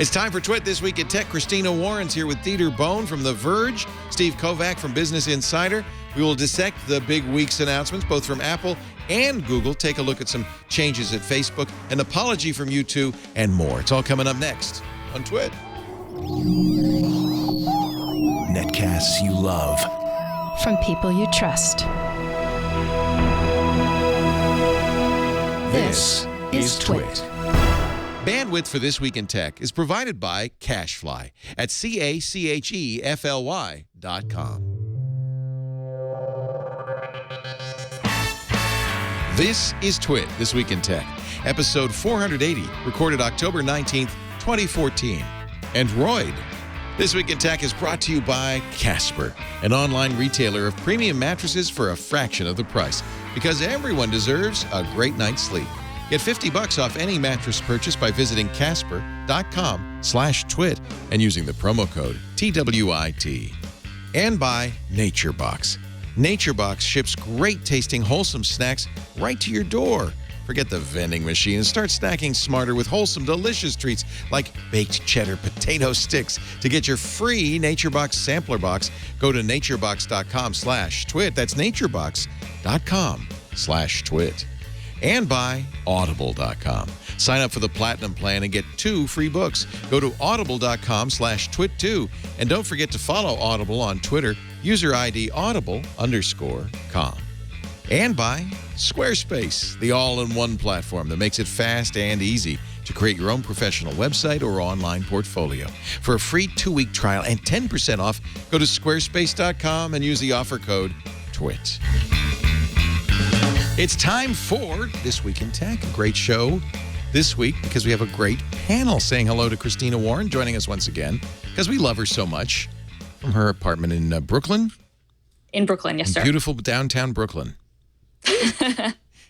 It's time for Twit This Week in Tech. Christina Warren's here with Dieter Bohn from The Verge, Steve Kovach from Business Insider. We will dissect the big week's announcements, both from Apple and Google. Take a look at some changes at Facebook, an apology from U2, and more. It's all coming up next on Twit. Netcasts you love. From people you trust. This is Twit. Bandwidth for This Week in Tech is provided by CacheFly at CacheFly.com. This is Twit This Week in Tech, episode 480, recorded October 19th, 2014. And Roid. This Week in Tech is brought to you by Casper, an online retailer of premium mattresses for a fraction of the price, because everyone deserves a great night's sleep. Get $50 off any mattress purchase by visiting casper.com/twit and using the promo code TWIT. And by NatureBox. NatureBox ships great tasting, wholesome snacks right to your door. Forget the vending machine and start snacking smarter with wholesome, delicious treats like baked cheddar potato sticks. To get your free NatureBox sampler box, go to naturebox.com/twit. That's naturebox.com/twit. And by Audible.com. Sign up for the Platinum plan and get 2 free books. Go to audible.com/twit2. And don't forget to follow Audible on Twitter. User ID audible_com. And by Squarespace, the all-in-one platform that makes it fast and easy to create your own professional website or online portfolio. For a free 2-week trial and 10% off, go to squarespace.com and use the offer code TWIT. It's time for This Week in Tech, a great show this week because we have a great panel. Saying hello to Christina Warren, joining us once again because we love her so much, from her apartment in Brooklyn. In Brooklyn, yes, sir. Beautiful downtown Brooklyn.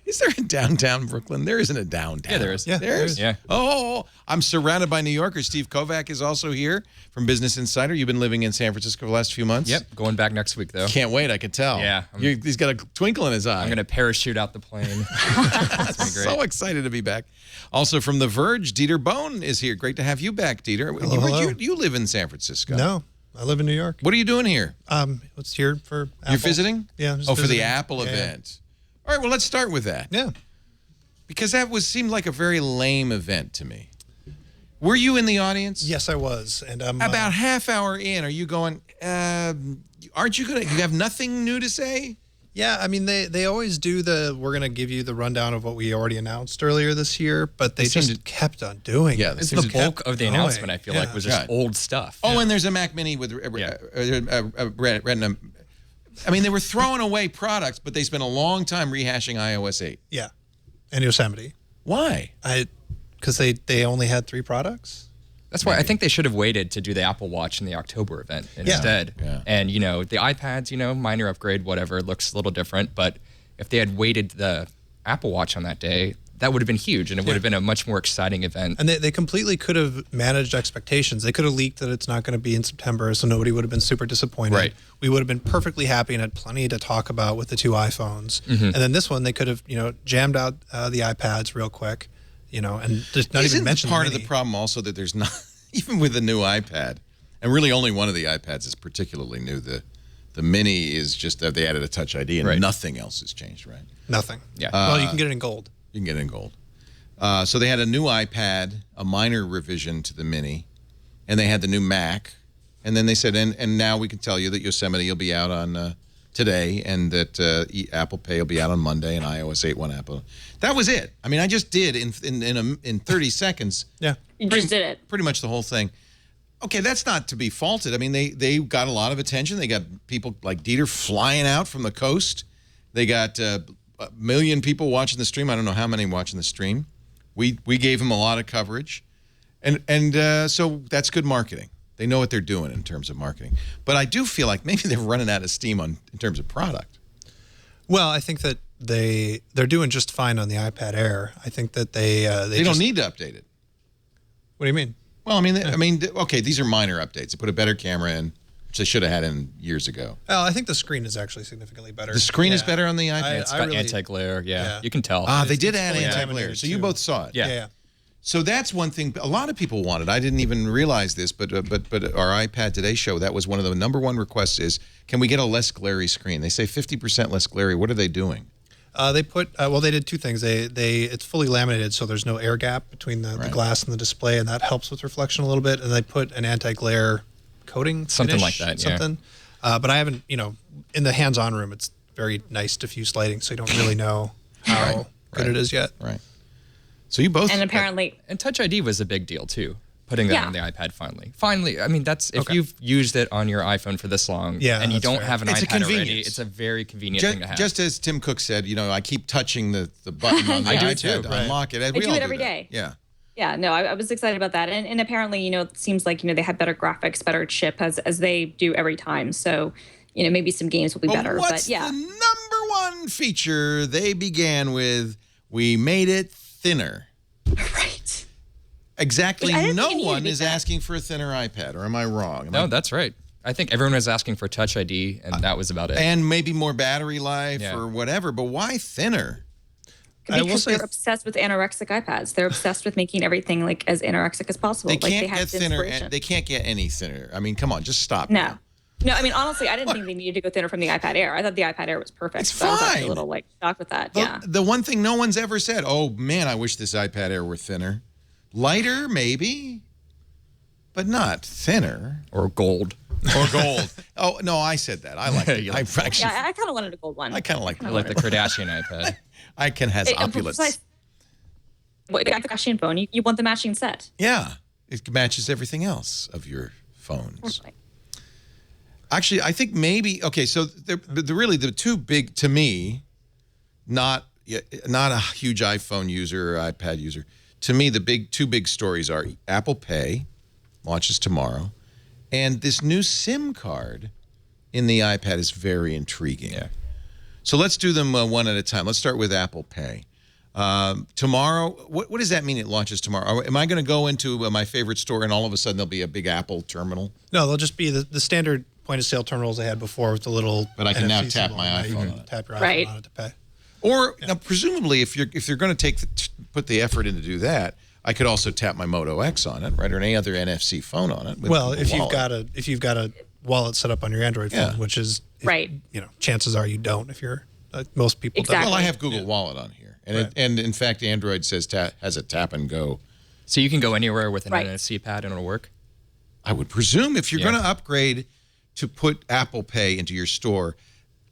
Is there a downtown Brooklyn? There isn't a downtown. Yeah, there is. Yeah, there is. Yeah. Oh, I'm surrounded by New Yorkers. Steve Kovach is also here from Business Insider. You've been living in San Francisco for the last few months? Yep, going back next week, though. Can't wait, I can tell. Yeah. He's got a twinkle in his eye. I'm going to parachute out the plane. It's been great. So excited to be back. Also from The Verge, Dieter Bohn is here. Great to have you back, Dieter. Hello. You live in San Francisco. No, I live in New York. What are you doing here? It's here for Apple. You're visiting? Yeah. I'm just for the visiting. Apple event. All right, well, let's start with that. Yeah. Because that seemed like a very lame event to me. Were you in the audience? Yes, I was. And About half hour in, are you going, aren't you going to, you have nothing new to say? Yeah, I mean, they always do we're going to give you the rundown of what we already announced earlier this year, but they just kept on doing it. Yeah, It's the bulk of the announcement, I feel like, was just Right. old stuff. Oh, and there's a Mac Mini with Retina. I mean, they were throwing away products, but they spent a long time rehashing iOS 8. Yeah. And Yosemite. Why? Because they only had 3 products. That's why I think they should have waited to do the Apple Watch in the October event instead. Yeah. And, the iPads, minor upgrade, whatever, looks a little different. But if they had waited the Apple Watch on that day, that would have been huge, and it would have been a much more exciting event. And they completely could have managed expectations. They could have leaked that it's not going to be in September, so nobody would have been super disappointed. Right. We would have been perfectly happy and had plenty to talk about with the 2 iPhones. And then this one, they could have, jammed out the iPads real quick, and just not even mention part of the problem also that there's not, even with the new iPad, and really only one of the iPads is particularly new. The Mini is just they added a Touch ID, and nothing else has changed, right? Nothing. Yeah. Well, you can get it in gold. You can get it in gold. So they had a new iPad, a minor revision to the Mini, and they had the new Mac. And then they said, and now we can tell you that Yosemite will be out on today, and that Apple Pay will be out on Monday, and iOS 8 Apple. That was it. I mean, I just did in 30 seconds. Yeah. You just did it. Pretty much the whole thing. Okay, that's not to be faulted. I mean, they got a lot of attention. They got people like Dieter flying out from the coast. They got a million people watching the stream. I don't know how many watching the stream. We gave them a lot of coverage, and so that's good marketing. They know what they're doing in terms of marketing. But I do feel like maybe they're running out of steam in terms of product. Well, I think that they're doing just fine on the iPad Air. I think that they don't need to update it. What do you mean? Well, I mean, okay, these are minor updates. They put a better camera in, which they should have had in years ago. Well, I think the screen is actually significantly better. The screen is better on the iPad. It's got anti-glare, you can tell. They did add fully anti-glare, so you both saw it. Yeah. So that's one thing a lot of people wanted. I didn't even realize this, but our iPad Today show, that was one of the #1 requests is, can we get a less glary screen? They say 50% less glary. What are they doing? They put they did two things. It's fully laminated, so there's no air gap between the glass and the display, and that helps with reflection a little bit. And they put an anti-glare coating, something like that. Something. Yeah. But I haven't, in the hands-on room, it's very nice diffuse lighting, so you don't really know how good it is yet. Right. So you both. And apparently. And Touch ID was a big deal too. Putting that on the iPad finally. Finally, I mean, that's if you've used it on your iPhone for this long and you don't have an iPad already, it's a very convenient thing to have. Just as Tim Cook said, I keep touching the button on the iPad to unlock it. I do it every day. Yeah. Yeah, no, I was excited about that. And apparently, it seems like, they had better graphics, better chip as they do every time. So, maybe some games will be better. What's but yeah. the #1 feature they began with? We made it thinner. Right. Exactly. No one is asking for a thinner iPad, or am I wrong? No, that's right. I think everyone was asking for Touch ID, and that was about it. And maybe more battery life or whatever, but why thinner? Because they're obsessed with anorexic iPads. They're obsessed with making everything like as anorexic as possible. They can't get thinner. They can't get any thinner. I mean, come on, just stop. No. No, I mean, honestly, I didn't think they needed to go thinner from the iPad Air. I thought the iPad Air was perfect. It's so fine. I was actually a little shocked with that. The one thing no one's ever said, oh man, I wish this iPad Air were thinner. Lighter, maybe, but not thinner. Or gold. Or gold. Oh, no, I said that. I like it. I kind of wanted a gold one. I kind of like it. I like the Kardashian iPad. Has opulence. What, the Kardashian phone, you want the matching set. Yeah. It matches everything else of your phones. Actually, I think maybe, okay, so really the two big, to me, not a huge iPhone user or iPad user, to me, the two big stories are Apple Pay, launches tomorrow, and this new SIM card in the iPad is very intriguing. Yeah. So let's do them one at a time. Let's start with Apple Pay. Tomorrow, what does that mean it launches tomorrow? Am I going to go into my favorite store and all of a sudden there'll be a big Apple terminal? No, they'll just be the standard point-of-sale terminals they had before with the little But I can NFC now tap symbol my on it. You iPhone can on it. tap your iPhone on it to pay. Or now, presumably, if they're going to put the effort in to do that, I could also tap my Moto X on it, right, or any other NFC phone on it. Well, if you've got a wallet set up on your Android phone, which is chances are you don't. If you're most people don't. Well, I have Google Wallet on here, and in fact, Android says has a tap and go. So you can go anywhere with an NFC pad and it'll work. I would presume if you're going to upgrade to put Apple Pay into your store.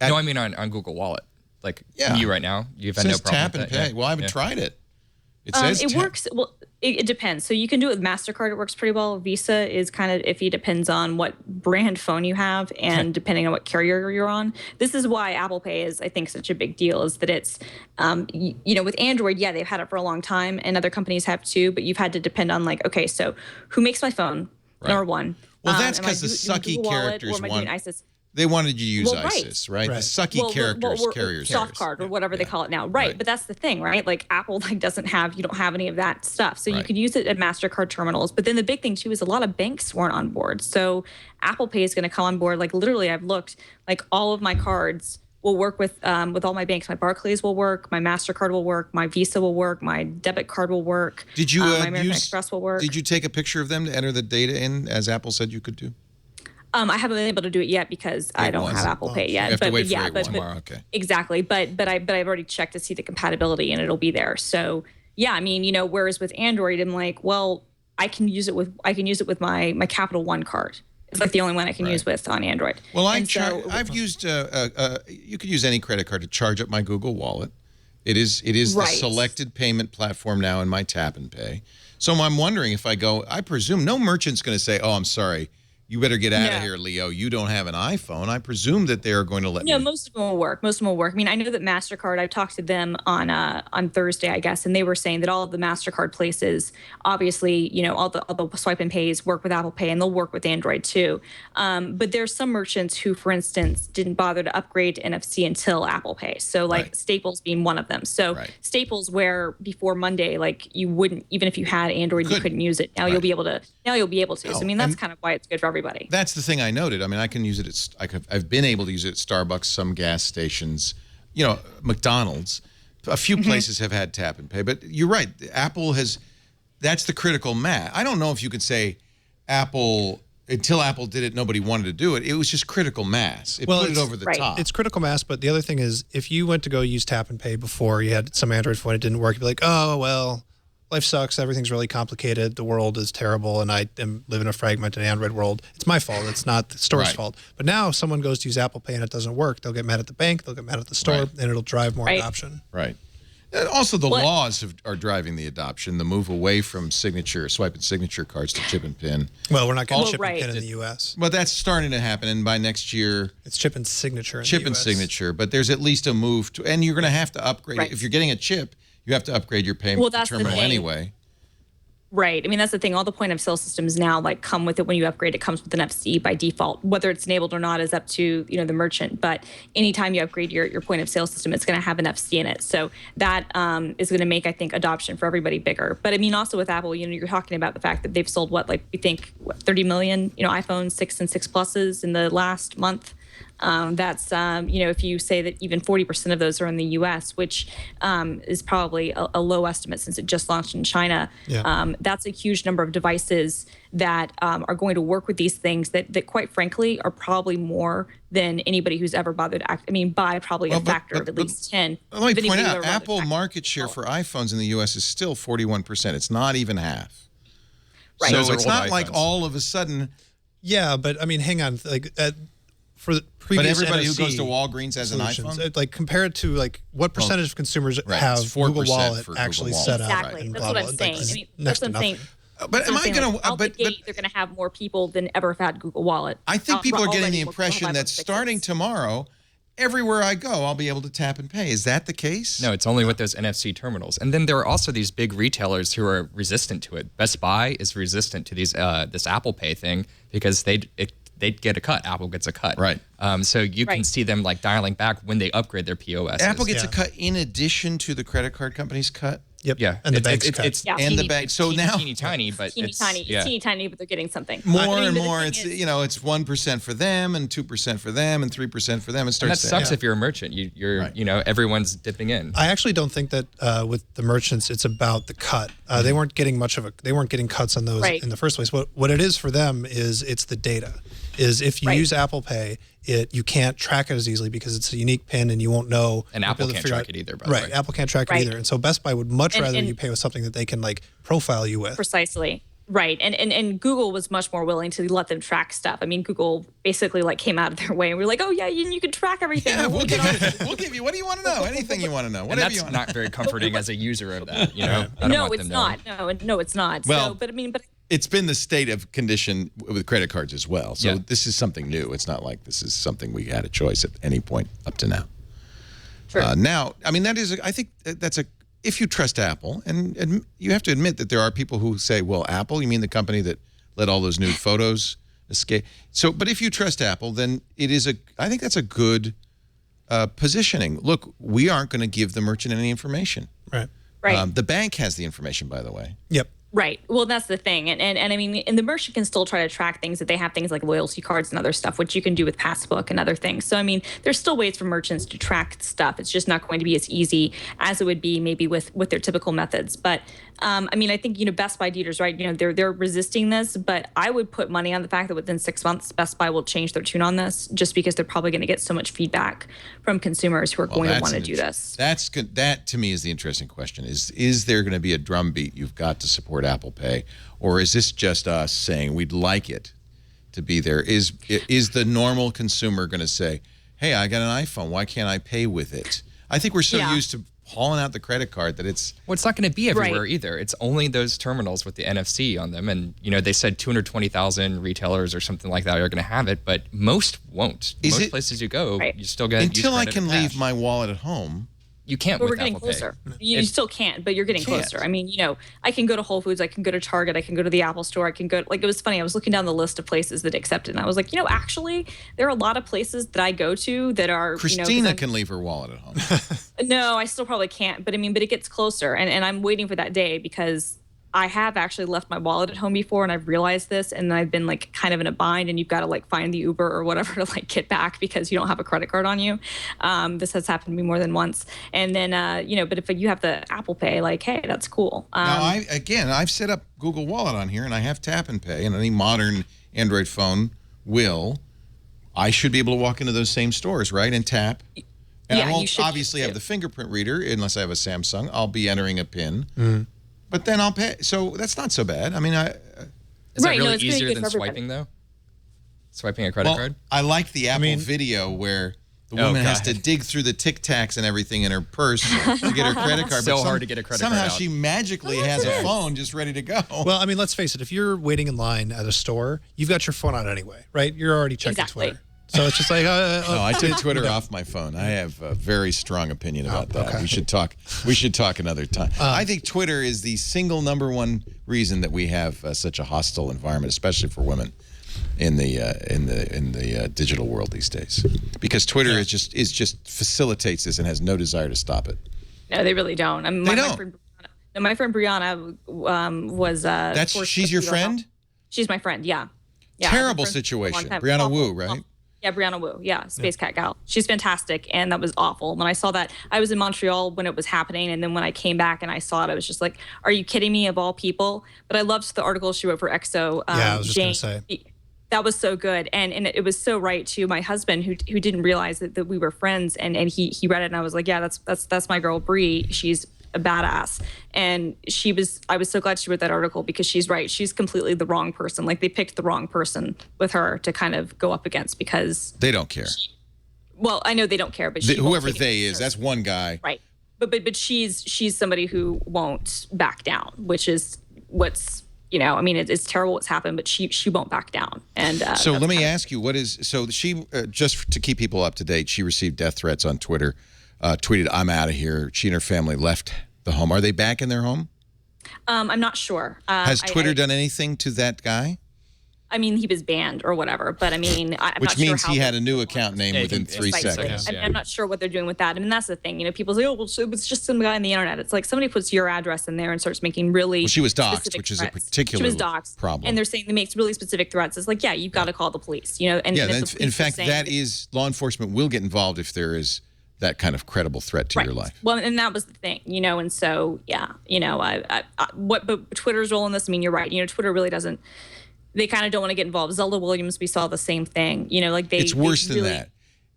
No, I mean on Google Wallet. Like you right now, you've had no problem tap with and that. pay. Well, I haven't tried it. It says it works. Well, it depends. So you can do it with MasterCard. It works pretty well. Visa is kind of iffy. Depends on what brand phone you have and depending on what carrier you're on. This is why Apple Pay is, I think, such a big deal. Is that it's, with Android, they've had it for a long time, and other companies have too. But you've had to depend on okay, so who makes my phone? Number one. Well, that's because the sucky characters want. They wanted you to use ISIS, right? The sucky carriers. Soft card or whatever they call it now. Right. But that's the thing, right? Like Apple you don't have any of that stuff. So you could use it at MasterCard terminals. But then the big thing too is a lot of banks weren't on board. So Apple Pay is going to come on board. Like literally I've looked, all of my cards will work with all my banks. My Barclays will work, my MasterCard will work, my Visa will work, my debit card will work. Did you my American Express will work. Did you take a picture of them to enter the data in as Apple said you could do? I haven't been able to do it yet because I don't have Apple Pay yet. You have to wait for tomorrow. Okay. Exactly, but I've already checked to see the compatibility and it'll be there. So yeah, I mean, whereas with Android, I'm like, well, I can use it with my Capital One card. It's the only one I can use with on Android. Well, I've used you could use any credit card to charge up my Google Wallet. It is the selected payment platform now in my tap and pay. So I'm wondering if I go, I presume no merchant's going to say, oh, I'm sorry. You better get out of here, Leo. You don't have an iPhone. I presume that they are going to let me. No, most of them will work. I mean, I know that MasterCard, I've talked to them on Thursday, I guess, and they were saying that all of the MasterCard places, obviously, all the swipe and pays work with Apple Pay, and they'll work with Android too. But there's some merchants who, for instance, didn't bother to upgrade to NFC until Apple Pay. So Staples being one of them. So Staples, where before Monday, you wouldn't, even if you had Android, you couldn't use it. Now you'll be able to. So I mean, that's kind of why it's good for everybody. That's the thing I noted. I mean, I can use it I've been able to use it at Starbucks, some gas stations, McDonald's. A few places have had tap and pay, but you're right. Apple has that's the critical mass. I don't know if you could say Apple, until Apple did it, nobody wanted to do it. It was just critical mass. It put it over the top. It's critical mass, but the other thing is, if you went to go use Tap and Pay before, you had some Android phone, it didn't work, you'd be like, oh, well, life sucks, everything's really complicated, the world is terrible, and I live in a fragmented Android world. It's my fault, it's not the store's fault. But now if someone goes to use Apple Pay and it doesn't work, they'll get mad at the bank, they'll get mad at the store, and it'll drive more adoption. Right. And also, the laws are driving the adoption, the move away from swipe and signature cards to chip and pin. Well, we're not going to chip and pin in the U.S. But that's starting to happen, and by next year... It's chip and signature in Chip the and US. signature, but there's at least a move to... And you're going to have to upgrade it. If you're getting a chip, you have to upgrade your payment terminal anyway. Right. I mean, that's the thing. All the point of sale systems now come with it. When you upgrade, it comes with an NFC by default. Whether it's enabled or not is up to the merchant. But anytime you upgrade your point of sale system, it's going to have an NFC in it. So that is going to make, I think, adoption for everybody bigger. But I mean, also with Apple, you're talking about the fact that they've sold 30 million iPhone 6 and 6 Pluses in the last month. That's, if you say that even 40% of those are in the U.S., which is probably a low estimate since it just launched in China, that's a huge number of devices that are going to work with these things that quite frankly, are probably more than anybody who's ever bothered by probably a factor of at least 10. Let me point out, Apple market share for iPhones in the U.S. is still 41%. It's not even half. Right. So it's not like all of a sudden... Yeah, but I mean, hang on. For the previous But everybody NFC who goes to Walgreens has an iPhone? Compared to what percentage of consumers have Google Wallet actually set up? Exactly. That's what I'm saying. That's what I'm saying. But am I going to... they're going to have more people than ever have had Google Wallet. I think people are getting the impression that starting tomorrow, everywhere I go, I'll be able to tap and pay. Is that the case? No, it's only with those NFC terminals. And then there are also these big retailers who are resistant to it. Best Buy is resistant to these this Apple Pay thing because they get a cut. Apple gets a cut. Right. So you can see them dialing back when they upgrade their POS. Apple gets a cut in addition to the credit card company's cut? Yep. Yeah. And the bank's cut. And the bank. So now... Teeny tiny, but it's teeny tiny, but they're getting something. More and more, it's 1% for them and 2% for them and 3% for them. And that sucks if you're a merchant. You're everyone's dipping in. I actually don't think that with the merchants, it's about the cut. They weren't getting they weren't getting cuts on those in the first place. What it is for them is it's the data. Is if you use Apple Pay, you can't track it as easily because it's a unique PIN and you won't know. And Apple can't track it either, by the way. Apple can't track it either. And so Best Buy would much rather you pay with something that they can profile you with. Precisely. Right. And Google was much more willing to let them track stuff. I mean, Google basically came out of their way and we were like, oh yeah, you can track everything. Yeah, we'll give you, what do you want to know? Anything you want to know. And that's not very comforting as a user of that, No, it's not. No, it's not. Well, so, but it's been the state of condition with credit cards as well. So this is something new. It's not like this is something we had a choice at any point up to now. Sure. Now, I mean, I think that's if you trust Apple, and you have to admit that there are people who say, well, Apple, you mean the company that let all those nude photos escape? So, but if you trust Apple, then I think that's a good positioning. Look, we aren't going to give the merchant any information. Right. The bank has the information, by the way. Yep. Right. Well, that's the thing. And I mean, and the merchant can still try to track things that they have things like loyalty cards and other stuff, which you can do with Passbook and other things. So, I mean, there's still ways for merchants to track stuff. It's just not going to be as easy as it would be maybe with their typical methods. But I mean, I think, Best Buy dealers, right, they're resisting this, but I would put money on the fact that within 6 months, Best Buy will change their tune on this just because they're probably going to get so much feedback from consumers who are going to want to do this. That's good. That, to me, is the interesting question. Is there going to be a drumbeat? You've got to support Apple Pay, or is this just us saying we'd like it to be there? Is the normal consumer going to say, hey, I got an iPhone, why can't I pay with it? I think we're so used to hauling out the credit card that it's... Well, it's not going to be everywhere either. It's only those terminals with the NFC on them. And, they said 220,000 retailers or something like that are going to have it, but most won't. Most places you go, you still get... Until I can leave my wallet at home... You can't with Apple Pay. We're getting closer. You still can't, but you're getting closer. I mean, I can go to Whole Foods, I can go to Target, I can go to the Apple Store, I can go, it was funny, I was looking down the list of places that accept it, and I was like, actually, there are a lot of places that I go to that are, Christina can leave her wallet at home. No, I still probably can't, but I mean, but it gets closer, and I'm waiting for that day because I have actually left my wallet at home before, and I've realized this, and I've been like kind of in a bind, and you've got to like find the Uber or whatever to like get back because you don't have a credit card on you. This has happened to me more than once. And then, but if you have the Apple Pay, like, hey, that's cool. Now, I've set up Google Wallet on here, and I have Tap and Pay, and any modern Android phone will. I should be able to walk into those same stores, right, and tap. And I won't obviously have the fingerprint reader unless I have a Samsung. I'll be entering a PIN. But then I'll pay. So that's not so bad. I mean, is that really easier than swiping, though? Swiping a credit card? I like the Apple video where the woman has to dig through the Tic Tacs and everything in her purse to get her credit card. So hard to get a credit card Somehow she magically has a phone just ready to go. Well, I mean, let's face it. If you're waiting in line at a store, you've got your phone out anyway, right? You're already checking Twitter. So it's just like, no, I took Twitter off my phone. I have a very strong opinion about that. Okay. We should talk another time. I think Twitter is the single #1 reason that we have such a hostile environment, especially for women in the digital world these days. Because Twitter is just facilitates this and has no desire to stop it. No, they really don't. I mean, my friend Brianna was. She's your friend? She's my friend. Yeah. Terrible situation. Brianna Wu, right? Yeah, Brianna Wu. Yeah, Space Cat Gal. She's fantastic, and that was awful. When I saw that, I was in Montreal when it was happening, and then when I came back and I saw it, I was just like, "Are you kidding me?" Of all people. But I loved the article she wrote for EXO. I was just going to say that was so good, and it was so right too. My husband, who didn't realize that we were friends, and he read it, and I was like, "Yeah, that's my girl Bri. She's a badass." And I was so glad she wrote that article because she's right. She's completely the wrong person. Like they picked the wrong person with her to kind of go up against because they don't care. Well, I know they don't care, but whoever they is, that's one guy. Right. But she's somebody who won't back down, which is what's, I mean, it's terrible what's happened, but she won't back down. And so let me ask you, she just to keep people up to date, she received death threats on Twitter, tweeted, "I'm out of here." She and her family left the home. Are they back in their home? I'm not sure. Has Twitter done anything to that guy? I mean, he was banned or whatever, but I mean, I'm Which not sure means he had a new account name within 3 seconds. So I'm not sure what they're doing with that. I mean, that's the thing. People say, "Oh, well, it was just some guy on the internet." It's like somebody puts your address in there and starts making really. Well, she was doxxed, which is a particular problem. And they're saying they make really specific threats. It's like, yeah, you've got to call the police. And in fact, that is law enforcement will get involved if there is that kind of credible threat to your life. Well, and that was the thing, and so, but Twitter's role in this, I mean, you're right. Twitter really doesn't, they kind of don't want to get involved. Zelda Williams, we saw the same thing, It's worse than that.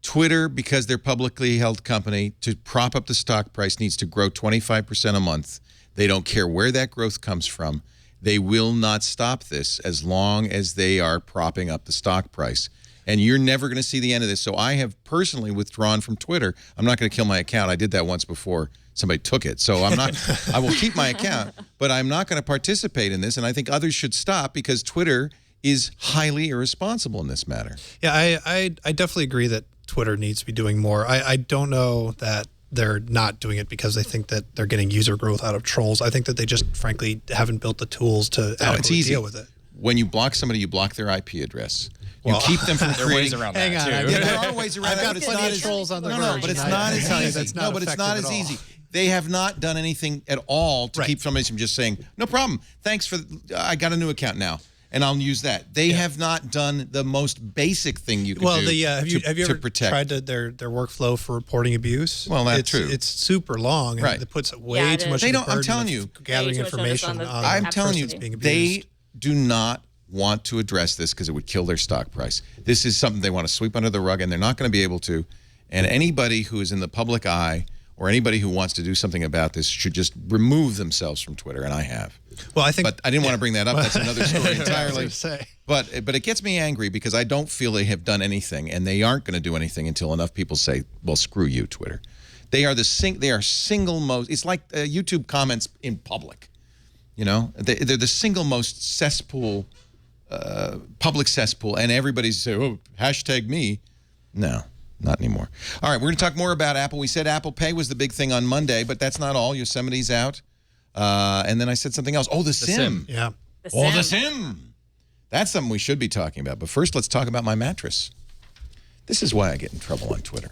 Twitter, because they're publicly held company, to prop up the stock price needs to grow 25% a month. They don't care where that growth comes from. They will not stop this as long as they are propping up the stock price. And you're never going to see the end of this. So I have personally withdrawn from Twitter. I'm not going to kill my account. I did that once before somebody took it. So I will keep my account, but I'm not going to participate in this. And I think others should stop because Twitter is highly irresponsible in this matter. Yeah, I definitely agree that Twitter needs to be doing more. I don't know that they're not doing it because they think that they're getting user growth out of trolls. I think that they just, frankly, haven't built the tools to adequately deal with it. When you block somebody, you block their IP address. You keep them from creating. Ways around that, too. Yeah, there are ways around that, but it's not as trolls on the but it's not as easy. No, but it's not as easy. They have not done anything at all to keep somebody from just saying, "No problem. Thanks for. I got a new account now, and I'll use that." They have not done the most basic thing you can do. Have you ever tried their workflow for reporting abuse? Well, that's true. It's super long, and it puts way too much. I'm telling you, gathering information. I'm telling you, they do not want to address this because it would kill their stock price. This is something they want to sweep under the rug, and they're not going to be able to. And anybody who is in the public eye or anybody who wants to do something about this should just remove themselves from Twitter, and I have. Well, I think, but I didn't want to bring that up. That's another story entirely. But it gets me angry because I don't feel they have done anything, and they aren't going to do anything until enough people say, "Well, screw you, Twitter." They are single most. It's like YouTube comments in public. They're the single most cesspool. Public cesspool, and everybody's saying, "Oh, hashtag me." No, not anymore. All right, we're going to talk more about Apple. We said Apple Pay was the big thing on Monday, but that's not all. Yosemite's out. And then I said something else. Oh, the SIM. Yeah. The SIM. That's something we should be talking about. But first, let's talk about my mattress. This is why I get in trouble on Twitter.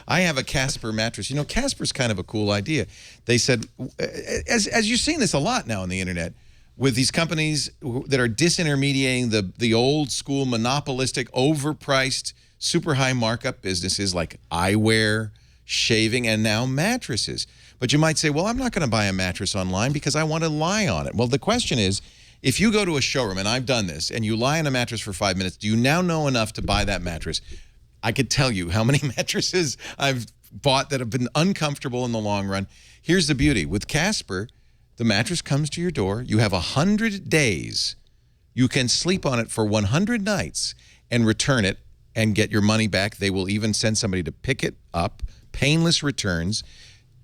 I have a Casper mattress. You know, Casper's kind of a cool idea. They said, as you're seeing this a lot now on the internet, with these companies that are disintermediating the old school monopolistic, overpriced, super high markup businesses like eyewear, shaving, and now mattresses. But you might say, well, I'm not going to buy a mattress online because I want to lie on it. Well, the question is, if you go to a showroom, and I've done this, and you lie on a mattress for 5 minutes, do you now know enough to buy that mattress? I could tell you how many mattresses I've bought that have been uncomfortable in the long run. Here's the beauty. With Casper, the mattress comes to your door. You have 100 days. You can sleep on it for 100 nights and return it and get your money back. They will even send somebody to pick it up. Painless returns.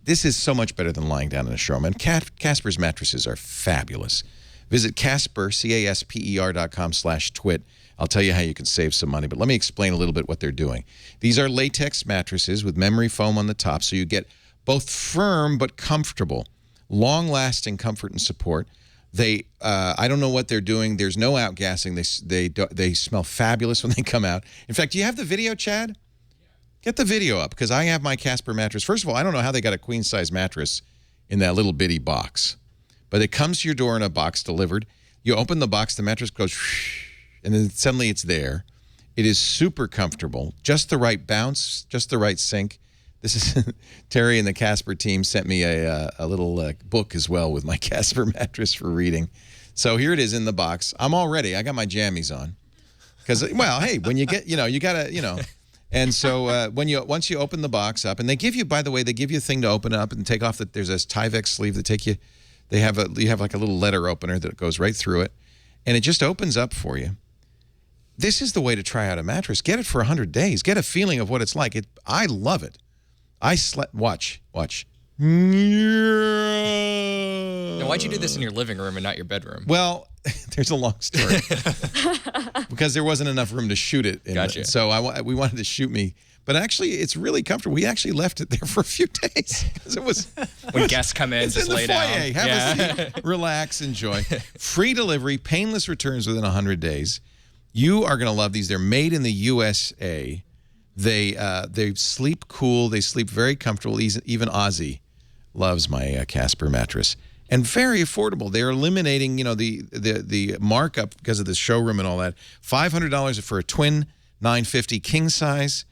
This is so much better than lying down in a showroom. And Casper's mattresses are fabulous. Visit Casper, CASPER.com/twit. I'll tell you how you can save some money, but let me explain a little bit what they're doing. These are latex mattresses with memory foam on the top, so you get both firm but comfortable, long-lasting comfort and support. They, I don't know what they're doing. There's no outgassing. They smell fabulous when they come out. In fact, do you have the video, Chad? Get the video up, because I have my Casper mattress. First of all, I don't know how they got a queen-size mattress in that little bitty box. But it comes to your door in a box delivered. You open the box, the mattress goes, and then suddenly it's there. It is super comfortable, just the right bounce, just the right sink. This is Terry and the Casper team sent me a little book as well with my Casper mattress for reading. So here it is in the box. I'm all ready. I got my jammies on. Because, well, hey, when you get, you got to, And so once you open the box up, and they give you, by the way, they give you a thing to open up and take off. There's a Tyvek sleeve that take you. You have like a little letter opener that goes right through it, and it just opens up for you. This is the way to try out a mattress. Get it for 100 days. Get a feeling of what it's like. I love it. I slept. Watch. Now, why'd you do this in your living room and not your bedroom? Well, there's a long story. Because there wasn't enough room to shoot it. Gotcha. So we wanted to shoot me. But actually, it's really comfortable. We actually left it there for a few days because it was when guests come in, just lay down. Have a seat, relax, enjoy. Free delivery, painless returns within 100 days. You are going to love these. They're made in the USA. They sleep cool. They sleep very comfortable. Even Ozzy loves my Casper mattress, and very affordable. They're eliminating the markup because of the showroom and all that. $500 for a twin, $950 king size.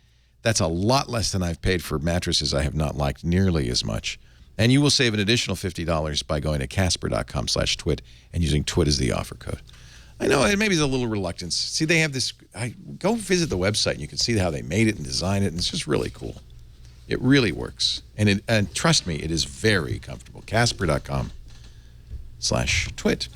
That's a lot less than I've paid for mattresses I have not liked nearly as much. And you will save an additional $50 by going to casper.com/twit and using twit as the offer code. I know maybe there's a little reluctance. See, they have this. Go visit the website and you can see how they made it and designed it, and it's just really cool. It really works. And trust me, it is very comfortable. Casper.com/twit.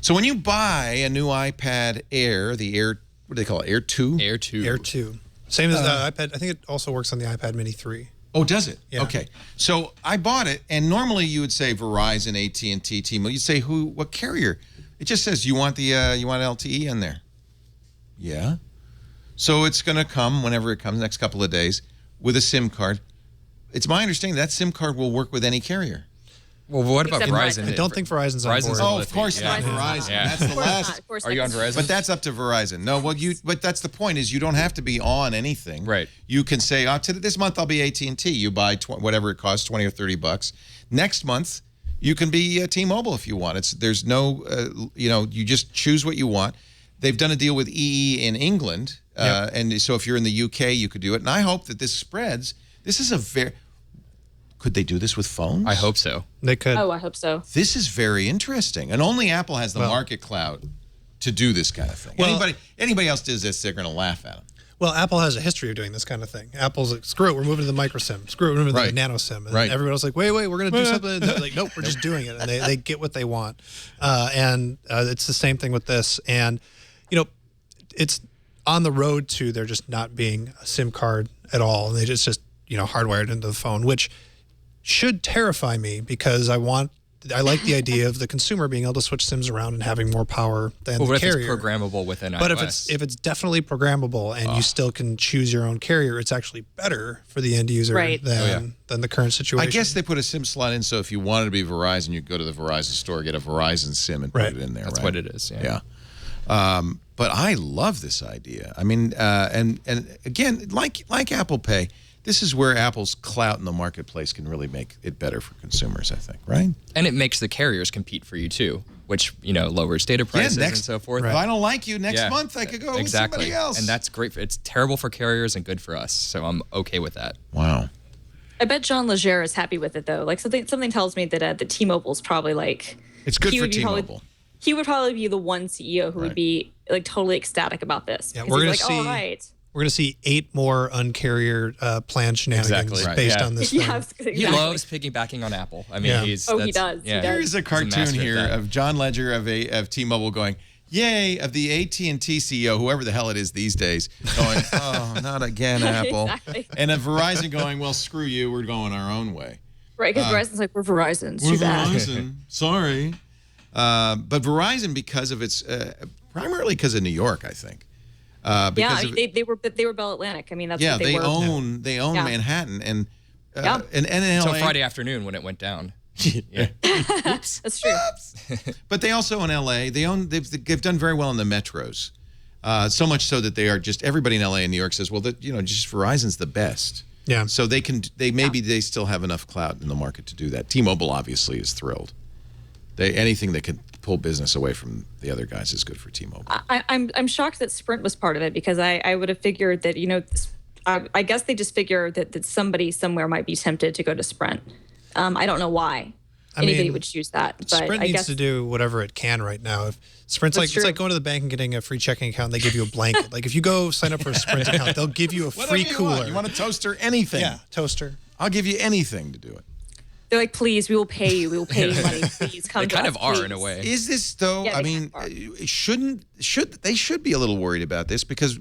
So when you buy a new iPad Air, the Air, what do they call it? Air 2? Air 2. Air 2. Same as the iPad. I think it also works on the iPad Mini 3. Oh, does it? Yeah. Okay. So I bought it, and normally you would say Verizon, AT&T, T-Mobile. You'd say what carrier? It just says you want LTE in there. Yeah. So it's going to come whenever it comes, next couple of days, with a SIM card. It's my understanding that SIM card will work with any carrier. Well, what about Verizon? I don't think Verizon's on board. Oh, of course not Verizon. Yeah. That's the last. Are you on Verizon? But that's up to Verizon. No, but that's the point is you don't have to be on anything. Right. You can say, this month I'll be AT&T. You buy whatever it costs, $20 or $30. Next month, you can be T-Mobile if you want. There's no, you just choose what you want. They've done a deal with EE in England. Yep. And so if you're in the UK, you could do it. And I hope that this spreads. This is could they do this with phones? I hope so. They could. Oh, I hope so. This is very interesting. And only Apple has the market clout to do this kind of thing. Well, anybody else does this, they're going to laugh at them. Well, Apple has a history of doing this kind of thing. Apple's like, screw it, we're moving to the micro SIM. Screw it, we're moving to the nano SIM. And everybody else like, wait, we're going to do something. And they're like, nope, we're just doing it. And they get what they want. And it's the same thing with this. And, it's on the road to there just not being a SIM card at all. And they just hardwired into the phone, which should terrify me because I like the idea of the consumer being able to switch SIMs around and having more power than the carrier. But if it's programmable within iOS? But if it's definitely programmable and you still can choose your own carrier, it's actually better for the end user than the current situation. I guess they put a SIM slot in, so if you wanted to be Verizon, you'd go to the Verizon store, get a Verizon SIM, and put it in there. That's what it is. Yeah. But I love this idea. I mean, and again, like Apple Pay, this is where Apple's clout in the marketplace can really make it better for consumers, I think, right? And it makes the carriers compete for you too, which lowers data prices and so forth. If I don't like you next month, I could go with somebody else. And that's great. It's terrible for carriers and good for us. So I'm okay with that. Wow. I bet John Legere is happy with it though. Like something tells me that the T-Mobile's probably like it's good for T-Mobile. He would probably be the one CEO who would be like totally ecstatic about this. Yeah, we're gonna see 8 more uncarrier plan shenanigans based on this thing. Exactly. He loves piggybacking on Apple. I mean, he does. Yeah. There is a cartoon here of John Legere of T-Mobile going, "Yay!" of the AT&T CEO, whoever the hell it is these days, going, "Oh, not again, Apple." Exactly. And of Verizon going, "Well, screw you. We're going our own way." Right, because Verizon's like, we're Verizon. We're Verizon. Sorry. But Verizon, because of its primarily because of New York, I think. They were Bell Atlantic. I mean, that's what they were. They own Manhattan and LA. Until Friday afternoon when it went down. That's true. But they also own LA. They've done very well in the metros. So much so that they are just everybody in LA and New York says, well, just Verizon's the best. Yeah. So they still have enough clout in the market to do that. T-Mobile obviously is thrilled. Anything that can pull business away from the other guys is good for T-Mobile. I'm shocked that Sprint was part of it because I would have figured that I guess they just figure that somebody somewhere might be tempted to go to Sprint. I don't know why anybody would choose that. But Sprint needs to do whatever it can right now. If Sprint's it's like going to the bank and getting a free checking account, and they give you a blanket. Like if you go sign up for a Sprint account, they'll give you a free cooler. You want a toaster? Anything. Yeah, toaster. I'll give you anything to do it. They're like, please, we will pay you. We will pay you money. Please come to us. They kind of are please. in a way. Is this though? Yeah, I mean, they should be a little worried about this because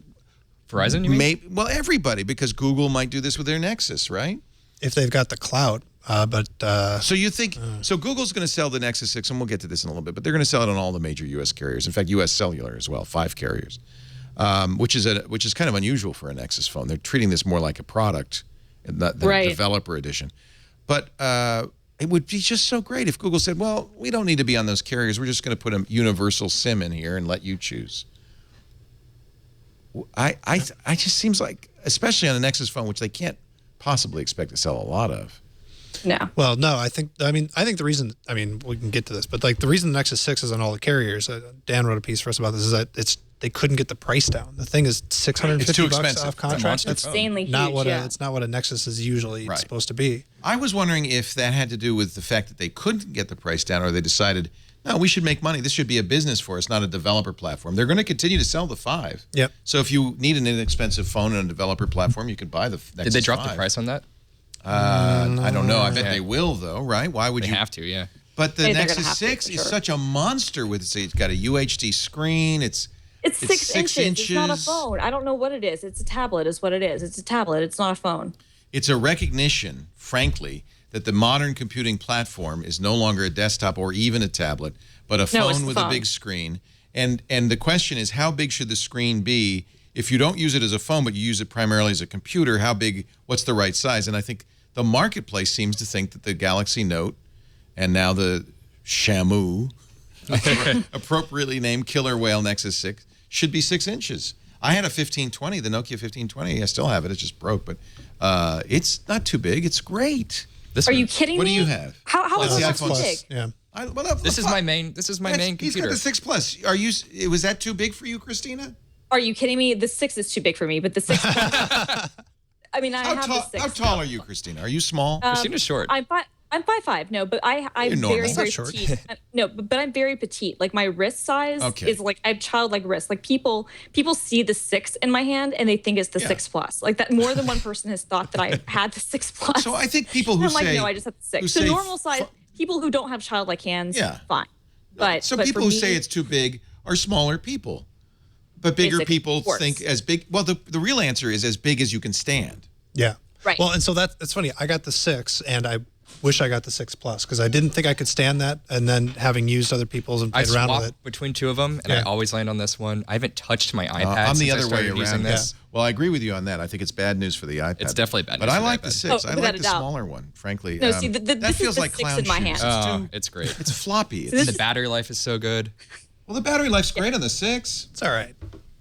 Verizon, you mean? Well, everybody, because Google might do this with their Nexus, right? If they've got the clout. So you think so? Google's going to sell the Nexus 6, and we'll get to this in a little bit. But they're going to sell it on all the major U.S. carriers. In fact, U.S. Cellular as well, 5 carriers, which is kind of unusual for a Nexus phone. They're treating this more like a product, not the developer edition. But it would be just so great if Google said, "Well, we don't need to be on those carriers. We're just going to put a universal SIM in here and let you choose." I just seems like, especially on a Nexus phone, which they can't possibly expect to sell a lot of. No. Well, no, I think the reason, we can get to this, but like the reason the Nexus 6 is on all the carriers, Dan wrote a piece for us about this, is that they couldn't get the price down. The thing is $650 off contract. That's insanely huge. It's not what a Nexus is usually supposed to be. I was wondering if that had to do with the fact that they couldn't get the price down, or they decided, no, we should make money. This should be a business for us, not a developer platform. They're going to continue to sell the 5. Yep. So if you need an inexpensive phone and a developer platform, you could buy the Nexus 5. Did they drop the price on that? I don't know. I bet they will, though, right? Why would they you have to? Yeah. But the Nexus 6 is such a monster with it's got a UHD screen. It's 6 inches. It's not a phone. I don't know what it is. It's a tablet is what it is. It's a tablet. It's not a phone. It's a recognition, frankly, that the modern computing platform is no longer a desktop or even a tablet, but a phone with a big screen. And the question is, how big should the screen be? If you don't use it as a phone, but you use it primarily as a computer, what's the right size? And I think the marketplace seems to think that the Galaxy Note and now the Shamu, appropriately named Killer Whale Nexus 6, should be 6 inches. I had a 1520, the Nokia 1520. I still have it. It just broke, but it's not too big. It's great. Are you kidding me? What do you have? How is it too big? Yeah. This is my main computer. He's got the 6 Plus. Was that too big for you, Christina? Are you kidding me? The 6 is too big for me, but the 6 Plus, I mean, I have the 6. How tall are you, Christina? Are you small? Christina's short. I'm 5'5". No, but I'm very petite. No, but I'm very petite. Like my wrist size is like I have childlike wrists. Like people see the 6 in my hand and they think it's the 6 Plus. Like that, more than one person has thought that I had the 6 Plus. So I think people who say, no, I just have the 6. So normal size people who don't have childlike hands, fine. But people who say it's too big are smaller people. But bigger people think as big. Well, the real answer is as big as you can stand. Yeah. Right. Well, and so that's funny. I got the 6, and I wish I got the 6 Plus because I didn't think I could stand that. And then having used other people's and played around with it, between 2 of them, and I always land on this one. I haven't touched my iPad. I'm the since other way around. Using this. Yeah. Well, I agree with you on that. I think it's bad news for the iPad. It's definitely bad news. But I like the 6. I like the doubt. smaller one, frankly. No, see, that this feels is like the 6 clown in my shoes. hand. It's great. It's floppy. The battery life is so good. Well, the battery life's great on the 6. it's all right.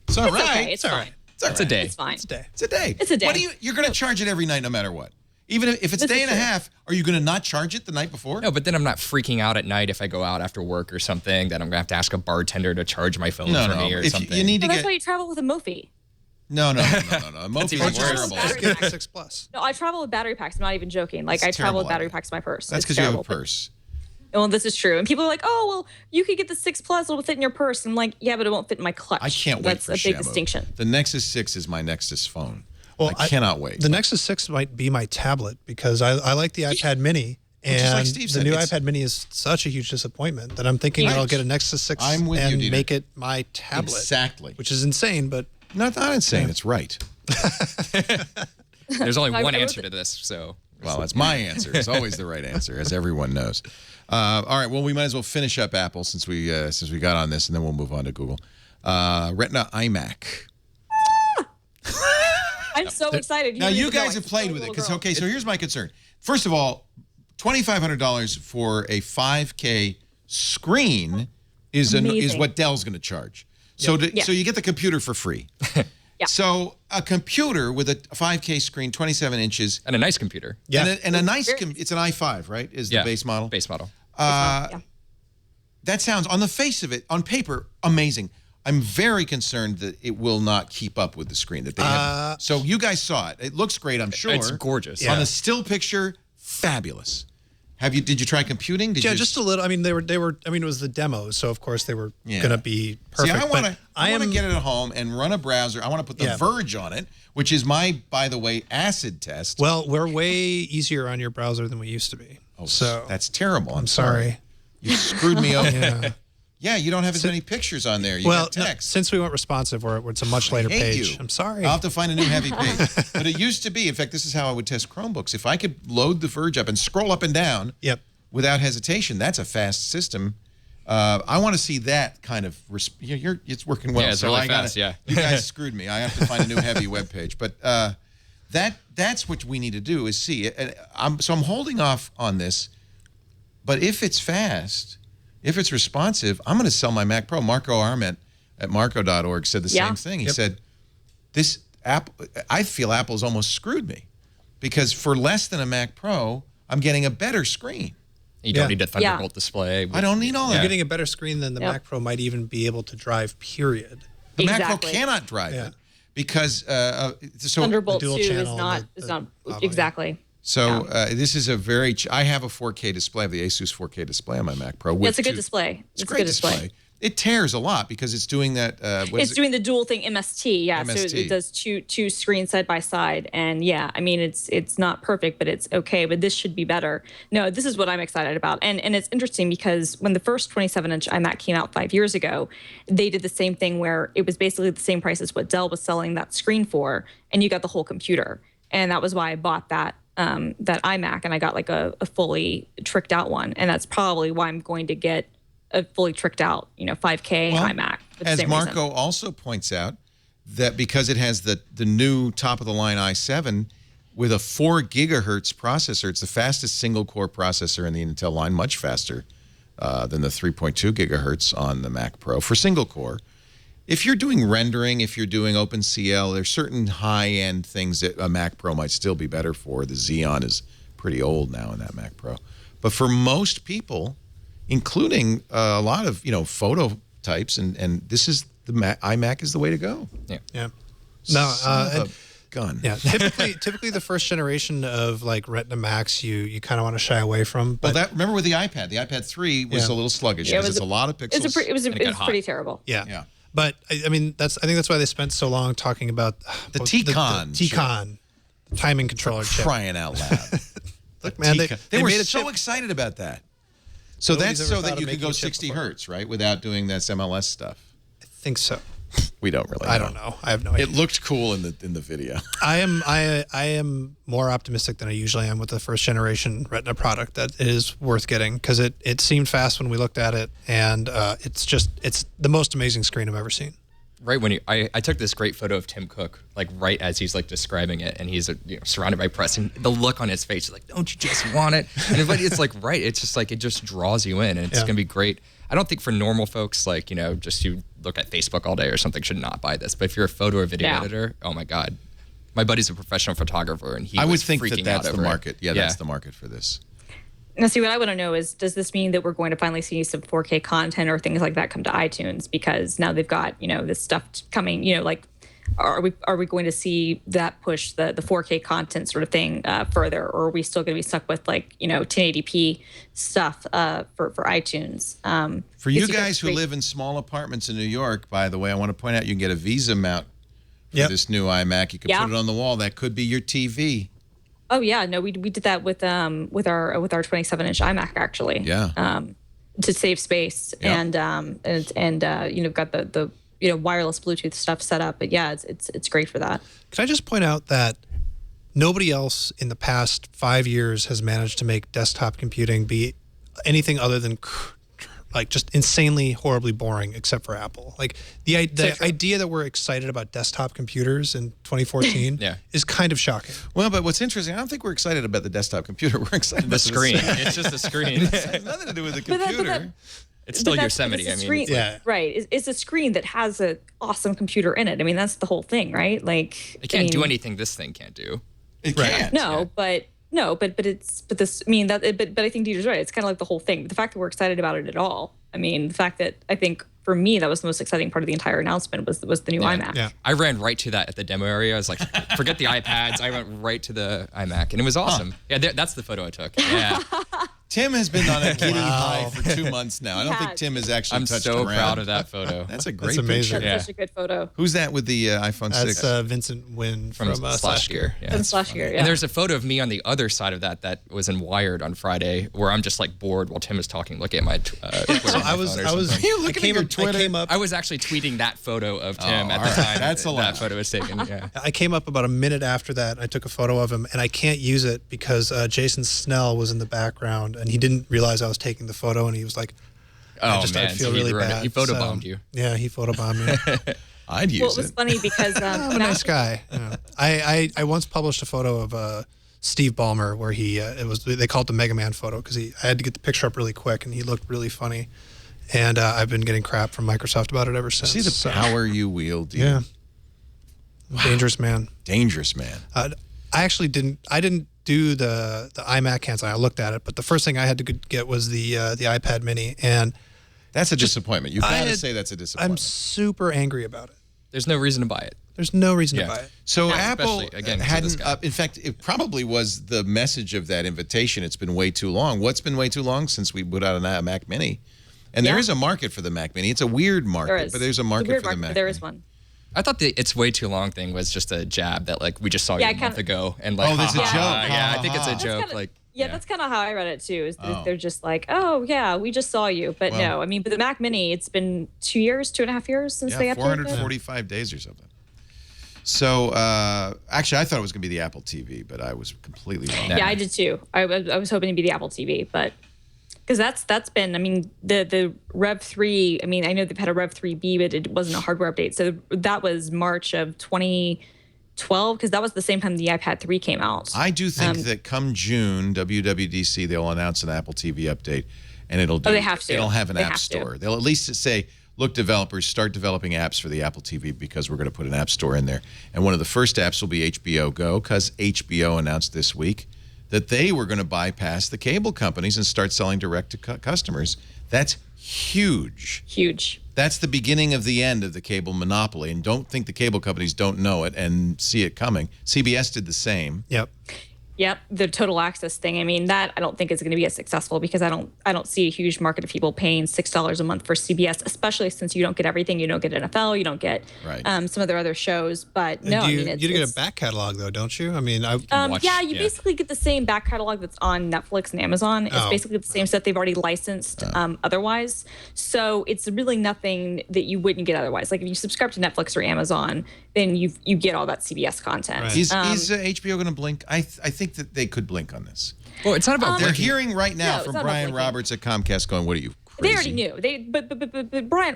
It's all right. Okay, it's fine. It's a day. It's fine. It's a day. It's a day. It's a day. What you're going to charge it every night no matter what. Even if it's a day and a half, are you going to not charge it the night before? No, but then I'm not freaking out at night if I go out after work or something that I'm going to have to ask a bartender to charge my phone for me or something. You need to that's why you travel with a Mophie. No. Mophie is terrible. Just get the 6 Plus. No, I travel with battery packs. I'm not even joking. Like, I travel with battery packs in my purse. That's because you have a purse. Well, this is true. And people are like, oh, well, you could get the 6 Plus. It'll fit in your purse. I'm like, yeah, but it won't fit in my clutch. I can't wait for That's a big distinction. The Nexus 6 is my Nexus phone. Well, I cannot wait. The Nexus 6 might be my tablet because I like the iPad Mini. And the new iPad Mini is such a huge disappointment that I'm thinking that I'll get a Nexus 6 and make it my tablet. Exactly. Which is insane, but... Not insane. It's right. There's only one answer to this, so... Well, that's my answer. It's always the right answer, as everyone knows. All right. Well, we might as well finish up Apple since we got on this, and then we'll move on to Google. Retina iMac. I'm so excited. Now, you guys have played with it. So here's my concern. First of all, $2,500 for a 5K screen is what Dell's going to charge. So so you get the computer for free. So a computer with a 5K screen, 27 inches. And a nice computer. Yeah. And a nice, it's an i5, right, is the base model? Base model. That sounds, on the face of it, on paper, amazing. I'm very concerned that it will not keep up with the screen that they have. So you guys saw it. It looks great, I'm sure. It's gorgeous. Yeah. On the still picture, fabulous. Did you try computing? Just a little. I mean, they were. I mean, it was the demos, so of course they were going to be perfect. See, I want to get it at home and run a browser. I want to put the Verge on it, which is my, by the way, acid test. Well, we're way easier on your browser than we used to be. Oh, so that's terrible. I'm sorry. You screwed me over. Yeah, you don't have as many pictures on there. You got text. Since we went responsive, it's a much later page. I'm sorry. I'll have to find a new heavy page. But it used to be, in fact, this is how I would test Chromebooks. If I could load the Verge up and scroll up and down without hesitation, that's a fast system. I want to see that kind of, it's working well. Yeah, it's really fast, You guys screwed me. I have to find a new heavy web page. But that's what we need to do is see it. So I'm holding off on this. But if it's fast... If it's responsive, I'm going to sell my Mac Pro. Marco Arment at marco.org said the same thing. He said, "This I feel Apple's almost screwed me because for less than a Mac Pro, I'm getting a better screen. You don't need a Thunderbolt display. I don't need all that. You're getting a better screen than the Mac Pro might even be able to drive, period. The Mac Pro cannot drive it because Thunderbolt 2 is not exactly. So this is a very. I have a 4K display. I have the Asus 4K display on my Mac Pro. It's a good display. It's a great display. It tears a lot because it's doing that. It's doing the dual thing MST. Yeah, MST. So it does two screens side by side, and I mean it's not perfect, but it's okay. But this should be better. No, this is what I'm excited about, and it's interesting because when the first 27-inch iMac came out 5 years ago, they did the same thing where it was basically the same price as what Dell was selling that screen for, and you got the whole computer, and that was why I bought that iMac, and I got like a fully tricked out one, and that's probably why I'm going to get a fully tricked out, 5K iMac. As Marco also points out, that because it has the new top of the line i7 with a 4 gigahertz processor, it's the fastest single core processor in the Intel line, much faster than the 3.2 gigahertz on the Mac Pro for single core. If you're doing rendering, if you're doing OpenCL, there's certain high-end things that a Mac Pro might still be better for. The Xeon is pretty old now in that Mac Pro. But for most people, including a lot of, photo types, and this is the iMac is the way to go. Yeah. No, gun. Yeah. Typically the first generation of like Retina Macs, you kind of want to shy away from. But remember with the iPad 3 was a little sluggish because it's a lot of pixels. It was pretty terrible. Yeah. But I mean, I think that's why they spent so long talking about the T-Con. The T-Con timing controller chip. Crying out loud. Look, man, they were so excited about that. So that's so that you could go 60 hertz, right, without doing this MLS stuff. I think so. We don't really know. I don't know. I have no idea. It looked cool in the video. I am more optimistic than I usually am with the first generation Retina product. That it is worth getting because it seemed fast when we looked at it, and it's the most amazing screen I've ever seen. Right when I took this great photo of Tim Cook, like right as he's like describing it, and he's surrounded by press, and the look on his face is like, "Don't you just want it?" And it's like, right, it's just like it just draws you in, and it's gonna be great. I don't think for normal folks, like, just who look at Facebook all day or something, should not buy this. But if you're a photo or video editor, oh my God. My buddy's a professional photographer, and I would think that's the market. Yeah, that's the market for this. Now, see, what I want to know is, does this mean that we're going to finally see some 4K content or things like that come to iTunes? Because now they've got, this stuff coming, like, are we going to see that push the 4K content sort of thing further? Or are we still going to be stuck with, like, 1080p stuff for iTunes? For you guys who live in small apartments in New York, by the way, I want to point out you can get a Visa mount for this new iMac. You can put it on the wall. That could be your TV. Oh yeah, no, we did that with our 27-inch iMac actually. Yeah. To save space and got the wireless Bluetooth stuff set up. But yeah, it's great for that. Can I just point out that nobody else in the past 5 years has managed to make desktop computing be anything other than like just insanely horribly boring, except for Apple. Like the idea that we're excited about desktop computers in 2014 is kind of shocking. Well, but what's interesting, I don't think we're excited about the desktop computer. We're excited about the screen. It's just a screen. It has nothing to do with the computer. It's still Yosemite. Right. It's a screen that has an awesome computer in it. I mean, that's the whole thing, right? Like it can't do anything this thing can't do. It can't. No, but I think Dieter's right. It's kind of like the whole thing. But the fact that we're excited about it at all, I mean, the fact that I think for me that was the most exciting part of the entire announcement was the new iMac. Yeah. I ran right to that at the demo area. I was like, forget the iPads. I went right to the iMac, and it was awesome. Yeah, that's the photo I took. Yeah. Tim has been on a giddy high for 2 months now. I don't think Tim has actually touched around. I'm so proud of that photo. That's a great amazing. picture. That's such a good photo. Who's that with the iPhone 6? That's Vincent Wynn from Slash Gear. Yeah. From Slash Gear, yeah. And there's a photo of me on the other side of that was in Wired on Friday, where I'm just like bored while Tim is talking, looking at my Twitter. So I was looking at Twitter. I was actually tweeting that photo of Tim at the time. That's a lot. That photo was taken. Yeah. I came up about a minute after that. I took a photo of him, and I can't use it because Jason Snell was in the background, and he didn't realize I was taking the photo, and he was like, I feel so really bad. He photobombed you. Yeah, he photobombed me. I'd use it. Well, it was funny because I'm a nice guy. I once published a photo of Steve Ballmer where they called it the Mega Man photo because I had to get the picture up really quick, and he looked really funny. And I've been getting crap from Microsoft about it ever since. See the power you wield, dude. Yeah. Wow. Dangerous man. Dangerous man. I didn't do the iMac cancel. I looked at it, but the first thing I had to get was the iPad Mini, and that's a disappointment. You've got to say that's a disappointment. I'm super angry about it. There's no reason to buy it. There's no reason to buy it. So Apple hadn't. In fact, it probably was the message of that invitation. It's been way too long. What's been way too long since we put out a Mac Mini? And there is a market for the Mac Mini. It's a weird market, but there's a market for the Mac Mini. There is one. I thought the "it's way too long" thing was just a jab that like we just saw you a month ago, and like there's a joke. Yeah, I think it's a joke. That's kind of how I read it too. Is that they're just like, oh yeah, we just saw you, but no, I mean, but the Mac Mini, it's been 2.5 years since they updated 445 days or something. So actually, I thought it was going to be the Apple TV, but I was completely wrong. Yeah, I did too. I was hoping to be the Apple TV, but because that's been, I mean, the Rev 3. I mean, I know they've had a Rev 3B, but it wasn't a hardware update. So that was March of 2012, because that was the same time the iPad 3 came out. I do think that come June, WWDC, they'll announce an Apple TV update, and it'll do. They have to. It'll have an app store. They'll at least say, look, developers, start developing apps for the Apple TV because we're going to put an app store in there. And one of the first apps will be HBO Go, because HBO announced this week that they were going to bypass the cable companies and start selling direct to customers. That's huge. Huge. That's the beginning of the end of the cable monopoly. And don't think the cable companies don't know it and see it coming. CBS did the same. Yep, the total access thing. I mean, that I don't think is going to be as successful because I don't see a huge market of people paying $6 a month for CBS, especially since you don't get everything. You don't get NFL, you don't get some of their other shows. But no, you get a back catalog though, don't you? I mean, you basically get the same back catalog that's on Netflix and Amazon. It's basically the same stuff they've already licensed otherwise. So it's really nothing that you wouldn't get otherwise. Like if you subscribe to Netflix or Amazon, then you get all that CBS content. Right. Is HBO going to blink? I think that they could blink on this. Well, it's not about they're hearing right now from Brian Roberts at Comcast going, what are you, crazy? They already knew. But Brian,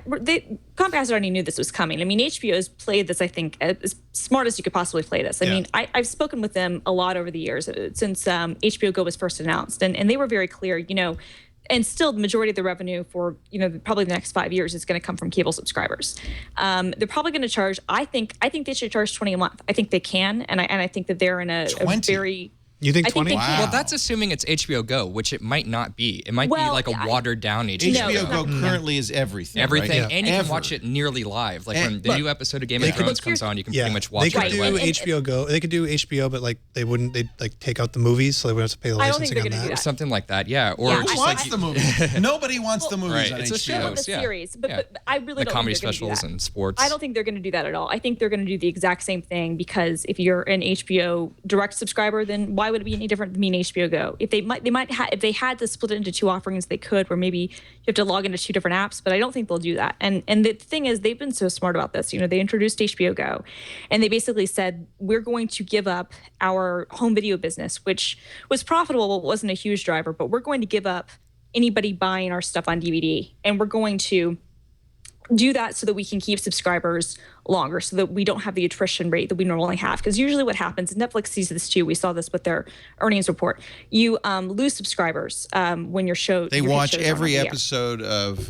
Comcast already knew this was coming. I mean, HBO has played this, I think, as smart as you could possibly play this. I mean, I've spoken with them a lot over the years since HBO Go was first announced, and they were very clear, and still the majority of the revenue for, probably the next 5 years is going to come from cable subscribers. They're probably going to charge, I think they should charge $20 a month. I think they can. And I think that they're in a very... You think 20? Wow. Well, that's assuming it's HBO Go, which it might not be. It might be like a watered down HBO Go. HBO Go currently is everything. Everything, right? and you can watch it nearly live. Like when the new episode of Game of Thrones comes on, you can pretty much watch it. They could do HBO Go. They could do HBO, but like they'd like take out the movies, so they wouldn't have to pay the licensing on that. Or something like that. Yeah. Or who wants the movies? Nobody wants the movies on it's HBO. a show. The series, but I really don't comedy think they're specials and sports. I don't think they're going to do that at all. I think they're going to do the exact same thing, because if you're an HBO direct subscriber, then why would it be any different than HBO Go? If if they had to split it into two offerings, they could, where maybe you have to log into two different apps, but I don't think they'll do that. And the thing is, they've been so smart about this. They introduced HBO Go, and they basically said, we're going to give up our home video business, which was profitable, but wasn't a huge driver, but we're going to give up anybody buying our stuff on DVD, and we're going to do that so that we can keep subscribers longer, so that we don't have the attrition rate that we normally have. Because usually what happens, and Netflix sees this too, we saw this with their earnings report, you lose subscribers when your show... They watch every episode of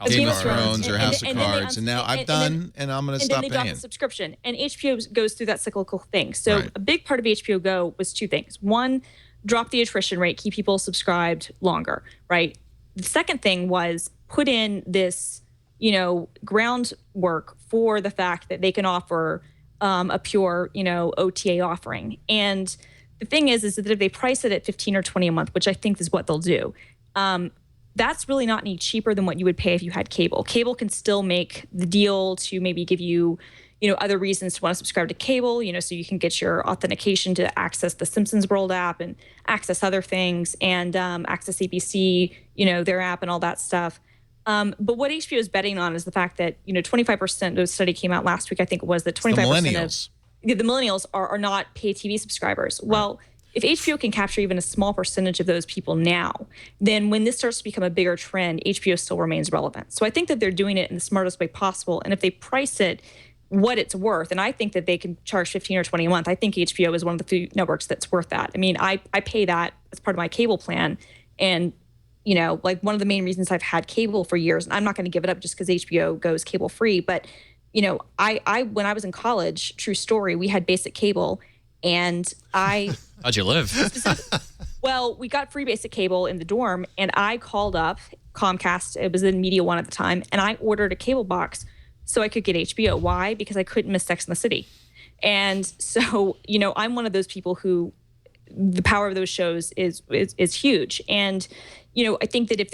Game of Thrones or House of Cards, and now I'm done, and I'm going to stop paying. And then they got the subscription. And HBO goes through that cyclical thing. So a big part of HBO Go was two things. One, drop the attrition rate, keep people subscribed longer, right? The second thing was put in this groundwork for the fact that they can offer a pure, OTA offering. And the thing is that if they price it at $15 or $20 a month, which I think is what they'll do, that's really not any cheaper than what you would pay if you had cable. Cable can still make the deal to maybe give you, other reasons to want to subscribe to cable, so you can get your authentication to access the Simpsons World app and access other things, and access ABC, their app and all that stuff. But what HBO is betting on is the fact that, 25%, a study came out last week, I think it was, that 25% of the millennials are not pay TV subscribers. Right. Well, if HBO can capture even a small percentage of those people now, then when this starts to become a bigger trend, HBO still remains relevant. So I think that they're doing it in the smartest way possible. And if they price it what it's worth, and I think that they can charge $15 or $20 a month, I think HBO is one of the few networks that's worth that. I mean, I pay that as part of my cable plan, and like one of the main reasons I've had cable for years, and I'm not going to give it up just because HBO goes cable free. But, I when I was in college, true story, we had basic cable, and How'd you live? Well, we got free basic cable in the dorm, and I called up Comcast. It was in Media One at the time, and I ordered a cable box so I could get HBO. Why? Because I couldn't miss Sex and the City. And so, I'm one of those people who the power of those shows is huge. And, I think that if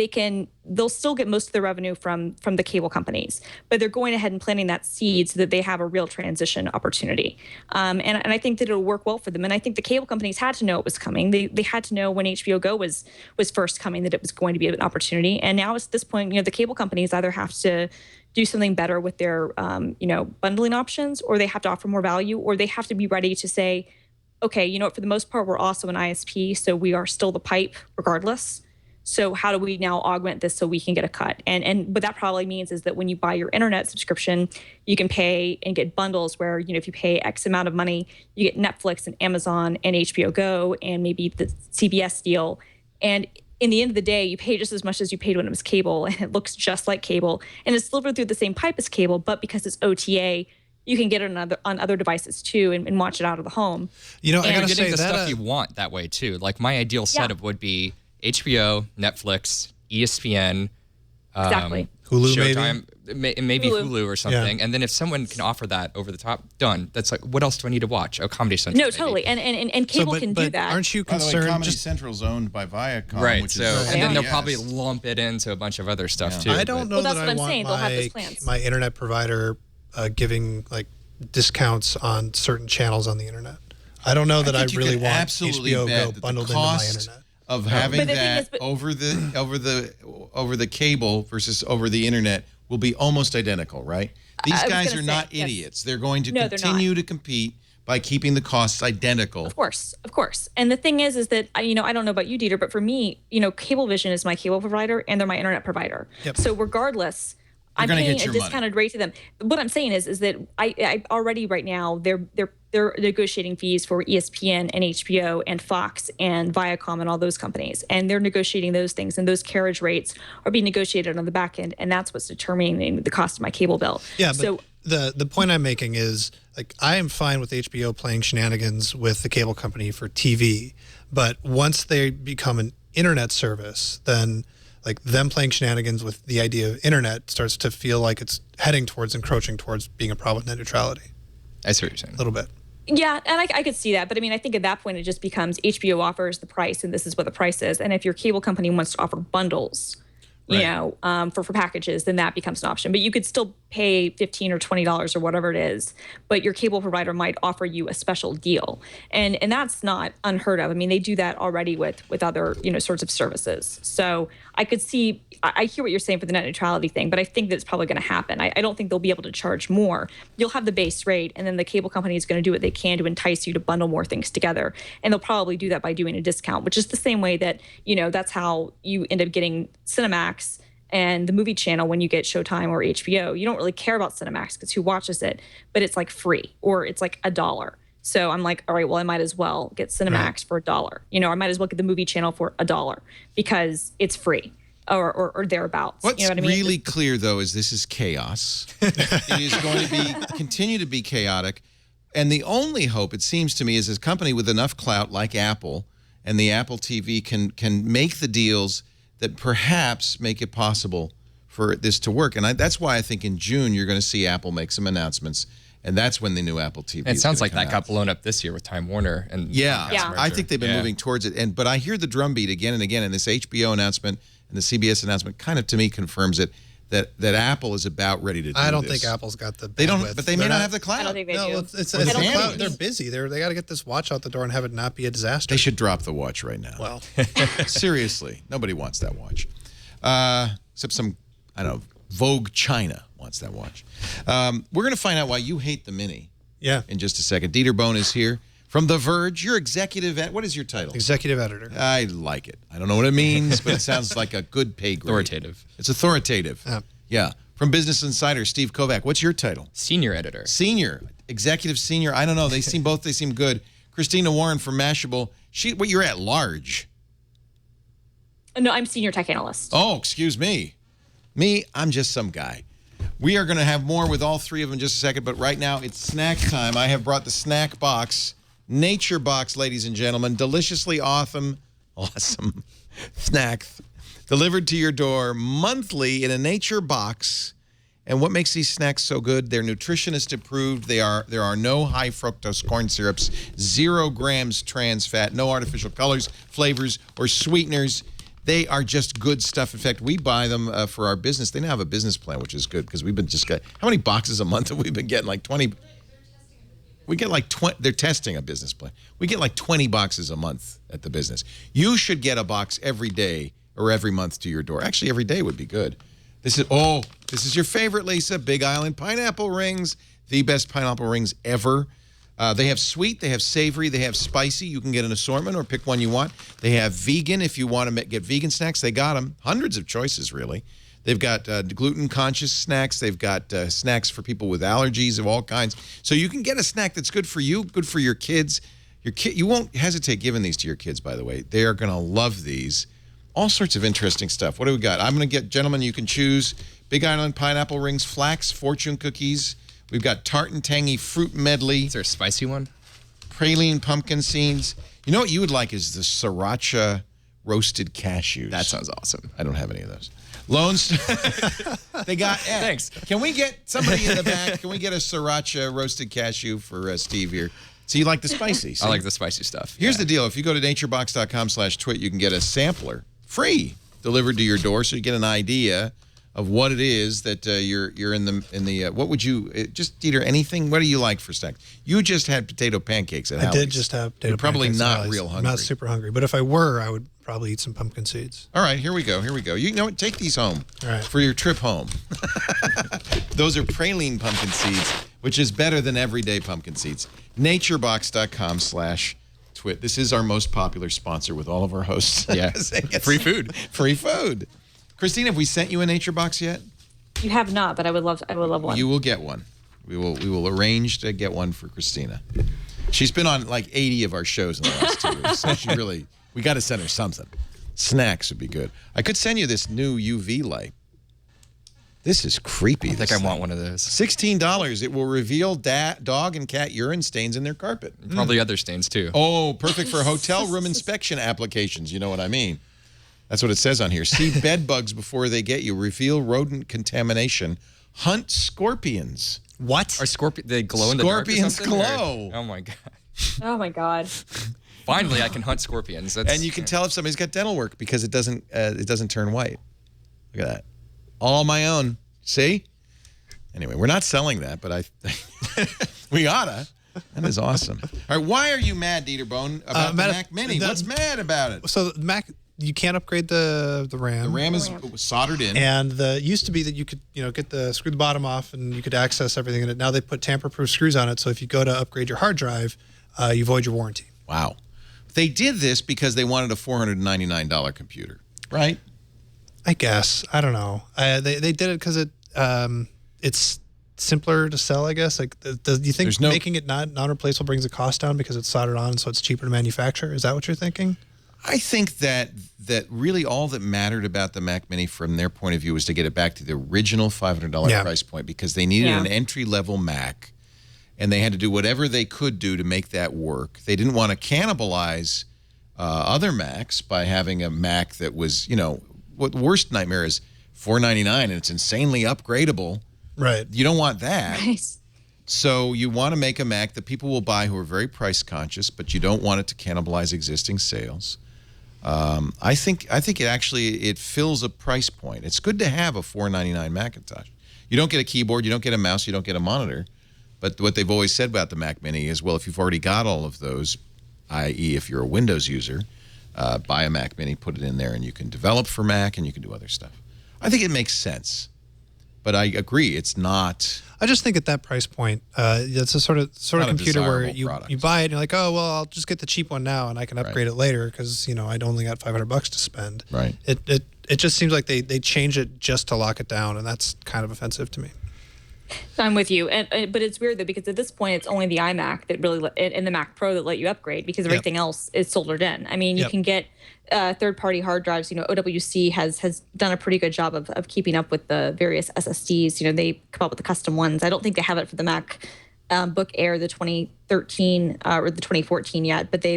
they'll still get most of the revenue from the cable companies, but they're going ahead and planting that seed so that they have a real transition opportunity. And I think that it'll work well for them. And I think the cable companies had to know it was coming. They had to know when HBO Go was first coming that it was going to be an opportunity. And now at this point, the cable companies either have to do something better with their, bundling options, or they have to offer more value, or they have to be ready to say, okay, for the most part, we're also an ISP, so we are still the pipe regardless. So how do we now augment this so we can get a cut? And what that probably means is that when you buy your internet subscription, you can pay and get bundles where, if you pay X amount of money, you get Netflix and Amazon and HBO Go and maybe the CBS deal. And in the end of the day, you pay just as much as you paid when it was cable, and it looks just like cable. And it's delivered through the same pipe as cable, but because it's OTA, you can get it on other devices too and watch it out of the home. I gotta say the stuff you want that way too. Like my ideal setup would be HBO, Netflix, ESPN, exactly. Hulu, Showtime, maybe Hulu or something. Yeah. And then if someone can offer that over the top, done. That's like, what else do I need to watch? Oh, Comedy Central. No, totally. And cable can do that. Aren't you concerned? By the way, Comedy Central's owned by Viacom, right? Which and then they'll probably lump it into a bunch of other stuff too. I don't know that I want my internet provider giving like discounts on certain channels on the internet. I don't know that I really want HBO Go bundled into my internet. Of having that over the cable versus over the internet will be almost identical, right? These guys are not idiots. They're going to continue to compete by keeping the costs identical. Of course. And the thing is that, I don't know about you, Dieter, but for me, Cablevision is my cable provider and they're my internet provider. Yep. So regardless, I'm paying a discounted rate to them. What I'm saying is that I already right now they're they're negotiating fees for ESPN and HBO and Fox and Viacom and all those companies. And they're negotiating those things, and those carriage rates are being negotiated on the back end, and that's what's determining the cost of my cable bill. Yeah, but the point I'm making is, like, I am fine with HBO playing shenanigans with the cable company for TV, but once they become an internet service, then like them playing shenanigans with the idea of internet starts to feel like it's encroaching towards being a problem with net neutrality. I see what you're saying. A little bit. Yeah, and I could see that. But I mean, I think at that point, it just becomes HBO offers the price, and this is what the price is. And if your cable company wants to offer bundles, you know, for packages, then that becomes an option. But you could still pay $15 or $20 or whatever it is, but your cable provider might offer you a special deal. And that's not unheard of. I mean, they do that already with other, you know, sorts of services. So I could see, I hear what you're saying for the net neutrality thing, but I think that it's probably going to happen. I don't think they'll be able to charge more. You'll have the base rate, and then the cable company is going to do what they can to entice you to bundle more things together. And they'll probably do that by doing a discount, which is the same way that, you know, that's how you end up getting Cinemax and the movie channel when you get Showtime or HBO. You don't really care about Cinemax because who watches it, but it's like free or it's like $1. So I'm like, all right, well, I might as well get Cinemax for $1. You know, I might as well get the movie channel for $1 because it's free or thereabouts. What's you know what I mean? really clear, though, is this is chaos. It is going to continue to be chaotic. And the only hope, it seems to me, is a company with enough clout like Apple and the Apple TV can make the deals that perhaps make it possible for this to work. And that's why I think in June you're going to see Apple make some announcements, and that's when the new Apple TV It sounds like that out. got blown up this year with Time Warner. And I think they've been moving towards it. But I hear the drumbeat again and again, and this HBO announcement and the CBS announcement kind of, to me, confirms it, that Apple is about ready to do this. I don't think Apple's got the bandwidth. They don't, but they may not have the clout. I don't think they do. It's the clout. They're busy. They got to get this watch out the door and have it not be a disaster. They should drop the watch right now. Well, seriously, nobody wants that watch. Except some, I don't know, Vogue China wants that watch. We're going to find out why you hate the Mini. Yeah. In just a second. Dieter Bohn is here from The Verge. You're executive what is your title? Executive editor. I like it. I don't know what it means, but it sounds like a good pay grade. Authoritative. It's authoritative. Yeah. From Business Insider, Steve Kovach. What's your title? Senior editor. Senior. Executive senior. I don't know. They seem good. Christina Warren from Mashable. You're at large. No, I'm senior tech analyst. Oh, excuse me. I'm just some guy. We are going to have more with all three of them in just a second, but right now it's snack time. I have brought the snack box, Nature Box, ladies and gentlemen. Deliciously awesome snacks delivered to your door monthly in a Nature Box. And what makes these snacks so good? They're nutritionist approved. There are no high fructose corn syrups, 0 grams trans fat, no artificial colors, flavors, or sweeteners. They are just good stuff. In fact, we buy them for our business. They now have a business plan, which is good because we've been how many boxes a month have we been getting? Like 20. We get like 20. They're testing a business plan. We get like 20 boxes a month at the business. You should get a box every day or every month to your door. Actually, every day would be good. This is your favorite, Lisa. Big Island pineapple rings, the best pineapple rings ever. They have sweet, they have savory, they have spicy. You can get an assortment or pick one you want. They have vegan if you want to get vegan snacks. They got them. Hundreds of choices, really. They've got gluten-conscious snacks. They've got snacks for people with allergies of all kinds. So you can get a snack that's good for you, good for your kids. You won't hesitate giving these to your kids, by the way. They are going to love these. All sorts of interesting stuff. What do we got? I'm going to get, gentlemen, you can choose Big Island pineapple rings, flax, fortune cookies. We've got tart and tangy fruit medley. Is there a spicy one? Praline pumpkin seeds. You know what you would like is the sriracha roasted cashews. That sounds awesome. I don't have any of those. They got. Thanks. Can we get somebody in the back? Can we get a sriracha roasted cashew for Steve here? So you like the spicy? I like the spicy stuff. Here's the deal. If you go to naturebox.com/twit, you can get a sampler free delivered to your door, so you get an idea of what it is that you're in the what would you just Dieter, anything? What do you like for snacks? You just had potato pancakes at Hallie's. I did just have potato You're probably pancakes not at real Hallie's. hungry. I'm not super hungry, but if I were, I would probably eat some pumpkin seeds. All right, here we go. You know what? Take these home for your trip home. Those are praline pumpkin seeds, which is better than everyday pumpkin seeds. Naturebox.com/twit. This is our most popular sponsor with all of our hosts. Yeah, free food. Free food. Christina, have we sent you a Nature Box yet? You have not, but I would love one. You will get one. We will arrange to get one for Christina. She's been on like 80 of our shows in the last 2 weeks, so we got to send her something. Snacks would be good. I could send you this new UV light. This is creepy. I think I want one of those. $16. It will reveal dog and cat urine stains in their carpet. And probably other stains, too. Oh, perfect for hotel room inspection applications. You know what I mean? That's what it says on here. See bed bugs before they get you. Reveal rodent contamination. Hunt scorpions. What? Are they glow in the dark or Scorpions something, glow. Oh, my God. Oh my God. Finally, I can hunt scorpions. And you can tell if somebody's got dental work because it doesn't turn white. Look at that. All my own. See? Anyway, we're not selling that, but we oughta. That is awesome. All right, why are you mad, Dieter Bohn, about the Mac Mini? What's mad about it? So the Mac, you can't upgrade the RAM. The RAM is soldered in. And it used to be that you could, screw the bottom off and you could access everything in it. Now they put tamper-proof screws on it, so if you go to upgrade your hard drive, you void your warranty. Wow. They did this because they wanted a $499 computer, right? I guess. I don't know. They did it because it's simpler to sell, I guess. Like, do you think making it non-replaceable brings the cost down because it's soldered on, so it's cheaper to manufacture? Is that what you're thinking? I think that really all that mattered about the Mac Mini from their point of view was to get it back to the original $500 price point because they needed an entry-level Mac, and they had to do whatever they could do to make that work. They didn't want to cannibalize other Macs by having a Mac that was, what the worst nightmare is $499 and it's insanely upgradable. Right. You don't want that. Nice. So you want to make a Mac that people will buy who are very price conscious, but you don't want it to cannibalize existing sales. I think it fills a price point. It's good to have a $499 Macintosh. You don't get a keyboard, you don't get a mouse, you don't get a monitor. But what they've always said about the Mac Mini is, well, if you've already got all of those, i.e. if you're a Windows user, buy a Mac Mini, put it in there, and you can develop for Mac and you can do other stuff. I think it makes sense. But I agree, it's not... I just think at that price point, it's a sort of computer where you buy it and you're like, oh, well, I'll just get the cheap one now and I can upgrade it later because, I'd only got $500 to spend. Right. It just seems like they change it just to lock it down, and that's kind of offensive to me. I'm with you, but it's weird though because at this point it's only the iMac that really and the Mac Pro that let you upgrade because everything else is soldered in. I mean, you can get third-party hard drives. OWC has done a pretty good job of keeping up with the various SSDs. They come up with the custom ones. I don't think they have it for the Mac Book Air, the 2013 or the 2014 yet, but they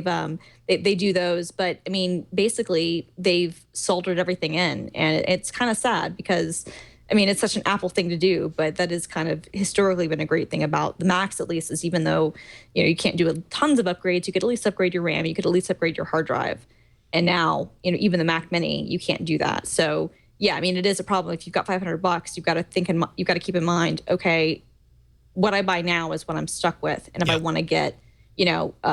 do those. But I mean, basically they've soldered everything in, and it's kind of sad because. I mean, it's such an Apple thing to do, but that has kind of historically been a great thing about the Macs, at least, is even though, you can't do tons of upgrades, you could at least upgrade your RAM, you could at least upgrade your hard drive. And now, even the Mac Mini, you can't do that. So, yeah, I mean, it is a problem. If you've got $500, you've got to keep in mind, okay, what I buy now is what I'm stuck with. And if I want to get,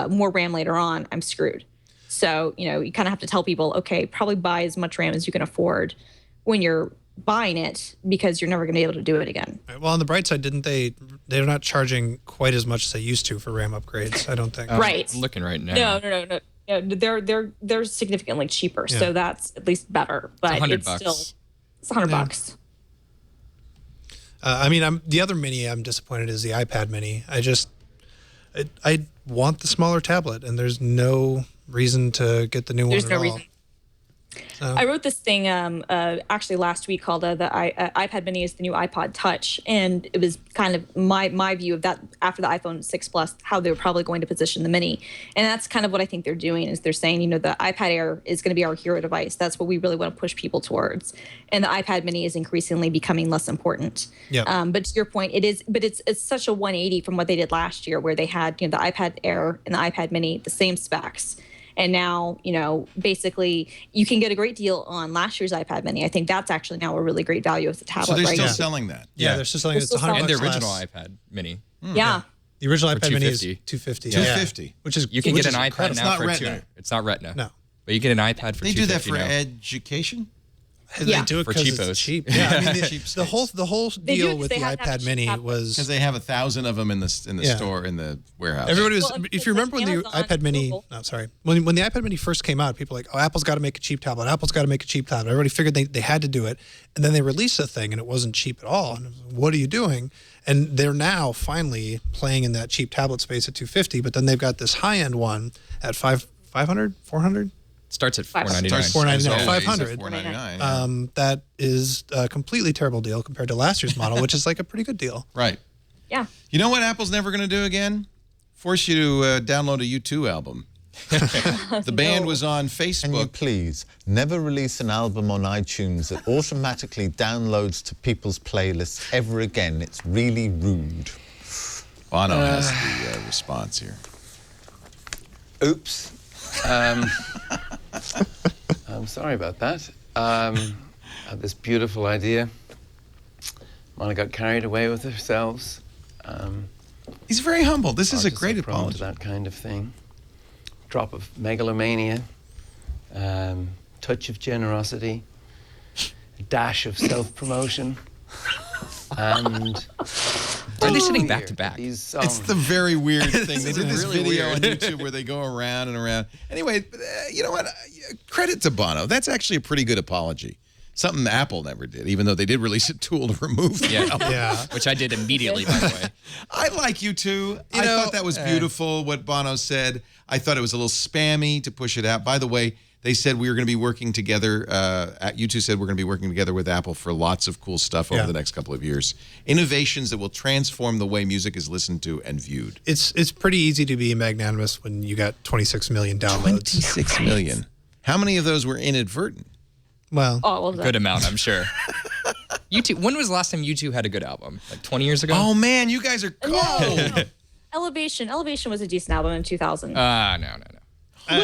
more RAM later on, I'm screwed. So, you kind of have to tell people, okay, probably buy as much RAM as you can afford when you're buying it because you're never going to be able to do it again. Well, on the bright side, they're not charging quite as much as they used to for RAM upgrades, I don't think. Right. I'm looking right now. No. They're significantly cheaper, so that's at least better. But it's $100. I mean, the other Mini I'm disappointed is the iPad Mini. I want the smaller tablet, and there's no reason to get the new one at all. There's no reason. I wrote this thing actually last week called the iPad Mini is the new iPod Touch, and it was kind of my view of that after the iPhone 6 Plus, how they were probably going to position the Mini. And that's kind of what I think they're doing is they're saying, the iPad Air is going to be our hero device. That's what we really want to push people towards. And the iPad Mini is increasingly becoming less important. Yeah. But to your point, it's such a 180 from what they did last year where they had the iPad Air and the iPad Mini, the same specs. And now, basically you can get a great deal on last year's iPad Mini. I think that's actually now a really great value as a tablet. So they're still selling that? Yeah, they're still selling it. It's $100 And the original less. iPad Mini. Yeah. The original iPad Mini is $250. $250. $250. Which is You can get an iPad incredible. now It's for not Retina. It's not Retina. No. But you get an iPad for $250 They do that for now. education? They do it For because cheapos. it's cheap. Yeah, I mean, the whole They do deal it 'cause with they the have to have iPad a Mini tablet. was Because they have 1,000 of them in the store, in the warehouse. everybody was. Well, if you remember when the Amazon, iPad Mini, Google. when the iPad Mini first came out, people were like, oh, Apple's got to make a cheap tablet. Apple's got to make a cheap tablet. Everybody figured they had to do it, and then they released the thing, and it wasn't cheap at all. And it was, what are you doing? And they're now finally playing in that cheap tablet space at $250, but then they've got this high-end one at $500, $400? Starts at $499. $499, $499. That is a completely terrible deal compared to last year's model, which is like a pretty good deal. Right. Yeah. You know what Apple's never going to do again? Force you to download a U2 album. The band was on Facebook. Can you please never release an album on iTunes that automatically downloads to people's playlists ever again? It's really rude. Bono has the response here. Oops. I'm sorry about that. I had this beautiful idea. Mona got carried away with ourselves. He's very humble. This is a Just great so prone apology. to that kind of thing. Drop of megalomania, touch of generosity, a dash of self-promotion, and Are they sitting back to back? these songs. It's the very weird thing. They did this really video weird. on YouTube where they go around and around. Anyway, you know what? Credit to Bono. That's actually a pretty good apology. Something Apple never did, even though they did release a tool to remove the album. Yeah. Which I did immediately, by the way. I like U2. I thought that was beautiful, what Bono said. I thought it was a little spammy to push it out. By the way, they said we were going to be working together. U2 said we're going to be working together with Apple for lots of cool stuff over the next couple of years. Innovations that will transform the way music is listened to and viewed. It's pretty easy to be magnanimous when you got 26 million downloads. 26 million. How many of those were inadvertent? Well, Good amount, I'm sure. U2. When was the last time U2 had a good album? Like 20 years ago? Oh, man, you guys are cold. No. Elevation was a decent album in 2000. No.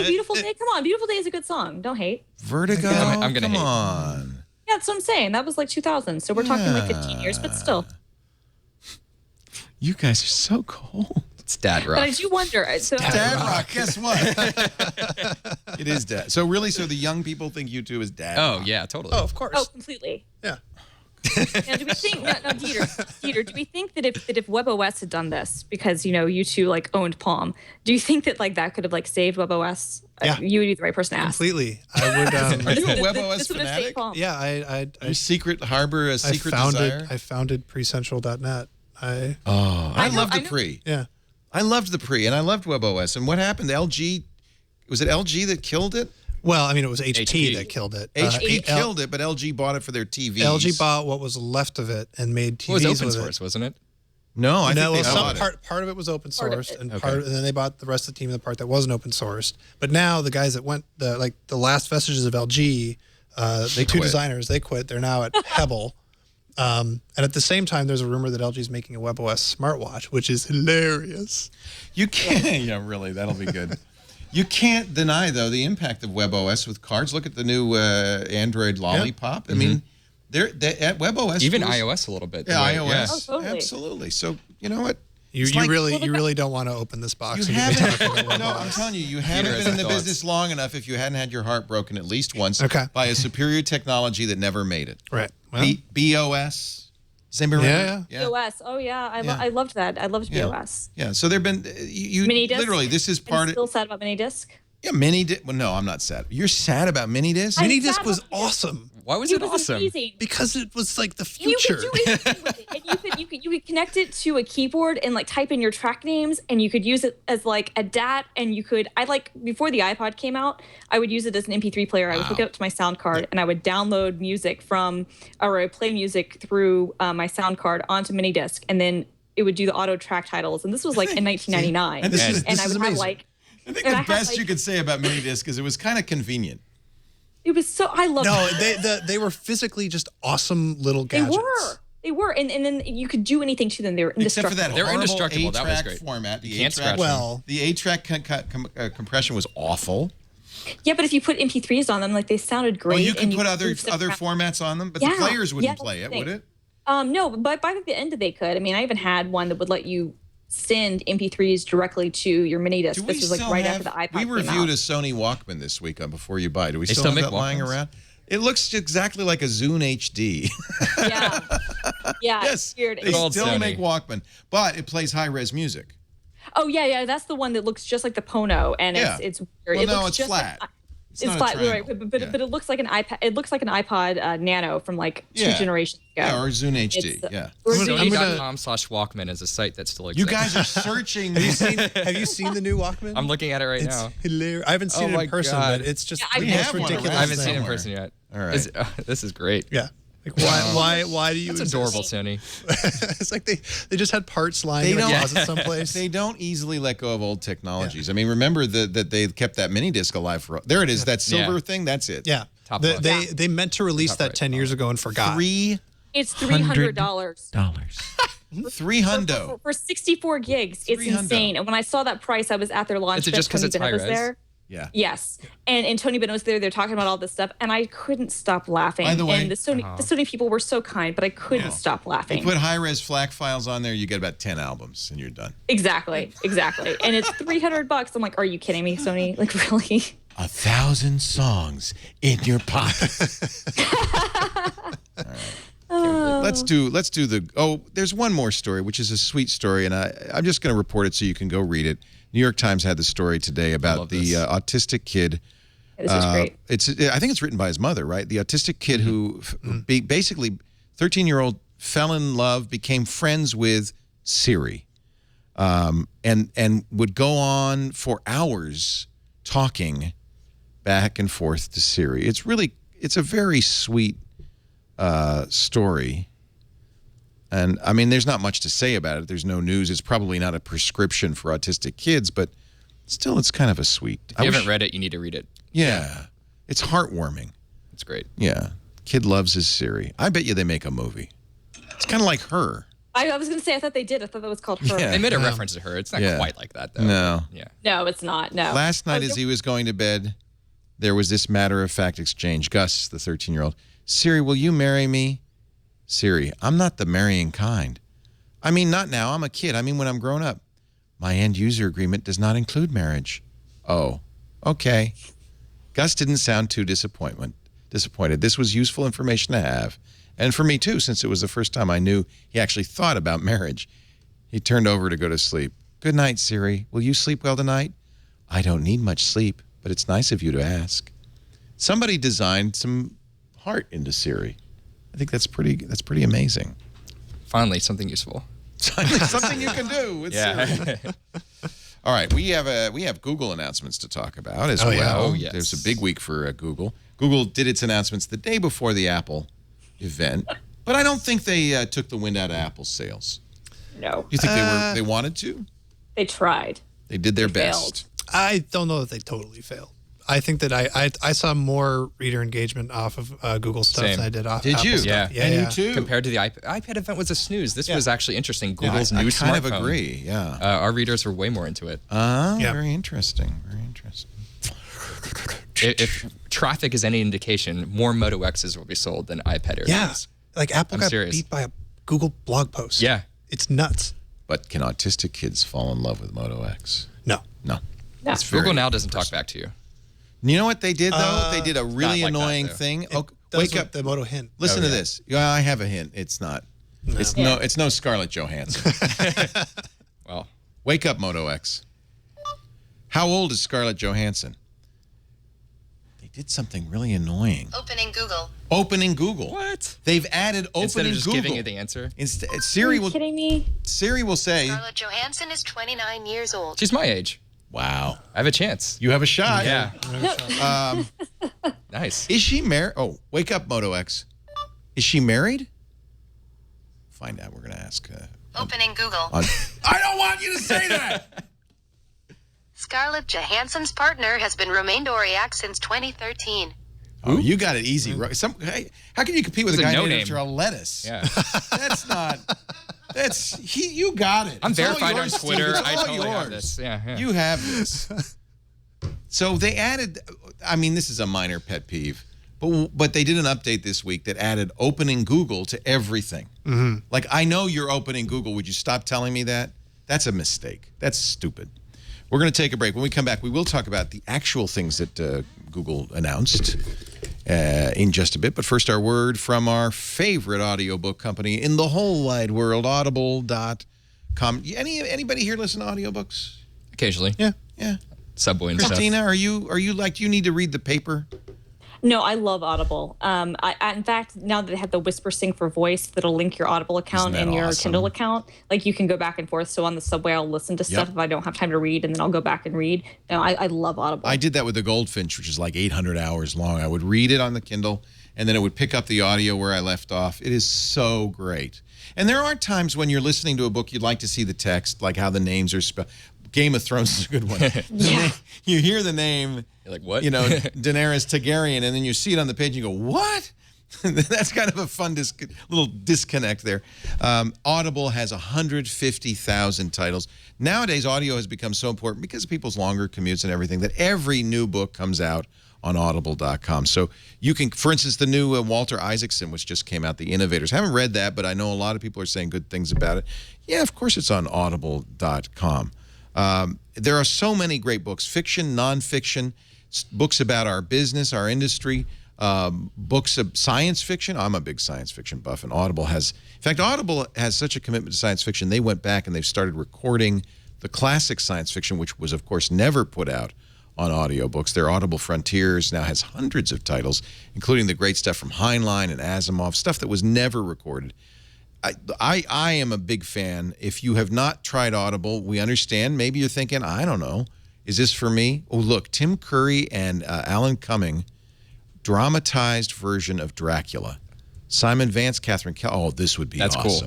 Beautiful Day. Come on, Beautiful Day is a good song. Don't hate. Vertigo. I'm gonna Come hate. on. Yeah, that's what I'm saying. That was like 2000. So we're talking like 15 years, but still. You guys are so cold. It's dad rock. But I do wonder. So Dad rock. Guess what? It is dad. So really, the young people think U2 is dad rock. Yeah, totally. of course. Oh, completely. Yeah. Now, do we think? No, Dieter, do we think that if WebOS had done this, because U2 like owned Palm, do you think that like that could have like saved WebOS? Yeah. You would be the right person to ask. Completely. I would. Are you a This WebOS would have saved fanatic? Palm. Yeah, You secret harbor a secret desire? I founded Precentral.net. I know, loved I the know. pre. Yeah. I loved the pre, and I loved WebOS. And what happened? LG, was it LG that killed it? Well, I mean, it was HP, HP. that killed it. HP killed it, but LG bought it for their TVs. LG bought what was left of it and made TVs It was open with source, wasn't it? No, I No, think they well, bought it. part of it was open Part of sourced, it. and Okay. and then they bought the rest of the team of the part that wasn't open sourced. But now the guys that went the last vestiges of LG, the two quit. designers, they quit. They're now at Pebble. And at the same time, there's a rumor that LG is making a WebOS smartwatch, which is hilarious. You can't. Yeah, really, that'll be good. You can't deny, though, the impact of WebOS with cards. Look at the new Android Lollipop. I mean, they're at WebOS. Even was- iOS a little bit. Yeah, iOS. Oh, totally. Absolutely. So, you know what? You It's like- really don't want to open this box. You and get me talking haven't. about No, WebOS. I'm telling you, you haven't has been in the thoughts. business long enough if you hadn't had your heart broken at least once Okay. by a superior technology that never made it. Right. Well, BOS. Does anybody remember? Yeah. BOS. Oh yeah, I loved that. I loved Yeah. BOS. Yeah. So there've been you Mini disc. literally. This is I'm part of still sad about mini disc. yeah. Mini disc. Well, no, I'm not sad. You're sad about mini disc. Mini I'm disc sad was about it. awesome Why was It it was awesome? amazing. because it was like the You future. could do anything with it, and you could connect it to a keyboard and like type in your track names, and you could use it as like a DAT, and you could. Before the iPod came out, I would use it as an MP3 player. I would hook it up to my sound card, and I would download music or I would play music through my sound card onto mini disc, and then it would do the auto track titles. And this was like in 1999, And this is I would amazing. have like. I think and the I had, best like- you could say about mini disc is it was kind of convenient. It was so I loved. No, it. they were physically just awesome little They gadgets. were, and then you could do anything to them. They were Except indestructible. for that They're horrible indestructible. That was 8-track great. format. The You can't 8-track scratch them. Well, the 8-track compression was awful. Yeah, but if you put MP3s on them, like they sounded great. Well, you could and put other could move them around. formats on them, but Yeah, the players wouldn't yeah, play it, that's the would thing. it? No, but by the end they could. I mean, I even had one that would let you send MP3s directly to your mini disc. Do we This was like still right have- after the iPod We came reviewed out. a Sony Walkman this week on Before You Buy. Do we They still still have make that lying Walkmans? around? It looks exactly like a Zune HD. Yeah, yeah. Yes, It's weird. they Old still Sony. make Walkman, but it plays high-res music. Oh yeah. That's the one that looks just like the Pono, and Yeah. it's weird. Well, it no, looks it's just flat. Like, It's It's not a flat, triangle. right? But it looks like an iPad. It looks like an iPod Nano from like 2 Yeah. generations ago. Yeah, or Zune HD. It's, Yeah. Or Zune HD. Sony.com/Walkman is a site that still exists. You guys are searching. Have you seen the new Walkman? I'm looking at it right now. Hilarious. I haven't seen it my in person, God. but it's just Yeah, the we most have one ridiculous. around I haven't seen it in somewhere. person yet. All right. This is great. Yeah. Like why do you? That's exist? adorable, Sony. It's like they just had parts lying in a closet someplace. They don't easily let go of old technologies. I mean, remember that they kept that mini disc alive for. There it is. That silver thing. That's it. Yeah. Top They meant to release that 10 years ago and forgot. It's $300. $300. For 64 gigs. It's $300. insane. And when I saw that price, I was at their launch. Is it just because it's high was res? there. Yeah. Yes. And Tony Bennett was there. They're talking about all this stuff, and I couldn't stop laughing. By the way- and the Sony people were so kind, but I couldn't stop laughing. You put high-res FLAC files on there, you get about 10 albums, and you're done. Exactly. And it's $300. I'm like, are you kidding me, Sony? Like, really? 1,000 songs in your pocket. All right. Let's do the. There's one more story, which is a sweet story, and I'm just going to report it so you can go read it. New York Times had the story today about the autistic kid. This is great. I think it's written by his mother, right? The autistic kid who basically 13-year-old fell in love, became friends with Siri, and would go on for hours talking back and forth to Siri. It's a very sweet story. And, I mean, there's not much to say about it. There's no news. It's probably not a prescription for autistic kids, but still, it's kind of a sweet. If you haven't read it, you need to read it. Yeah. It's heartwarming. It's great. Yeah. Kid loves his Siri. I bet you they make a movie. It's kind of like Her. I was going to say, I thought they did. I thought that was called Her. Yeah. They made a reference to Her. It's not quite like that, though. No. Yeah. No, it's not. No. Last night, as he was going to bed, there was this matter-of-fact exchange. Gus, the 13-year-old, Siri, will you marry me? Siri, I'm not the marrying kind. I mean, not now. I'm a kid. I mean, when I'm grown up. My end-user agreement does not include marriage. Oh, okay. Gus didn't sound too disappointed. This was useful information to have. And for me, too, since it was the first time I knew he actually thought about marriage. He turned over to go to sleep. Good night, Siri. Will you sleep well tonight? I don't need much sleep, but it's nice of you to ask. Somebody designed some heart into Siri. I think that's pretty amazing. Finally, something useful. Something you can do with Siri. All right, we have Google announcements to talk about as well. Yeah. Oh, yes. There's a big week for Google. Google did its announcements the day before the Apple event, but I don't think they took the wind out of Apple's sails. No. Do you think they wanted to? They tried. They did their They best. I don't know that they totally failed. I think that I saw more reader engagement off of Google stuff Same. than I did off Did Apple you? stuff. Yeah. And you too. Compared to the iPad event was a snooze. This was actually interesting. Google's I new kind of smartphone. agree, yeah. Our readers were way more into it. Very interesting. Very interesting. If traffic is any indication, more Moto X's will be sold than iPad Air. Yeah. Like Apple I'm got serious. beat by a Google blog post. Yeah. It's nuts. But can autistic kids fall in love with Moto X? No. No. No. It's very Google now doesn't talk back to you. You know what they did, though? They did a really not like that, annoying though. thing. Does Wake with up. the Moto Hint. Listen to this. Yeah, I have a hint. It's not. It's no Scarlett Johansson. Well, Wake up, Moto X. How old is Scarlett Johansson? They did something really annoying. Opening Google. Opening Google. what? They've added opening Instead of just Google. giving you the answer. Instead, Are Siri you will kidding me? say, Scarlett Johansson is 29 years old. She's my age. "Wow, I have a chance. you have a shot." Yeah. No. Nice. Is she married? Oh, wake up, Moto X. Is she married? Find out. We're gonna ask. Opening Google. I don't want you to say that. Scarlett Johansson's partner has been Romain Doriac since 2013. Oh, you got it easy. Hey, how can you compete with It's a a guy no named name. after a lettuce? Yeah. That's not. You got it. I'm It's all verified on yours, Steve. Twitter. It's I all totally have yours. this. Yeah. You have this. So they added. I mean, this is a minor pet peeve, but they did an update this week that added opening Google to everything. Like, I know you're opening Google. Would you stop telling me that? That's a mistake. That's stupid. We're going to take a break. When we come back, we will talk about the actual things that Google announced in just a bit. But first, our word from our favorite audiobook company in the whole wide world, Audible.com. Anybody here listen to audiobooks? Occasionally. Yeah. Yeah. subway and stuff. Christina, are you like, do you need to read the paper? No, I love Audible. In fact, now that they have the Whisper Sync for voice, that'll link your Audible account and your Kindle account. Like you can go back and forth. So on the subway, I'll listen to stuff if I don't have time to read, and then I'll go back and read. No, I love Audible. I did that with the Goldfinch, which is like 800 hours long. I would read it on the Kindle, and then it would pick up the audio where I left off. It is so great. And there are times when you're listening to a book, you'd like to see the text, like how the names are spelled. Game of Thrones is a good one. You hear the name, you're like, what? You know, Daenerys Targaryen, and then you see it on the page and you go, what? That's kind of a fun little disconnect there. Audible has 150,000 titles. Nowadays, audio has become so important because of people's longer commutes and everything that every new book comes out on audible.com. So you can, for instance, the new Walter Isaacson, which just came out, The Innovators. I haven't read that, but I know a lot of people are saying good things about it. Yeah, of course it's on audible.com. There are so many great books, fiction, nonfiction, books about our business, our industry, books of science fiction. I'm a big science fiction buff, and Audible has, in fact, Audible has such a commitment to science fiction, they went back and they've started recording the classic science fiction, which was, of course, never put out on audiobooks. Their Audible Frontiers now has hundreds of titles, including the great stuff from Heinlein and Asimov, stuff that was never recorded. I am a big fan. If you have not tried Audible, we understand. Maybe you're thinking, I don't know, is this for me? Oh, look, Tim Curry and Alan Cumming, dramatized version of Dracula. Simon Vance, Catherine Kell. Oh, this would be awesome. Cool.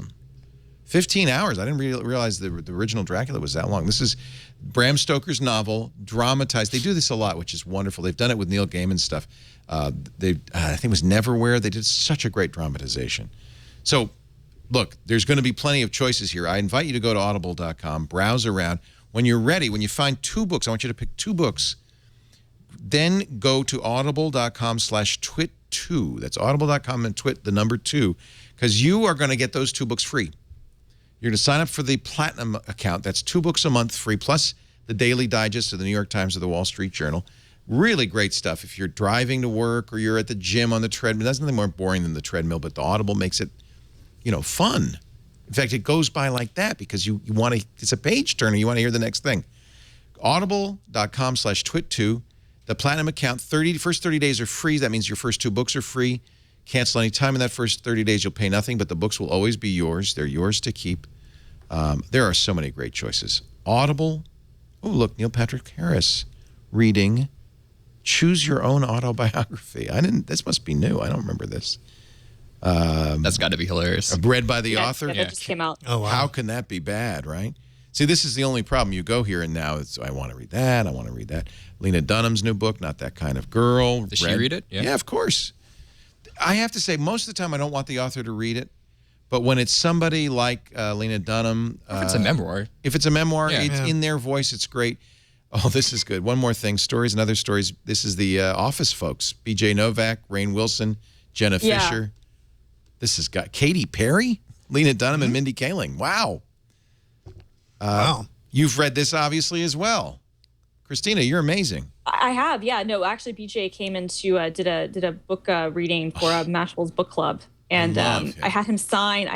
15 hours. I didn't realize the original Dracula was that long. This is Bram Stoker's novel, dramatized. They do this a lot, which is wonderful. They've done it with Neil Gaiman stuff. I think it was Neverwhere. They did such a great dramatization. So, look, there's going to be plenty of choices here. I invite you to go to audible.com, browse around. When you're ready, when you find 2 books, I want you to pick 2 books. Then go to audible.com/twit2. That's audible.com and twit, the number 2, because you are going to get those 2 books free. You're going to sign up for the Platinum account. That's 2 books a month free, plus the Daily Digest of the New York Times or the Wall Street Journal. Really great stuff. If you're driving to work or you're at the gym on the treadmill, there's nothing more boring than the treadmill, but the Audible makes it, you know, fun. In fact, it goes by like that because you want to, it's a page turner. You want to hear the next thing. Audible.com/twit2. The Platinum account, first 30 days are free. That means your first 2 books are free. Cancel any time in that first 30 days. You'll pay nothing, but the books will always be yours. They're yours to keep. There are so many great choices. Audible. Oh, look, Neil Patrick Harris reading Choose Your Own Autobiography. This must be new. I don't remember this. That's got to be hilarious. Read by the author? Yeah, that just came out. Oh, wow. How can that be bad, right? See, this is the only problem. You go here and now it's, I want to read that, I want to read that. Lena Dunham's new book, Not That Kind of Girl. Did she read it? Yeah, of course. I have to say, most of the time I don't want the author to read it, but when it's somebody like Lena Dunham. If it's a memoir. If it's a memoir, it's in their voice, it's great. Oh, this is good. One more thing, stories and other stories. This is the Office folks. B.J. Novak, Rainn Wilson, Jenna Fisher. This has got Katy Perry, Lena Dunham, and Mindy Kaling. Wow. Wow. You've read this, obviously, as well. Christina, you're amazing. I have, yeah. No, actually, BJ came into did a book reading for Mashable's book club, and I had him sign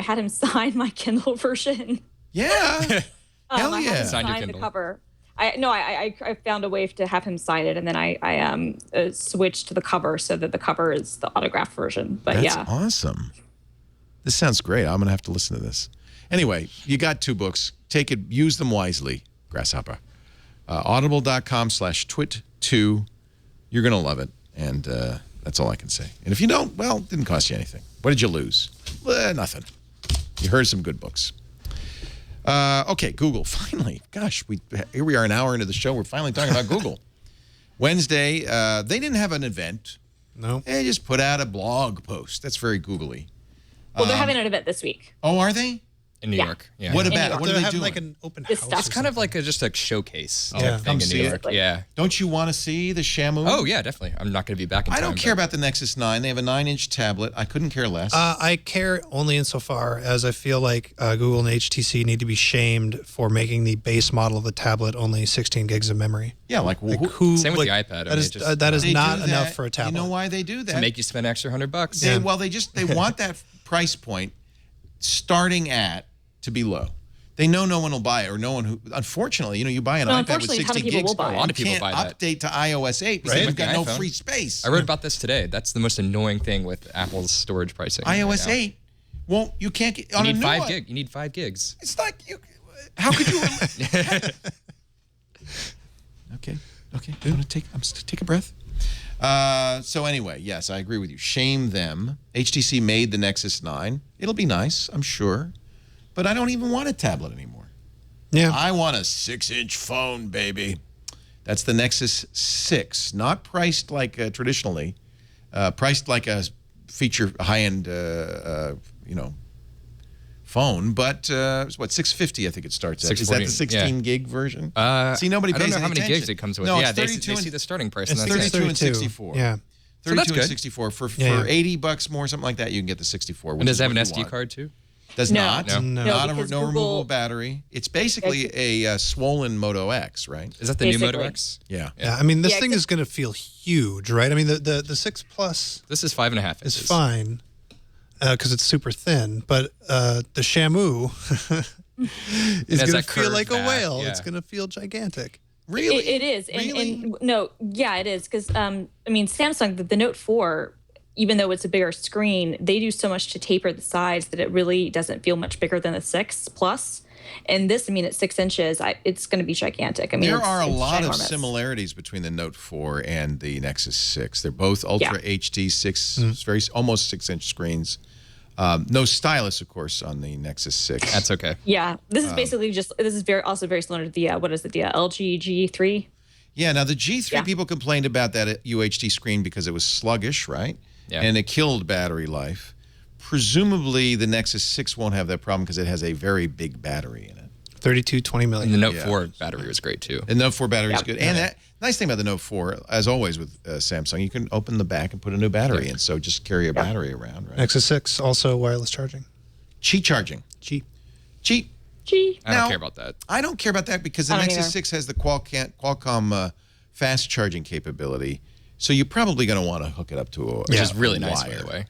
my Kindle version. Yeah, hell yeah! I had him sign the cover. I found a way to have him sign it, and then I switched to the cover so that the cover is the autographed version. But that's awesome. This sounds great. I'm gonna have to listen to this. Anyway, you got 2 books. Take it. Use them wisely. Grasshopper. Audible.com/twit2. You're going to love it. And that's all I can say. And if you don't, well, it didn't cost you anything. What did you lose? Nothing. You heard some good books. Okay, Google. Finally. Gosh, here we are an hour into the show. We're finally talking about Google. Wednesday, they didn't have an event. No. They just put out a blog post. That's very googly. Well, they're having an event this week. Oh, are they? In New York. Yeah. What about? What are they doing? Like an open This house. stuff. It's kind of like just a showcase Yeah. thing Come in see New it. York. Yeah. Don't you want to see the Shamu? Oh, yeah, definitely. I'm not going to be back in time. I don't care about the Nexus 9. They have a 9-inch tablet. I couldn't care less. I care only insofar as I feel like Google and HTC need to be shamed for making the base model of the tablet only 16 gigs of memory. Yeah, like who? Same with like, the iPad. That is They not do enough that. for a tablet. You know why they do that? to make you spend an extra $100. Well, they want that price point starting at to be low. They know no one will buy it, or no one who. Unfortunately, you buy an iPad with 60 gigs. A lot of people buy that. Update to iOS 8 because you've got no free space. I wrote about this today. That's the most annoying thing with Apple's storage pricing. iOS 8. Well, you can't get on you a need new 5 one. gig. You need 5 gigs. It's like you. How could you? Okay. I'm gonna take a breath. So anyway, yes, I agree with you. Shame them. HTC made the Nexus 9. It'll be nice, I'm sure, but I don't even want a tablet anymore. Yeah. I want a 6-inch phone, baby. That's the Nexus 6, not priced like traditionally, priced like a feature high-end, phone, but what, $650 I think it starts at. Is that the 16 gig version? See, nobody pays I don't know how many attention. gigs it comes with. No, yeah, it's they 32 see the starting price. It's and that's 32 it. and 64. Yeah. 32 good. and 64 for Yeah. $80 more, something like that. You can get the 64. And does it have an SD card too? Does No. not. No. Not because no Google- removable battery. It's basically a swollen Moto X, right? Is that the new Moto Basically. X? Yeah. Yeah, I mean, this Yeah, thing is going to feel huge, right? I mean, the 6 Plus This is 5.5 is inches. fine because it's super thin, but the Shamu is has going that to feel curved like a back, whale. yeah. It's going to feel gigantic. Really? It is. Really? And no, yeah, it is. Because, Samsung, the Note 4, even though it's a bigger screen, they do so much to taper the sides that it really doesn't feel much bigger than the 6 Plus. And this, at 6 inches, it's going to be gigantic. There are a lot of ginormous. similarities between the Note 4 and the Nexus 6. They're both Ultra HD 6, very almost 6-inch screens. No stylus, of course, on the Nexus 6. That's okay. Yeah, this is basically this is also very similar to the LG G3. Yeah, now the G3, Yeah. people complained about that UHD screen because it was sluggish, right? Yeah. And it killed battery life. Presumably, the Nexus 6 won't have that problem because it has a very big battery in it. 3220 And the million. Note 4 battery was great too. The Note 4 battery is Yeah. good. And that nice thing about the Note 4, as always with Samsung, you can open the back and put a new battery in. So just carry a battery around, right? Nexus 6 also wireless charging. Cheap charging. Cheap. Cheap. Gee. I don't Now- care about that. I don't care about that because the I don't Nexus either. 6 has the Qualcomm fast charging capability. So you're probably going to want to hook it up to a Which is really a nice, by wire. the way.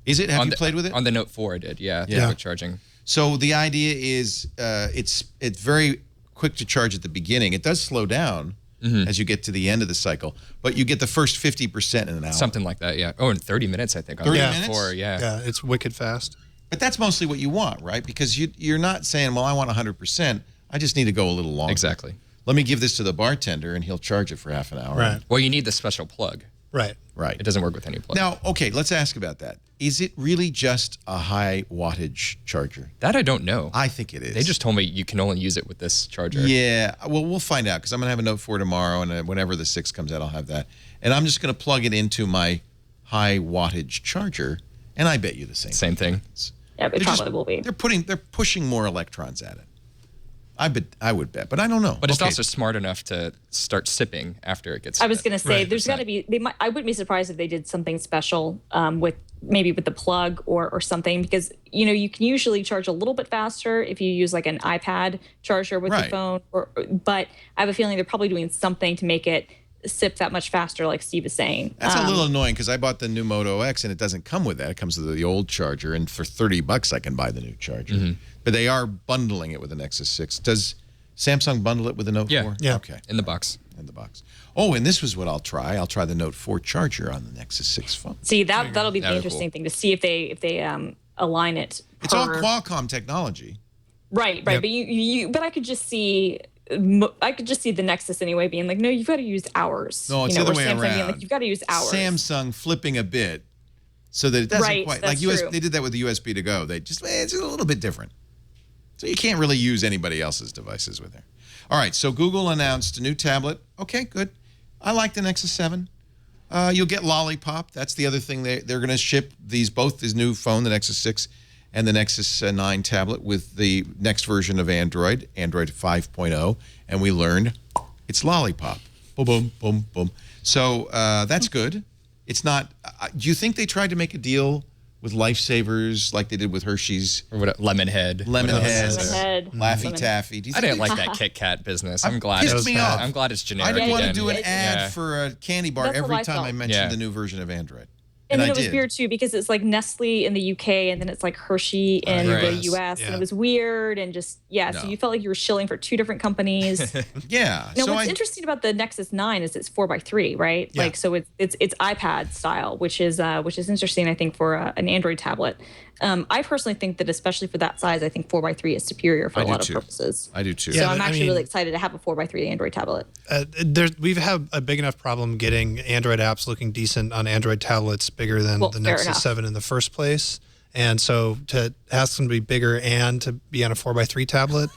Is it? Have On you the- played with it? On the Note 4, I did. Yeah. Yeah. Quick charging. So the idea is it's very quick to charge at the beginning. It does slow down as you get to the end of the cycle, but you get the first 50% in an hour. Something like that. Yeah. Oh, in 30 minutes, I think. On 30 the minutes? Note 4, yeah. Yeah, it's wicked fast. But that's mostly what you want, right? Because you're not saying, well, I want 100%. I just need to go a little longer. Exactly. Let me give this to the bartender, and he'll charge it for half an hour. Right. Well, you need the special plug. Right. Right. It doesn't work with any plug. Now, okay, let's ask about that. Is it really just a high wattage charger? That I don't know. I think it is. They just told me you can only use it with this charger. Yeah, well, we'll find out because I'm going to have a Note 4 tomorrow, and whenever the 6 comes out, I'll have that. And I'm just going to plug it into my high wattage charger, and I bet you the same. Same thing. Yeah, it They're probably just- will be. They're pushing more electrons at it. I would bet, but I don't know. But it's Okay. also smart enough to start sipping after it gets. I was going to say, Right. there's got to be. I wouldn't be surprised if they did something special with the plug or something, because you can usually charge a little bit faster if you use like an iPad charger with Right. the phone. But I have a feeling they're probably doing something to make it sip that much faster, like Steve was saying. That's a little annoying because I bought the new Moto X and it doesn't come with that. It comes with the old charger, and for $30 I can buy the new charger. But they are bundling it with the Nexus 6. Does Samsung bundle it with the Note 4? Yeah. Okay. in the box. In the box. Oh, and this was what I'll try. I'll try the Note 4 charger on the Nexus 6 phone. See, that'll be the That'd be interesting thing to see if they align it. It's all per- Qualcomm technology. Right. Yep. But I could just see the Nexus anyway being like, no, you've got to use ours. No, it's the other or way Samsung being around. like, you've got to use ours. Samsung flipping a bit so that it doesn't Right, quite that's like true. They did that with the USB to go. They just it's a little bit different. So you can't really use anybody else's devices with it. All right, so Google announced a new tablet. Okay, good. I like the Nexus 7. You'll get Lollipop. That's the other thing. They're going to ship both this new phone, the Nexus 6, and the Nexus 9 tablet with the next version of Android 5.0. And we learned it's Lollipop. Boom, boom, boom, boom. So that's good. It's not. Do you think they tried to make a deal with Lifesavers like they did with Hershey's? Or what? Lemonhead. Lemonhead. Laffy Taffy. Do you I think didn't like that Kit Kat business. I'm glad. pissed me off. I'm glad it's I generic. didn't want to again. do an ad Yeah. for a candy bar That's how every I time I felt. mentioned Yeah. the new version of Android. And then it was weird too because it's like Nestle in the UK and then it's like Hershey in the US, and it was weird and just so you felt like you were shilling for two different companies. Yeah. Now, what's interesting about the Nexus 9 is it's 4x3, right? Yeah. Like, so it's iPad style, which is interesting, I think, for an Android tablet. I personally think that, especially for that size, I think 4x3 is superior for a lot of purposes. I do too. So I'm actually really excited to have a 4x3 Android tablet. We've had a big enough problem getting Android apps looking decent on Android tablets bigger than the Nexus 7 in the first place. And so to ask them to be bigger and to be on a 4x3 tablet,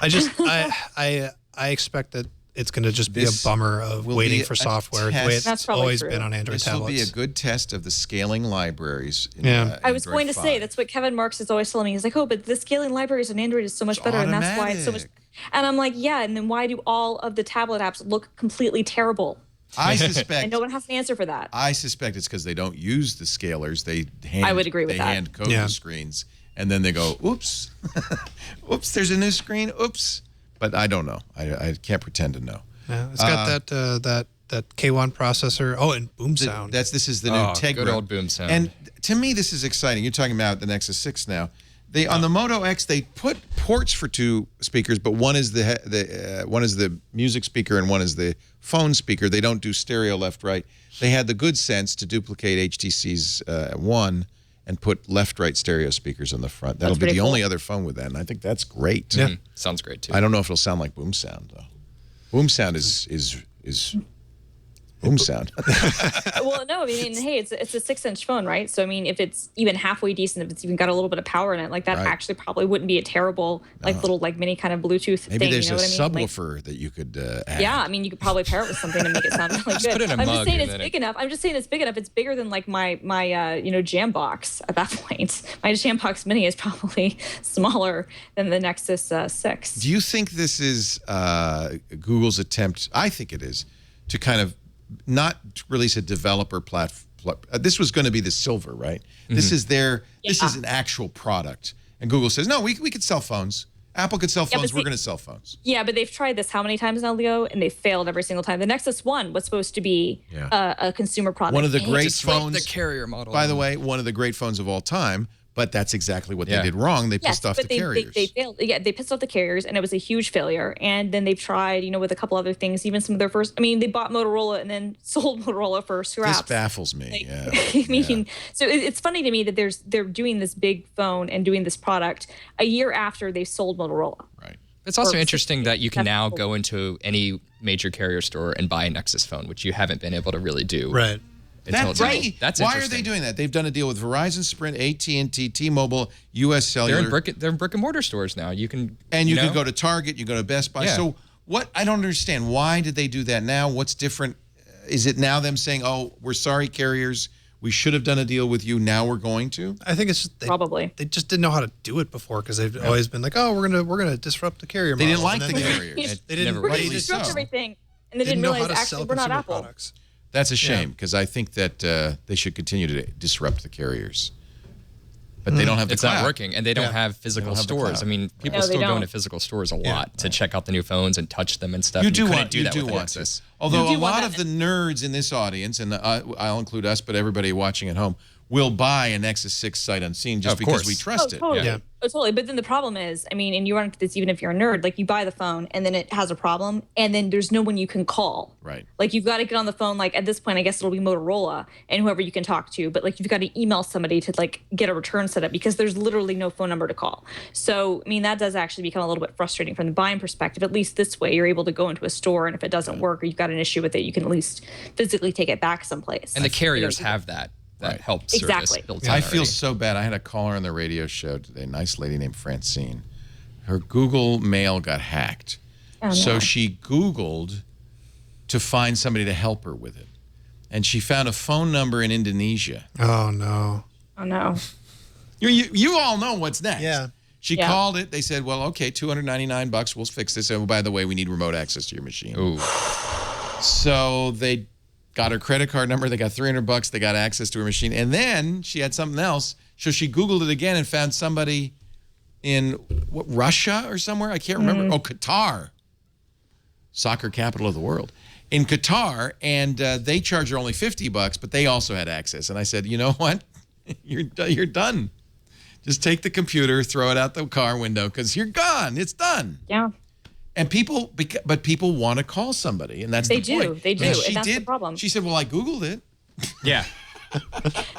I expect that it's going to just be a bummer of waiting for software the way it's always been on Android tablets. This will be a good test of the scaling libraries. I was going to say, that's what Kevin Marks is always telling me. He's like, oh, but the scaling libraries on Android is so much better, and that's why it's so much. And I'm like, yeah, and then why do all of the tablet apps look completely terrible? I suspect. And no one has an answer for that. I suspect it's because they don't use the scalers. They I would agree with that. hand code the screens, and then they go, oops, oops, there's a new screen, oops. But I don't know. I can't pretend to know. Yeah, it's got that K1 processor. Oh, and boom sound. This is the new Tegra. Good old boom sound. And to me, this is exciting. You're talking about the Nexus 6 now. On the Moto X, they put ports for two speakers, but one is the music speaker and one is the phone speaker. They don't do stereo left right. They had the good sense to duplicate HTC's one and put left-right stereo speakers on the front. That'll be the only other phone with that, and I think that's great. Yeah, sounds great too. I don't know if it'll sound like boom sound though. Boom sound is boom sound. Well, no, I mean, hey, it's a 6-inch phone, right? So I mean, if it's even halfway decent, if it's even got a little bit of power in it, like that actually probably wouldn't be a terrible little mini kind of Bluetooth thing. Maybe there's you know a what I mean? subwoofer that you could add. Yeah, I mean, you could probably pair it with something to make it sound really good. Put it in a I'm mug just saying it's big enough. I'm just saying it's big enough. It's bigger than like my Jam box at that point. My Jam box Mini is probably smaller than the Nexus 6. Do you think this is Google's attempt? I think it is to kind of not release a developer platform. This was going to be the Silver, right? This is this is an actual product. And Google says, no, we could sell phones. Apple could sell phones. We're going to sell phones. Yeah, but they've tried this how many times now, Leo? And they failed every single time. The Nexus 1 was supposed to be a consumer product. One of the great phones. The carrier model. By the way, one of the great phones of all time. But that's exactly what they did wrong. They pissed off the carriers. They failed. Yeah, they pissed off the carriers, and it was a huge failure. And then they've tried, with a couple other things, even some of their first. I mean, they bought Motorola and then sold Motorola for scraps. This baffles me. I mean, so it's funny to me that they're doing this big phone and doing this product a year after they sold Motorola. Right. It's also interesting that you can now go into any major carrier store and buy a Nexus phone, which you haven't been able to really do. Right. That's right. That's why are they doing that? They've done a deal with Verizon, Sprint, AT&T, T-Mobile, U.S. Cellular. They're in brick and mortar stores now. You can you can go to Target, you go to Best Buy. So what? I don't understand. Why did they do that now? What's different? Is it now them saying, "Oh, we're sorry, carriers. We should have done a deal with you. Now we're going to." I think it's probably they just didn't know how to do it before because they've always been like, "Oh, we're gonna disrupt the carrier." They didn't like the carriers. They didn't. We're going to disrupt everything, and they didn't realize actually we're not Apple. Products. That's a shame because I think that they should continue to disrupt the carriers. But they don't have the It's cloud. not working, and they don't have physical stores. I mean, people still go into physical stores a lot to check out the new phones and touch them and stuff. You and do couldn't want do to. Nexus. Although a lot of the nerds in this audience, and I'll include us, but everybody watching at home, will buy a Nexus 6 sight unseen just because we trust it. Totally. Yeah. Oh, totally. But then the problem is, I mean, and you run into this even if you're a nerd, like you buy the phone and then it has a problem and then there's no one you can call. Right. Like you've got to get on the phone, like at this point, I guess it'll be Motorola and whoever you can talk to, but like you've got to email somebody to like get a return set up because there's literally no phone number to call. So, I mean, that does actually become a little bit frustrating from the buying perspective. At least this way, you're able to go into a store and if it doesn't work or you've got an issue with it, you can at least physically take it back someplace. And the carriers have that. That helps service built in I feel already. so bad. I had a caller on the radio show today, a nice lady named Francine. Her Google Mail got hacked. Oh, no. So she Googled to find somebody to help her with it. And she found a phone number in Indonesia. Oh, no. Oh, no. You all know what's next. Yeah. She called it. They said, well, okay, $299. We'll fix this. Oh, by the way, we need remote access to your machine. Ooh. So they got her credit card number. They got $300. They got access to her machine. And then she had something else. So she Googled it again and found somebody in Russia or somewhere. I can't remember. Oh, Qatar. Soccer capital of the world. in Qatar, and they charge her only $50, but they also had access. And I said, you know what? You're done. Just take the computer, throw it out the car window, because you're gone. It's done. Yeah. And people want to call somebody, and that's the point. They do. And And that's the problem. She said, well, I Googled it. Yeah.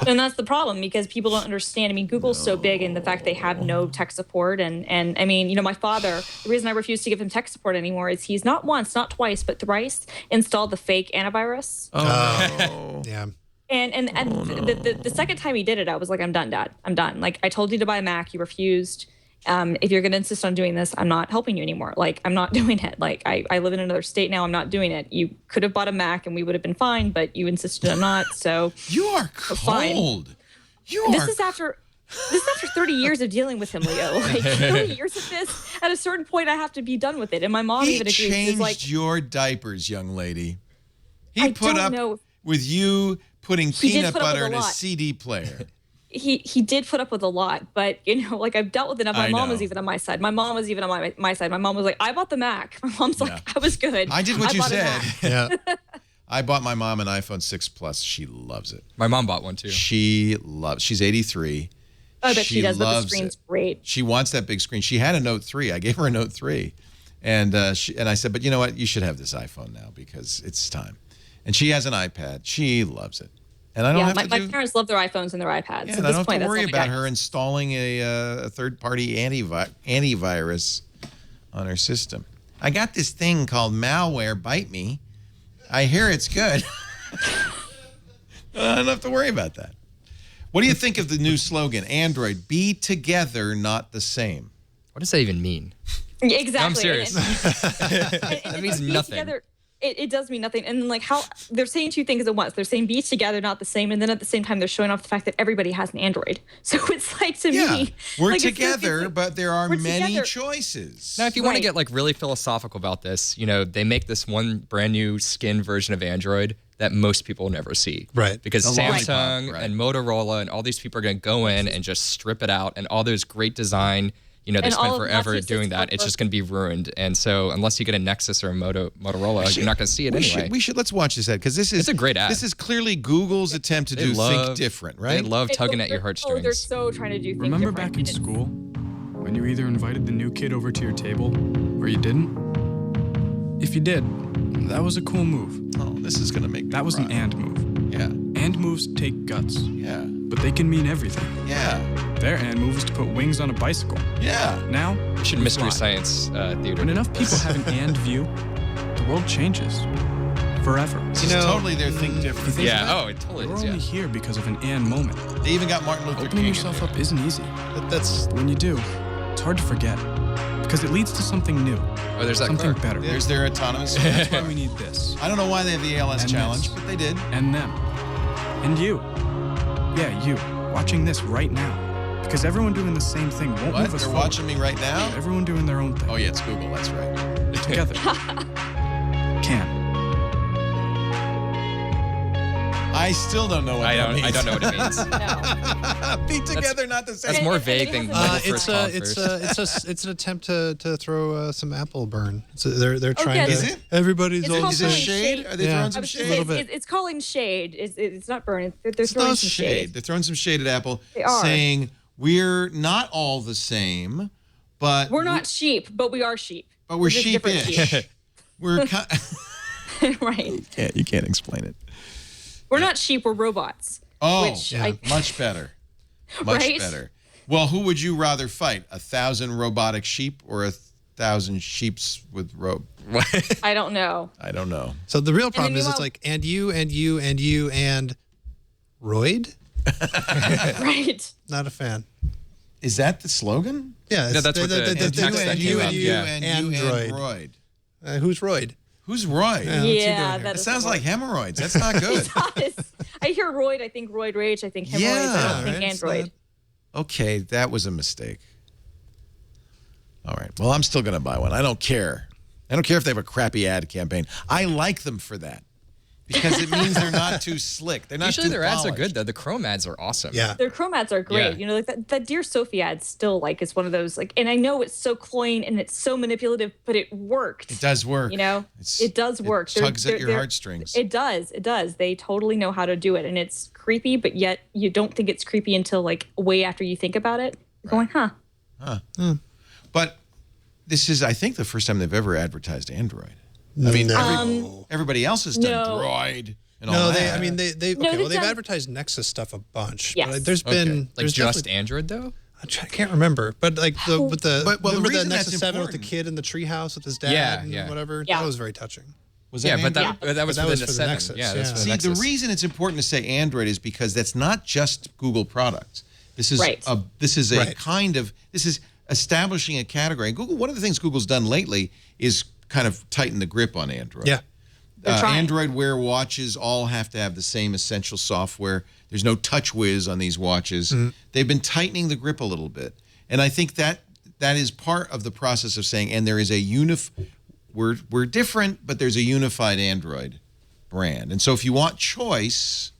And that's the problem, because people don't understand. I mean, Google's so big, and the fact they have no tech support. And I mean, you know, my father, the reason I refuse to give him tech support anymore is he's not once, not twice, but thrice installed the fake antivirus. Oh. Yeah. And the second time he did it, I was like, I'm done, Dad. I'm done. Like, I told you to buy a Mac. You refused. If you're going to insist on doing this, I'm not helping you anymore. Like, I'm not doing it. Like, I live in another state now. I'm not doing it. You could have bought a Mac and we would have been fine, but you insisted on not. So you are cold. Fine. This is after 30 years of dealing with him, Leo. Like, 30 years of this. At a certain point, I have to be done with it. And my mom even agrees. He changed like, your diapers, young lady. He I put don't up know. with you putting peanut butter in a his lot. CD player. He did put up with a lot, but you know, like, I've dealt with enough. My mom was even on my side. My mom was even on my side. My mom was like, I bought the Mac. My mom's like, I was good. I did what you said. Yeah. I bought my mom an iPhone 6 Plus. She loves it. My mom bought one too. She's 83. I bet she does, but the screen's great. She wants that big screen. She had a Note 3. I gave her a Note 3. And I said, but you know what? You should have this iPhone now because it's time. And she has an iPad. She loves it. And I don't have my parents love their iPhones and their iPads. Yeah, so and at I this don't point, have to worry that's all about her installing a third-party antivirus on her system. I got this thing called malware. Bite me. I hear it's good. I don't have to worry about that. What do you think of the new slogan, Android, be together, not the same? What does that even mean? Exactly. No, I'm serious. That means nothing. Together, it does mean nothing. And like how they're saying two things at once. They're saying be together, not the same. And then at the same time, they're showing off the fact that everybody has an Android. So it's like, to me, we're like, together, like, but there are many together. choices. Now, if you want to get like really philosophical about this, you know, they make this one brand new skin version of Android that most people will never see. Right. Because The Samsung Lollipop, and Motorola and all these people are going to go in and just strip it out, and all those great design, you know, they And spent all of forever Nexus doing is that. It's just going to be ruined. And so unless you get a Nexus or a Motorola, you're not going to see it anyway. Let's watch this ad because this is It's a great ad. This is clearly Google's attempt to They think different, right? They love tugging at your Oh, heartstrings. they're so trying to do things Remember different. back in school when you either invited the new kid over to your table or you didn't? If you did, that was a cool move. Oh, this is going to make me That was cry. an and move. Yeah. And moves take guts, Yeah. but they can mean everything. Yeah. Their and move is to put wings on a bicycle. Yeah. Now, You should we Mystery fly. Science Theater. When enough people have an and view, the world changes. Forever. This is totally their think different. Think Yeah, about oh, it totally We're is, only yeah. here because of an and moment. They even got Martin Luther Opening King. yourself up isn't easy. That's when you do. It's hard to forget because it leads to something new. Oh, there's that something car. better. There's their autonomous. That's why we need this. I don't know why they have the ALS And challenge, this. but they did. And them. And you. Yeah, you. Watching this right now. Because everyone doing the same thing won't What? move us They're forward. watching me right now? Everyone doing their own thing. Oh, yeah, it's Google. That's right. Together. Can. I still don't know what that means. I don't know what it means. Be together, not the same. That's more vague than when you first called first. It's an attempt to throw some apple burn. So they're trying yeah. to. Is it? Everybody's It's all called Is it calling shade? Are they Yeah. throwing I some was shade? gonna say, little bit. it's calling shade. It's not burning. They're It's throwing not some shade. shade. They're throwing some shade at Apple, They are. saying we're not all the same, but We're not sheep, but we are sheep. But we're just different sheepish. We're right. you can't explain it. We're not sheep. We're robots. Oh, Which yeah. much better. Much Right? better. Well, who would you rather fight? 1,000 robotic sheep or 1,000 sheeps with rope? I don't know. I don't know. So the real problem is meanwhile- it's like and you and you and you and Roid. Right. Not a fan. Is that the slogan? Yeah, No, that's what the And text that you came and up, you yeah. and you and Android. Roid. Who's Roid? Who's Roid? Yeah, what's he doing Yeah, here? that It is sounds like hemorrhoids. That's not good. It does. I hear Roid. I think Roid Rage. I think hemorrhoids. I Yeah, don't think right, it's Android. Okay, that was a mistake. All right. Well, I'm still going to buy one. I don't care. I don't care if they have a crappy ad campaign. I like them for that. because it means they're not too slick. They're not Usually too their ads are polished. good though. The Chrome ads are awesome. Yeah. Their Chrome ads are great. Yeah. You know, like that Dear Sophie ad still like is one of those like, and I know it's so cloying and it's so manipulative, but it worked. It does work. You know, it does work. It tugs at your heartstrings. It does. It does. They totally know how to do it, and it's creepy, but yet you don't think it's creepy until like way after you think about it. You're going, huh? But this is, I think, the first time they've ever advertised Android. I mean, everybody else has done Droid and all that. I mean, they've advertised Nexus stuff a bunch. Yes. But there's been like just Android though. I can't remember, but like with the remember the reason Nexus that's 7 with the important- kid in the treehouse with his dad Yeah, and whatever. Yeah. That was very touching. Was Yeah, that but Android? that was But for that the was for the 7. Nexus, Yeah, that's yeah. for the See, Nexus. the reason it's important to say Android is because that's not just Google products. This is Right. this is establishing a category. And Google, one of the things Google's done lately is kind of tighten the grip on Android. Yeah. Android Wear watches all have to have the same essential software. There's no TouchWiz on these watches. They've been tightening the grip a little bit. And I think that is part of the process of saying, and there is a we're different, but there's a unified Android brand. And so if you want choice,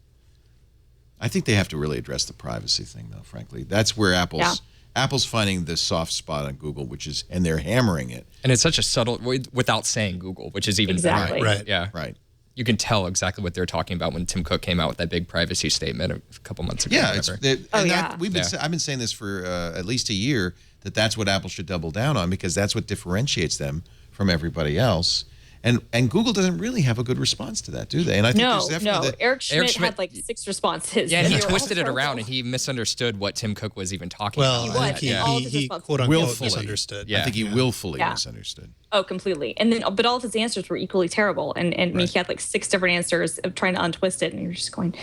I think they have to really address the privacy thing, though, frankly. That's where Apple's finding the soft spot on Google, and they're hammering it. And it's such a subtle, without saying Google, which is even Exactly. better. Right. Yeah. Right. You can tell exactly what they're talking about when Tim Cook came out with that big privacy statement a couple months ago. Yeah, whatever. I've been saying this for at least a year, that's what Apple should double down on, because that's what differentiates them from everybody else. And Google doesn't really have a good response to that, do they? And I think there's definitely Eric Schmidt had like 6 responses. Yeah, and he They were all twisted it terrible. around, and he misunderstood what Tim Cook was even talking Well, about. I think All of his he responses. quote unquote willfully misunderstood. Yeah. I think he willfully misunderstood. Oh, completely. And then, but all of his answers were equally terrible. And I mean, he had like 6 different answers of trying to untwist it, and you're just going,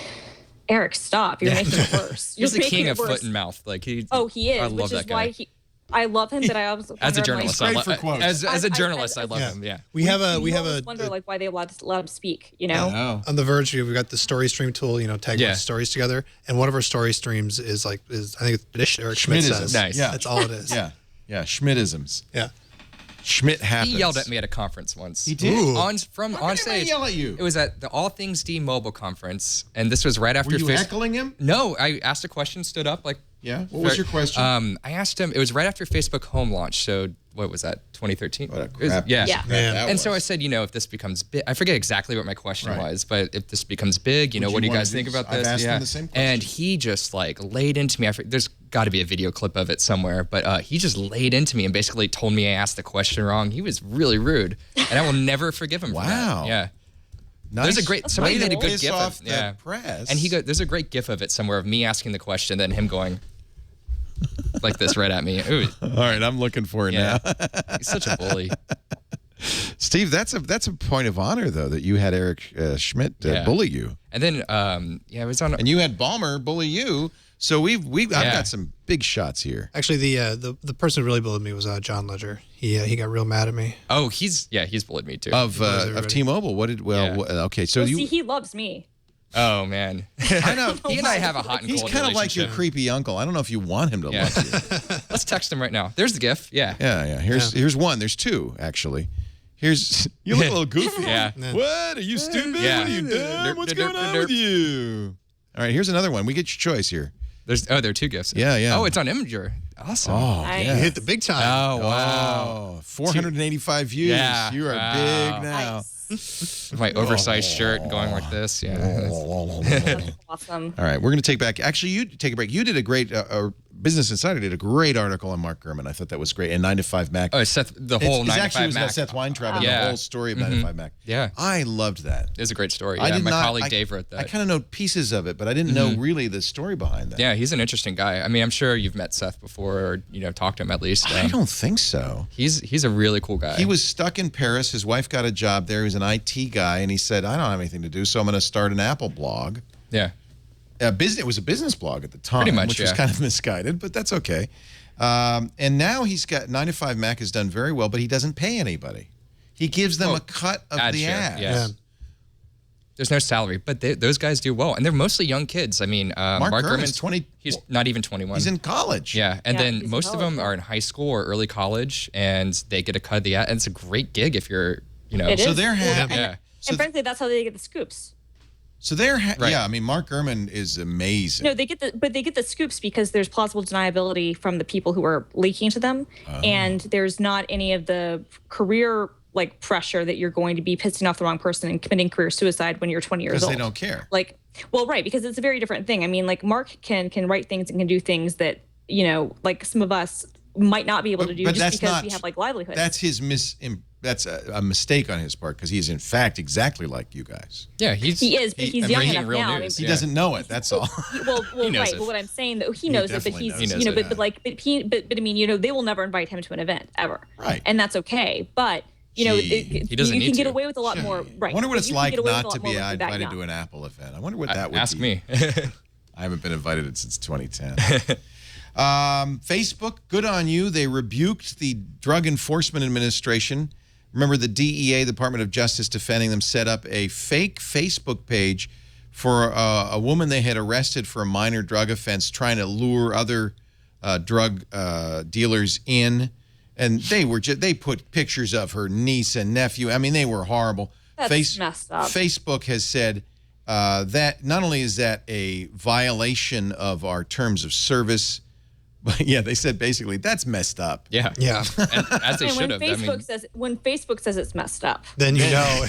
Eric, stop! You're making it worse. He's the You're making king it of worse. foot and mouth. Like he is, I love which that is guy. why I love him, but I was As a wonder, journalist, like, as a journalist, I love him. Yeah, We have you a always wonder like why they let him speak. You know, on the Verge, we've got the story stream tool, tag bunch of stories together, and one of our story streams is I think it's Eric Schmidt says. Nice. Yeah. That's all it is. Yeah, Schmidtisms. Yeah. Schmidt happens. he yelled at me at a conference once. He did? Ooh. on How can stage. anybody yell at you? It was at the All Things D Mobile conference, and this was right after. Were you heckling him? No, I asked a question, stood up like. Yeah. What was your question? I asked him. It was right after Facebook Home launch. So what was that? 2013. What a crap. Yeah. Yeah. That And so I was. said, if this becomes big, I forget exactly what my question was, but if this becomes big, Would what do you you guys wanna think do about this? this? I've asked him the same question. And he just like laid into me. There's got to be a video clip of it somewhere, but he just laid into me and basically told me I asked the question wrong. He was really rude, and I will never forgive him for Wow. that. Yeah. Nice. There's a great somebody way made to a good piss gif off of the yeah. press. And there's a great gif of it somewhere of me asking the question, then him going like this right at me. Ooh, All right, I'm looking for it yeah. now. He's such a bully. Steve, that's a point of honor though that you had Eric Schmidt bully you, And then it was on. and you had Ballmer bully you. So I've got some big shots here. Actually, the person who really bullied me was John Ledger. He got real mad at me. Oh, he's bullied me too. Of T-Mobile. Okay, so see, he loves me. Oh man, I know he and I have a hot and he's cold kind of like your relationship. creepy uncle. I don't know if you want him to love you. Let's text him right now. There's the GIF. Yeah. Yeah. Here's one. There's 2 actually. Here's you look a little goofy. Yeah. What? Are you stupid? Yeah. What are you dumb? What's going on with you? All right, here's another one. We get your choice here. There are 2 GIFs. Yeah. Oh, it's on Imager. Awesome. Oh, Nice. You hit the big time. Oh wow. 485 views. Yeah. You are big now. Nice. My oversized shirt going like this. Yeah. That's awesome. All right, we're going to take back. Actually, you take a break. You did a great. Business Insider did a great article on Mark Gurman. I thought that was great. And 9 to 5 Mac. Oh, Seth, the whole 9 to 5 actually it was Mac. about Seth Weintraub and the whole story of 9 to 5 Mac. Yeah. I loved that. It was a great story. I Yeah, did my not- colleague Dave wrote that. I kind of know pieces of it, but I didn't know really the story behind that. Yeah, he's an interesting guy. I mean, I'm sure you've met Seth before, or talked to him at least. I don't think so. He's a really cool guy. He was stuck in Paris. His wife got a job there. He was an IT guy, and he said, "I don't have anything to do, so I'm going to start an Apple blog." Yeah. It was a business blog at the time, Pretty much, which was kind of misguided, but that's okay. And now he's got 9 to 5 Mac has done very well, but he doesn't pay anybody. He gives them a cut of the share, ads. yes. There's no salary, but those guys do well, and they're mostly young kids. I mean, Mark Gurman's Gurman's 20. He's not even 21. He's in college. Yeah, and Yeah, then he's in most of college, them yeah. are in high school or early college, and they get a cut of the ad, and it's a great gig if you're, It So is. they're happy. Yeah. And frankly, that's how they get the scoops. So yeah, I mean, Mark Gurman is amazing. No, they get the scoops because there's plausible deniability from the people who are leaking to them, and there's not any of the career pressure that you're going to be pissing off the wrong person and committing career suicide when you're 20 years old. Because they don't care. Well, right, because it's a very different thing. I mean, Mark can write things and can do things that some of us might not be able to do just because we have livelihoods. That's a mistake on his part because he is in fact exactly like you guys. Yeah, he is, but he's young enough now. He doesn't know it. That's all. Well, right. But what I'm saying, though, he knows it, but he's but I mean, they will never invite him to an event ever. Right. And that's okay. But he doesn't you can get away with a lot more. Right. I wonder what it's like not to be invited to an Apple event. I wonder what that would be. Ask me. I haven't been invited since 2010. Facebook, good on you. They rebuked the Drug Enforcement Administration. Remember, the DEA, Department of Justice, defending them, set up a fake Facebook page for a woman they had arrested for a minor drug offense, trying to lure other drug dealers in. And they put pictures of her niece and nephew. I mean, they were horrible. That's messed up. Facebook has said that not only is that a violation of our terms of service, but yeah, they said basically that's messed up. Yeah. And as they should have. When Facebook says it's messed up, then you know.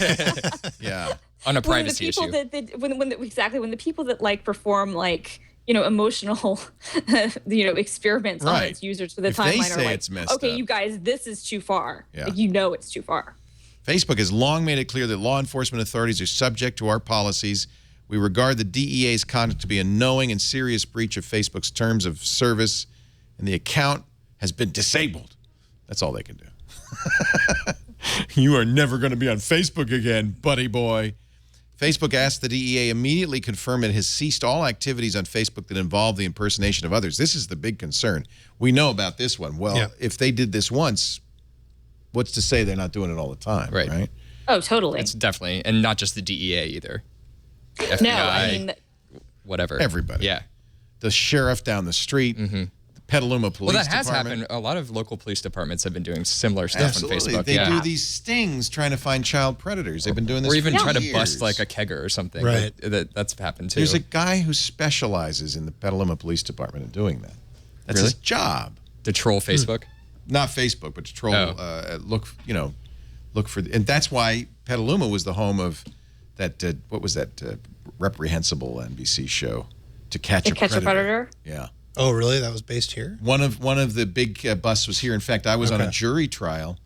Yeah. On a privacy issue. When the people that perform emotional experiments on its users for the timeline are okay, you guys, this is too far. Yeah. It's too far. Facebook has long made it clear that law enforcement authorities are subject to our policies. We regard the DEA's conduct to be a knowing and serious breach of Facebook's terms of service, and the account has been disabled. That's all they can do. You are never going to be on Facebook again, buddy boy. Facebook asked the DEA immediately confirm it has ceased all activities on Facebook that involve the impersonation of others. This is the big concern. We know about this one. Well, if they did this once, what's to say they're not doing it all the time, right? Oh, totally. It's definitely, and not just the DEA either. FBI, no, I mean, whatever. Everybody. Yeah. The sheriff down the street, the Petaluma Police Department. Well, that has happened. A lot of local police departments have been doing similar stuff on Facebook. They do these stings trying to find child predators. They've been doing this for years. Or even try to bust a kegger or something. Right. That's happened too. There's a guy who specializes in the Petaluma Police Department in doing that. That's his job. To troll Facebook? Not Facebook, but to troll, look for, and that's why Petaluma was the home of that, what was that reprehensible NBC show, To Catch a Predator? Yeah. Oh, really? That was based here? One of the big busts was here. In fact, I was on a jury trial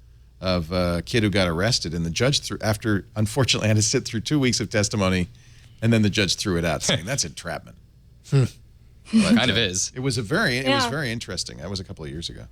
of a kid who got arrested, and the judge unfortunately had to sit through 2 weeks of testimony, and then the judge threw it out, saying that's entrapment. But, kind of is. It was very interesting. That was a couple of years ago.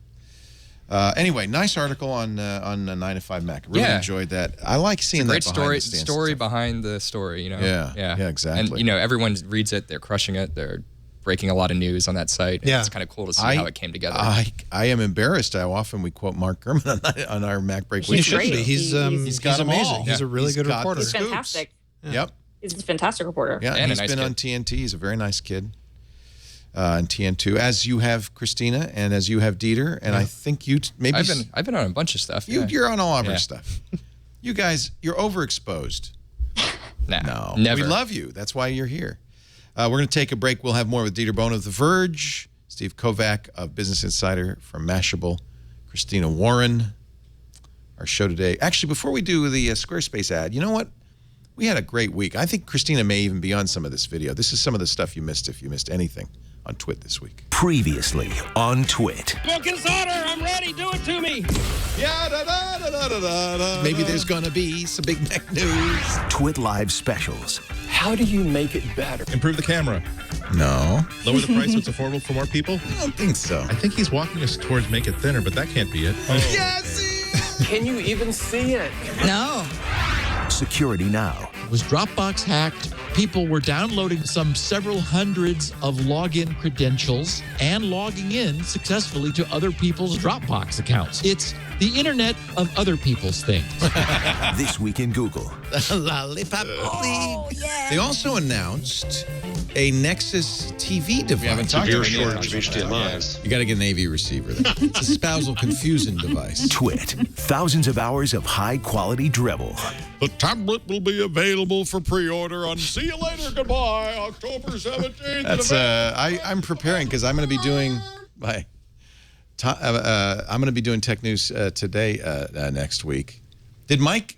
Anyway, nice article on 9 to 5 Mac. Really enjoyed that. I like seeing it's a great that story behind the story. You know. Yeah, exactly. And everyone reads it. They're crushing it. They're breaking a lot of news on that site. Yeah, it's kind of cool to see how it came together. I am embarrassed how often we quote Mark Gurman on our Mac Break. He should be. He's amazing. All. He's a really good reporter. He's fantastic. Yep. He's a fantastic reporter. Yeah, and he's been on TNT. He's a very nice kid. And TN2, as you have Christina, and as you have Dieter, and I think you maybe I've been on a bunch of stuff. You're on all of our stuff. You guys, you're overexposed. No, never. We love you. That's why you're here. We're going to take a break. We'll have more with Dieter Bohn of The Verge, Steve Kovach of Business Insider from Mashable, Christina Warren. Our show today. Actually, before we do the Squarespace ad, you know what? We had a great week. I think Christina may even be on some of this video. This is some of the stuff you missed if you missed anything on Twit this week. Previously on Twit. Smoking solder, I'm ready. Do it to me. Yeah, da, da, da, da, da, da. Maybe there's going to be some big Mac news. Twit Live specials. How do you make it better? Improve the camera. No. Lower the price so it's affordable for more people? I don't think so. I think he's walking us towards make it thinner, but that can't be it. Yes! Can you even see it? No. Security Now. Was Dropbox hacked? People were downloading several hundreds of login credentials and logging in successfully to other people's Dropbox accounts. It's the internet of other people's things. This week in Google. Lollipop. Oh, yeah. They also announced a Nexus TV device. We haven't talked Severe about shortage of HDMIs. You got to get an AV receiver. It's a spousal confusion device. Twit. Thousands of hours of high-quality dribble. The tablet will be available for pre-order on See You Later Goodbye, October 17th. That's I'm preparing because I'm going to be doing I'm going to be doing Tech News Today next week. Did Mike's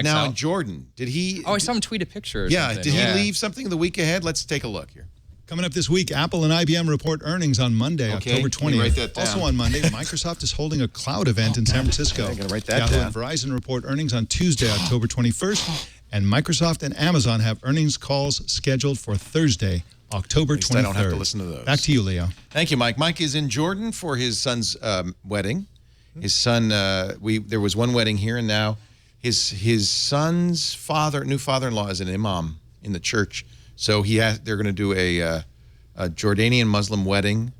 now out in Jordan? Did he? Oh, I saw him tweet a picture. Did he leave something the week ahead? Let's take a look here. Coming up this week, Apple and IBM report earnings on Monday, October 20th. Write that down. Also on Monday, Microsoft is holding a cloud event in San Francisco. I'm going to write that Yahoo down. and Verizon report earnings on Tuesday, October 21st. And Microsoft and Amazon have earnings calls scheduled for Thursday, October 23rd. I don't have to listen to those. Back to you, Leo. Thank you, Mike. Mike is in Jordan for his son's wedding. His son, there was one wedding here, and now his son's new father-in-law is an imam in the church. So they're going to do a Jordanian Muslim wedding,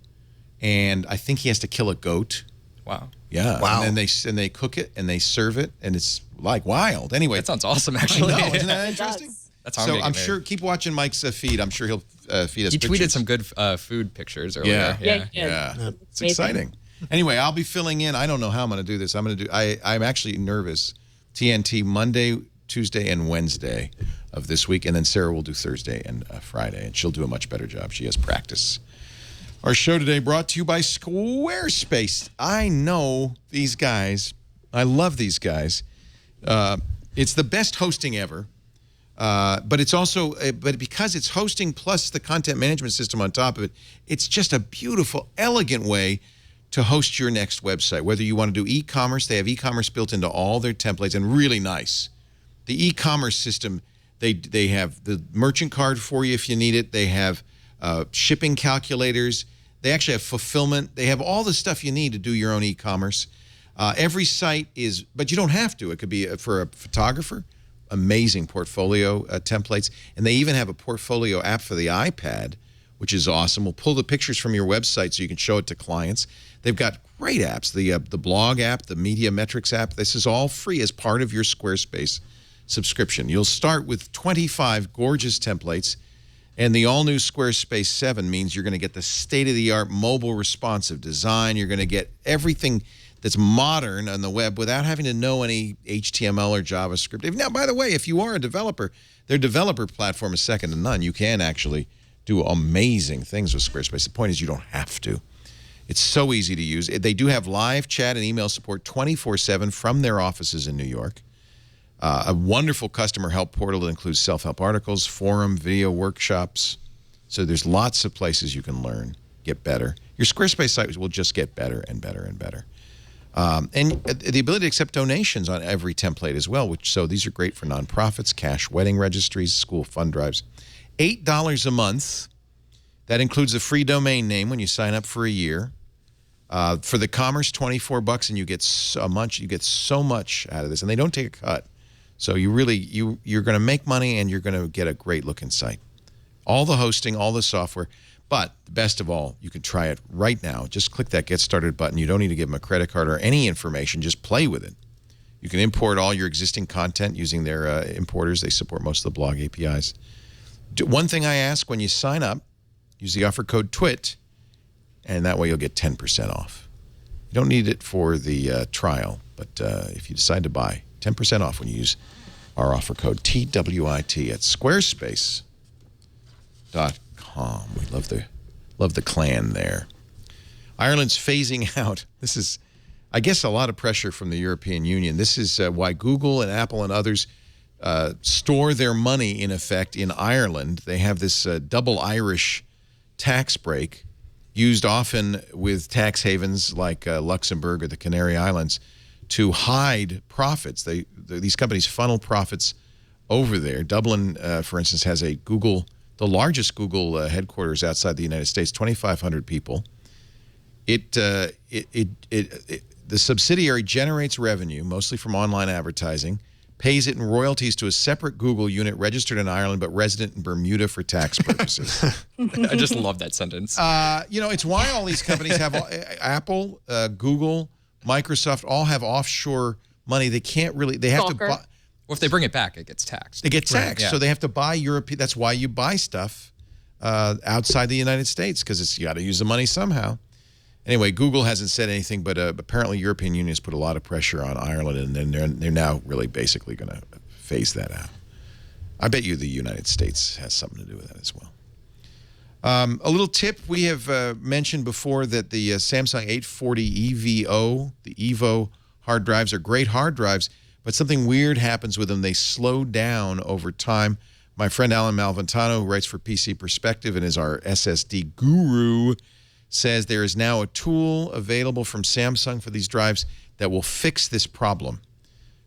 and I think he has to kill a goat. Wow. Yeah. Wow. And then they cook it and they serve it, and it's like wild. Anyway, that sounds awesome. Actually, I know, isn't that interesting? That's how so I'm sure. Keep watching Mike's feed. I'm sure he'll feed us. He pictures. tweeted some good food pictures earlier. Yeah. It's exciting. Anyway, I'll be filling in. I don't know how I'm going to do this. I'm actually nervous. TNT Monday, Tuesday, and Wednesday of this week, and then Sarah will do Thursday and Friday, and she'll do a much better job. She has practice. Our show today brought to you by Squarespace. I know these guys. I love these guys. It's the best hosting ever, but it's also, but because it's hosting plus the content management system on top of it, it's just a beautiful, elegant way to host your next website. Whether you want to do e-commerce, they have e-commerce built into all their templates and really nice. The e-commerce system, they have the merchant card for you if you need it. They have shipping calculators. They actually have fulfillment. They have all the stuff you need to do your own e-commerce. Every site is, but you don't have to. It could be for a photographer, amazing portfolio templates. And they even have a portfolio app for the iPad, which is awesome. We'll pull the pictures from your website so you can show it to clients. They've got great apps, the blog app, the media metrics app. This is all free as part of your Squarespace subscription. You'll start with 25 gorgeous templates, and the all-new Squarespace 7 means you're going to get the state-of-the-art mobile responsive design. You're going to get everything that's modern on the web without having to know any HTML or JavaScript. Now, by the way, if you are a developer, their developer platform is second to none. You can actually do amazing things with Squarespace. The point is you don't have to. It's so easy to use. They do have live chat and email support 24/7 from their offices in New York. A wonderful customer help portal that includes self-help articles, forum, video workshops. So there's lots of places you can learn, get better. Your Squarespace site will just get better and better and better. And the ability to accept donations on every template as well, so these are great for nonprofits, cash wedding registries, school fund drives. $8 a month. That includes a free domain name when you sign up for a year. For the commerce, $24, and you get so much out of this, and they don't take a cut. So you're going to make money, and you're going to get a great looking site. All the hosting, all the software, but best of all, you can try it right now. Just click that Get Started button. You don't need to give them a credit card or any information. Just play with it. You can import all your existing content using their importers. They support most of the blog APIs. One thing I ask when you sign up, use the offer code TWIT, and that way you'll get 10% off. You don't need it for the trial, but if you decide to buy, 10% off when you use our offer code TWIT at squarespace.com. We love the clan there. Ireland's phasing out. This is, I guess, a lot of pressure from the European Union. This is why Google and Apple and others store their money, in effect, in Ireland. They have this double Irish tax break used often with tax havens like Luxembourg or the Canary Islands to hide profits. These companies funnel profits over there. Dublin, for instance, has the largest Google headquarters outside the United States, 2,500 people. The subsidiary generates revenue, mostly from online advertising, pays it in royalties to a separate Google unit registered in Ireland but resident in Bermuda for tax purposes. I just love that sentence. It's why all these companies have Apple, Google, Microsoft all have offshore money. They can't really. They have to buy. Well, if they bring it back, it gets taxed. It gets taxed, Right, yeah. So they have to buy European. That's why you buy stuff outside the United States because you got to use the money somehow. Anyway, Google hasn't said anything, but apparently European Union has put a lot of pressure on Ireland, and then they're now really basically going to phase that out. I bet you the United States has something to do with that as well. A little tip, we have mentioned before that the Samsung 840 EVO, the EVO hard drives are great hard drives, but something weird happens with them. They slow down over time. My friend Alan Malventano, who writes for PC Perspective and is our SSD guru, says there is now a tool available from Samsung for these drives that will fix this problem.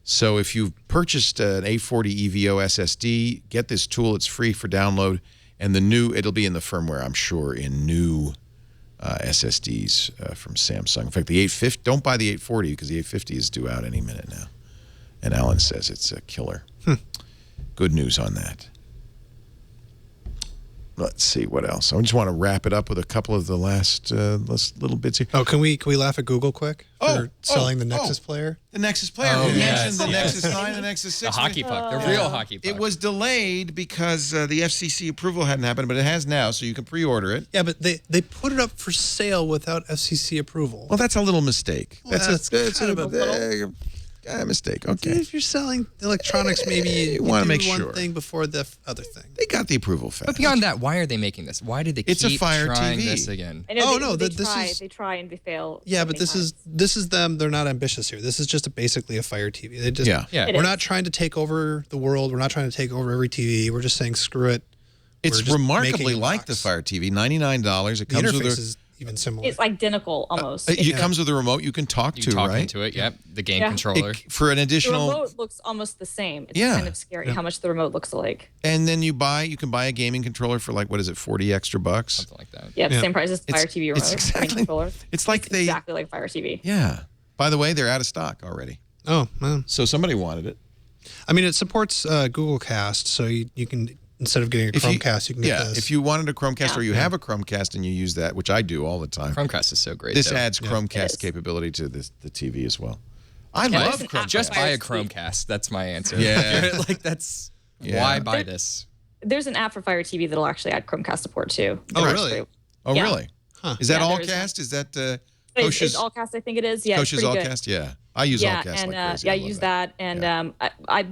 So if you've purchased an 840 EVO SSD, get this tool. It's free for download. And it'll be in the firmware, I'm sure, in new SSDs from Samsung. In fact, the 850, don't buy the 840 because the 850 is due out any minute now. And Alan says it's a killer. Good news on that. Let's see what else. I just want to wrap it up with a couple of the last little bits here. Oh, can we laugh at Google quick for selling the Nexus player? The Nexus player. Oh, We yes, mentioned the yes. Nexus 9, the Nexus 6. The hockey puck, the real hockey puck. It was delayed because the FCC approval hadn't happened, but it has now, so you can pre-order it. Yeah, but they put it up for sale without FCC approval. Well, that's a little mistake. Well, that's kind of a little mistake. Okay. If you're selling electronics, maybe you want to do make one sure thing before the other thing. They got the approval fast. But beyond that, why are they making this? Why did they It's a keep Fire trying TV. this again? I know no, they try and they fail. Yeah, but this is them. They're not ambitious here. This is just basically a Fire TV. They just Yeah. We're not trying to take over the world. We're not trying to take over every TV. We're just saying screw it. It's We're just remarkably making a like box. the Fire TV. $99. It The comes interface with is even similar. It's identical almost. it comes with a remote you can talk You to, talk right? into it, yep. The game Yeah. controller. For an The additional, remote looks almost the same. It's Yeah. kind of scary how much the remote looks alike. and then you can buy a gaming controller for like, what is it, 40 extra bucks? Something like that. Yeah, same price as the Fire TV remote. It's exactly, controller. it's like they, Exactly like Fire TV. yeah. By the way, they're out of stock already. Oh, man. So somebody wanted it. I mean, it supports Google Cast, so you can, instead of getting a Chromecast, you can get this. If you wanted a Chromecast or you have a Chromecast and you use that, which I do all the time. Chromecast is so great. This though. adds Chromecast capability to the TV as well. I Yeah, love there's an app Chromecast. Just buy a Fire TV. Chromecast. That's my answer. Yeah. Like that's Yeah. why buy this? There's an app for Fire TV that'll actually add Chromecast support too. Oh, It's really? great. Oh, Yeah. really? Is that Yeah, all there's- cast? Is that It's Allcast, I think it is. Yeah, it's Coach's pretty all good. cast? Yeah. I use Yeah, Allcast and like crazy. yeah, I love use that, and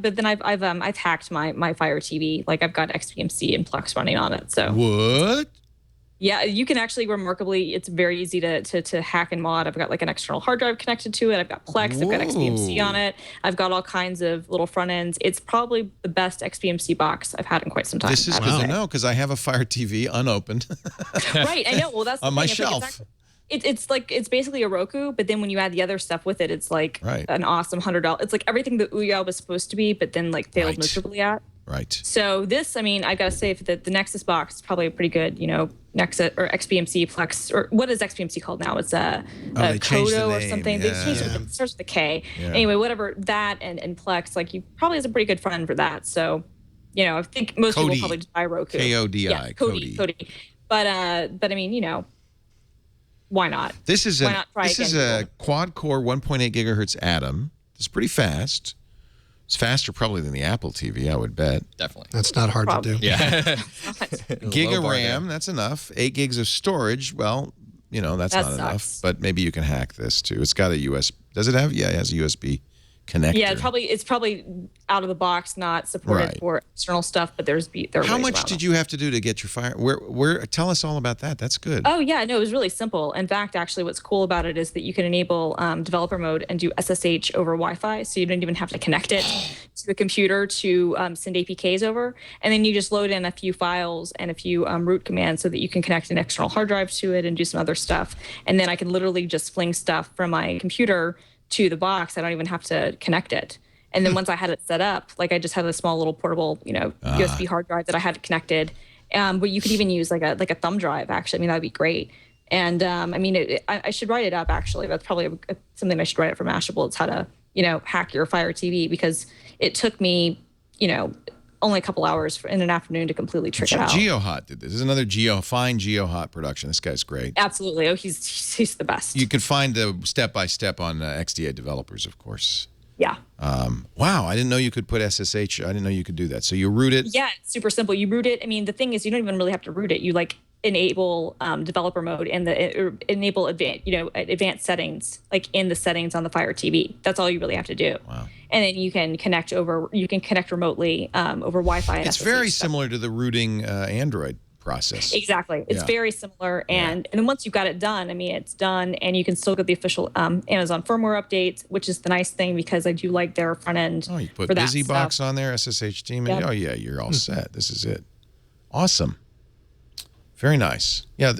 but then I've hacked my Fire TV. Like I've got XBMC and Plex running on it. So What? yeah, you can actually remarkably. It's very easy to hack and mod. I've got like an external hard drive connected to it. I've got Plex. I've got XBMC on it. I've got all kinds of little front ends. It's probably the best XBMC box I've had in quite some time. This is good to know because I have a Fire TV unopened Right, I know. Well, that's the on my thing. It's like, shelf. it's basically a Roku, but then when you add the other stuff with it, it's like Right. an awesome $100. It's like everything that Ouya was supposed to be, but then like failed miserably at. Right. So this, I mean, I gotta say that the Nexus box is probably a pretty good, Nexus or XBMC Plex, or what is XBMC called now? It's a they changed the Kodo or name, something. yeah. They changed it. It starts with a K. Yeah. Anyway, whatever that and Plex, like you probably has a pretty good front end for that. So, I think most people Kodi. probably just buy Roku. Kodi. Yeah, Kodi. But I mean, why not? This is Why not try this again, is a Google? quad-core 1.8 gigahertz Atom. It's pretty fast. It's faster probably than the Apple TV, I would bet. Definitely. That's not hard to do. Yeah. Gig Low of bar RAM, there. that's enough. 8 gigs of storage, well, that's That not enough. sucks. But maybe you can hack this too. It's got a USB. Does it have? Yeah, it has a USB connector. Yeah, it's probably out of the box, not supported Right. for external stuff. But there are How ways much around did it. you have to do to get your Fire? Where? Tell us all about that. That's good. Oh yeah, no, it was really simple. In fact, actually, what's cool about it is that you can enable developer mode and do SSH over Wi-Fi, so you don't even have to connect it to the computer to send APKs over, and then you just load in a few files and a few root commands so that you can connect an external hard drive to it and do some other stuff. And then I can literally just fling stuff from my computer to the box. I don't even have to connect it. And then once I had it set up, like I just had a small little portable, USB hard drive that I had connected. But you could even use like a thumb drive. Actually, I mean that'd be great. And I mean, I should write it up. Actually, that's probably something I should write up for Mashable. It's how to hack your Fire TV, because it took me only a couple hours in an afternoon to completely trick it out. GeoHot did this. This is another fine GeoHot production. This guy's great. Absolutely. Oh, he's the best. You can find the step-by-step on XDA Developers, of course. Yeah. Wow, I didn't know you could put SSH. I didn't know you could do that. So you root it. Yeah, it's super simple. You root it. I mean, the thing is, you don't even really have to root it. You like enable developer mode and enable advanced settings, like in the settings on the Fire TV. That's all you really have to do. Wow. And then you can connect remotely over Wi-Fi. And it's SSH very stuff. similar to the rooting Android process. Exactly. It's very similar. And then once you've got it done, I mean, it's done, and you can still get the official Amazon firmware updates, which is the nice thing because I do like their front end. Oh, you put for that BusyBox stuff. on there, SSH team. Yep. Oh, yeah, you're all set. This is it. Awesome. Very nice. Yeah,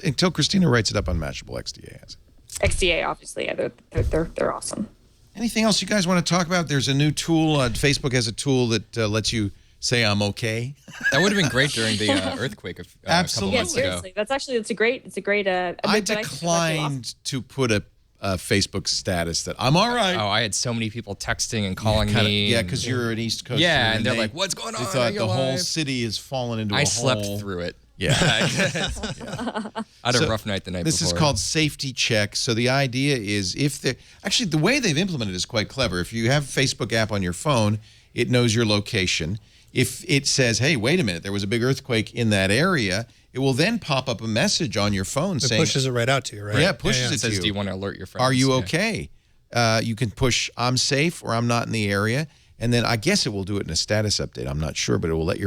until Christina writes it up on Mashable, XDA has it. XDA, obviously. Yeah, they're awesome. Anything else you guys want to talk about? There's a new tool. Facebook has a tool that lets you say I'm okay. That would have been great during the earthquake a couple months ago. Seriously, it's a great. I declined to put a Facebook status that I'm all right. Oh, I had so many people texting and calling me. Yeah, because you're an East Coaster. Yeah, and they're like, "What's going on?" They thought the whole city has fallen into a hole. I slept through it. Yeah. I had a rough night the night before. This is called Safety Check. So the idea is actually the way they've implemented it is quite clever. If you have Facebook app on your phone, it knows your location. If it says, hey, wait a minute, there was a big earthquake in that area, it will then pop up a message on your phone saying... It pushes it right out to you, right? Yeah, it pushes it to says, you. do you want to alert your friends? Are you okay? You can push, I'm safe, or I'm not in the area. And then I guess it will do it in a status update. I'm not sure, but it will let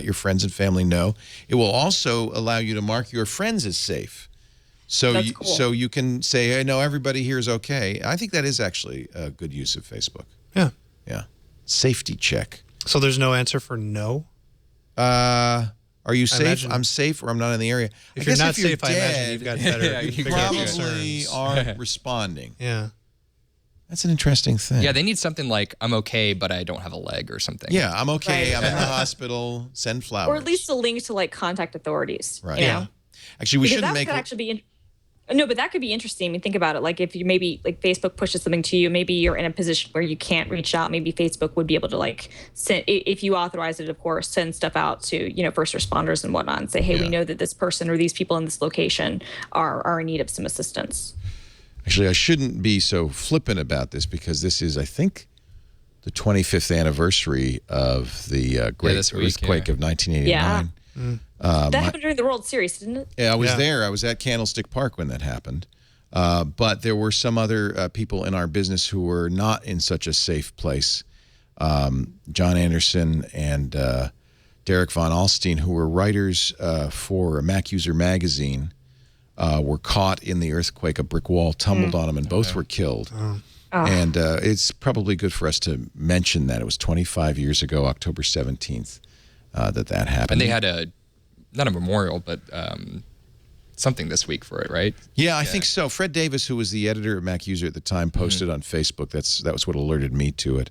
your friends and family know. It will also allow you to mark your friends as safe. So so you can say, hey, no, everybody here is okay. I think that is actually a good use of Facebook. Yeah. Yeah. Safety check. So there's no answer for no? Are you safe? I'm safe, or I'm not in the area. If you're not safe, I imagine you've got better. You probably aren't responding. Yeah. That's an interesting thing. Yeah, they need something like, I'm okay, but I don't have a leg or something. Yeah, I'm okay. Right. I'm in the hospital. Send flowers. Or at least a link to like contact authorities. Right. You Yeah. know? Actually, we Because shouldn't that make could actually be no, but that could be interesting. I mean, think about it. Like if you maybe like Facebook pushes something to you, maybe you're in a position where you can't reach out. Maybe Facebook would be able to like send, if you authorize it, of course, send stuff out to, first responders and whatnot and say, hey, we know that this person or these people in this location are in need of some assistance. Actually, I shouldn't be so flippant about this because this is, I think, the 25th anniversary of the great earthquake of 1989. Yeah. That happened during the World Series, didn't it? Yeah, I was there. I was at Candlestick Park when that happened. But there were some other people in our business who were not in such a safe place. John Anderson and Derek Von Alstein, who were writers for Mac User magazine, were caught in the earthquake. A brick wall tumbled on them, and both were killed. And it's probably good for us to mention that. It was 25 years ago, October 17th, that happened. And they had not a memorial, but something this week for it, right? Yeah, I think so. Fred Davis, who was the editor of Mac User at the time, posted on Facebook. That was what alerted me to it.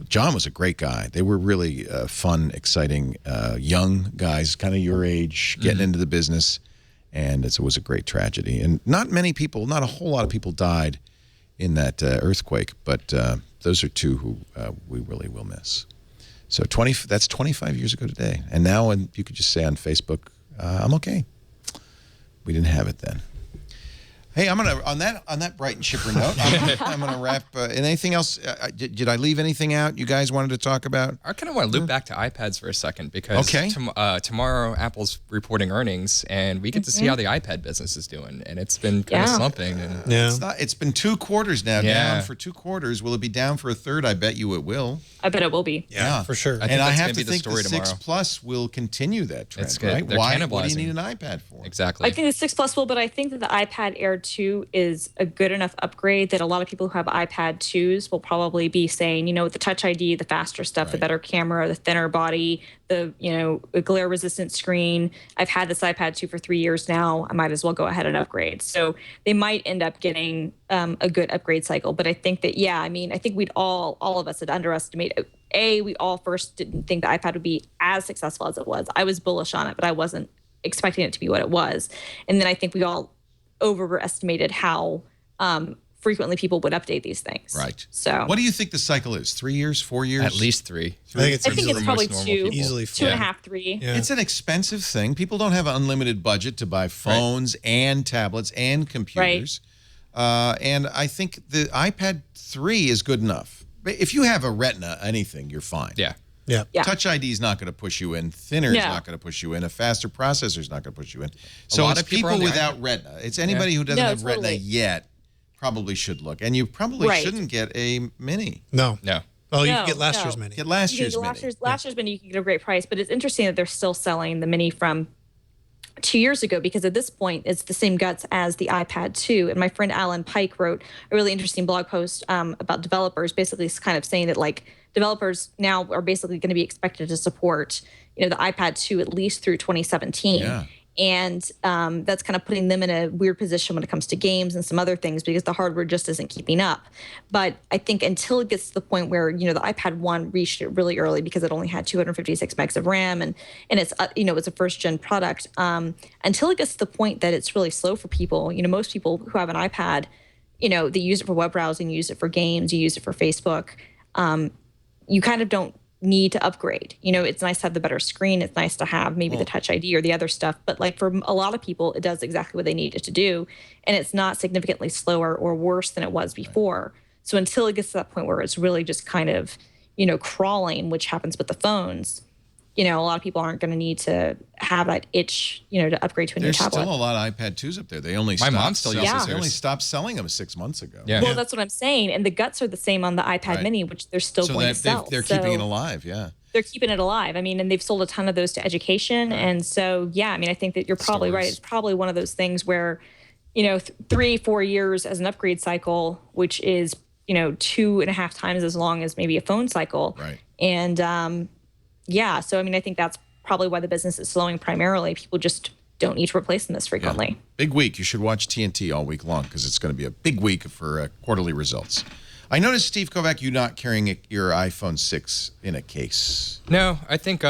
John was a great guy. They were really fun, exciting, young guys, kind of your age, getting into the business. And it was a great tragedy. And not a whole lot of people died in that earthquake, but those are two who we really will miss. So that's 25 years ago today. And now you could just say on Facebook, I'm okay. We didn't have it then. Hey, I'm gonna on that bright and chipper note. I'm gonna wrap. Anything else? Did I leave anything out you guys wanted to talk about? I kind of want to loop back to iPads for a second because tomorrow Apple's reporting earnings, and we get to see how the iPad business is doing, and it's been kind of slumping. And it's been 2 quarters now, down for 2 quarters. Will it be down for a third? I bet you it will. I bet it will be. Yeah, for sure. I think have to be think the 6 Plus will continue that trend, it's good. Right? They're What do you cannibalizing. need an iPad for? Exactly. I think the 6 Plus will, but I think that the iPad Air 2 is a good enough upgrade that a lot of people who have iPad 2s will probably be saying, with the Touch ID, the faster stuff, the better camera, the thinner body, the glare resistant screen. I've had this iPad 2 for 3 years now. I might as well go ahead and upgrade. So they might end up getting a good upgrade cycle. But I think that, I think we'd all of us had underestimated. We all first didn't think the iPad would be as successful as it was. I was bullish on it, but I wasn't expecting it to be what it was. And then I think we all overestimated how frequently people would update these things. Right. So what do you think the cycle is? 3 years, 4 years? At least 3. I think it's probably 2. Easily 2 and a half, 3. Yeah. It's an expensive thing. People don't have an unlimited budget to buy phones and tablets and computers. And I think the iPad 3 is good enough. If you have a Retina, anything, you're fine. Yeah. Yeah. Touch ID is not going to push you in. Thinner is not going to push you in. A faster processor is not going to push you in. So lot it's of people people on the without Retina. It's anybody who doesn't have Retina yet probably should look. And you probably shouldn't get a Mini. No. Oh, you can get last no. year's Mini. Get last year's Mini. Last year's Mini, you can get a great price, but it's interesting that they're still selling the Mini from 2 years ago, because at this point it's the same guts as the iPad 2. And my friend Alan Pike wrote a really interesting blog post about developers, basically kind of saying that like developers now are basically going to be expected to support, the iPad 2 at least through 2017. Yeah. And that's kind of putting them in a weird position when it comes to games and some other things, because the hardware just isn't keeping up. But I think until it gets to the point where, the iPad 1 reached it really early because it only had 256 megs of RAM and it's, it's a first gen product. Until it gets to the point that it's really slow for people, most people who have an iPad, they use it for web browsing, use it for games, you use it for Facebook. You kind of don't need to upgrade. It's nice to have the better screen. It's nice to have maybe the Touch ID or the other stuff. But like for a lot of people, it does exactly what they need it to do. And it's not significantly slower or worse than it was before. So until it gets to that point where it's really just kind of, crawling, which happens with the phones, a lot of people aren't going to need to have that itch, to upgrade to a new tablet. There's still a lot of iPad 2s up there. They only My mom still uses theirs. They only stopped selling them 6 months ago. Yeah. Well, that's what I'm saying. And the guts are the same on the iPad Mini, which they're still going to sell. They're keeping it alive, yeah. They're keeping it alive. I mean, and they've sold a ton of those to education. Right. And so, I think that you're probably right. It's probably one of those things where, 3-4 years as an upgrade cycle, which is, 2.5 times as long as maybe a phone cycle. Right. And, so, I think that's probably why the business is slowing primarily. People just don't need to replace them this frequently. Yeah. Big week. You should watch TNT all week long because it's going to be a big week for quarterly results. I noticed, Steve Kovach, you not carrying your iPhone 6 in a case. No, I think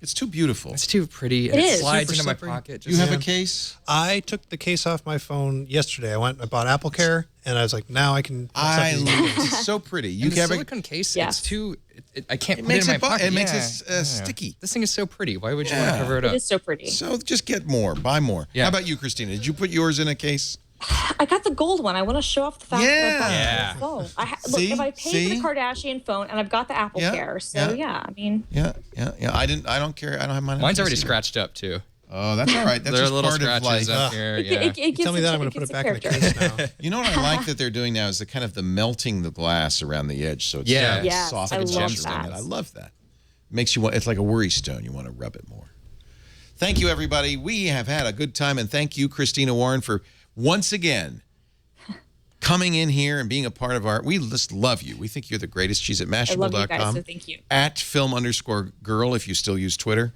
it's too beautiful. It's too pretty. It slides super into my slippery. pocket. You have a case? I took the case off my phone yesterday. I bought Apple Care, and I was like, now I can. It's so pretty. You the have silicone case. Yeah. It's too. I can't put makes it in my pocket. It makes it sticky. This thing is so pretty. Why would you want to cover it up? It is so pretty. So just get more. Buy more. Yeah. How about you, Christina? Did you put yours in a case? I got the gold one. I want to show off the fact that I bought the phone. Look, if I paid for the Kardashian phone and I've got the Apple Care, so Yeah. I don't care. I don't have mine. Mine's already scratched up too. Oh, that's all right. That's There are just little part of scratches life. up here. Yeah. Tell me that I'm going to put it back in the case now. You know what I like that they're doing now is the kind of the melting the glass around the edge, so it's Yes, soft I and love gentle. that. And I love that. Makes you want. It's like a worry stone. You want to rub it more. Thank you, everybody. We have had a good time, and thank you, Christina Warren, for once again coming in here and being a part of our. We just love you. We think you're the greatest. She's at Mashable.com. I love you guys, so thank you. At film_girl if you still use Twitter.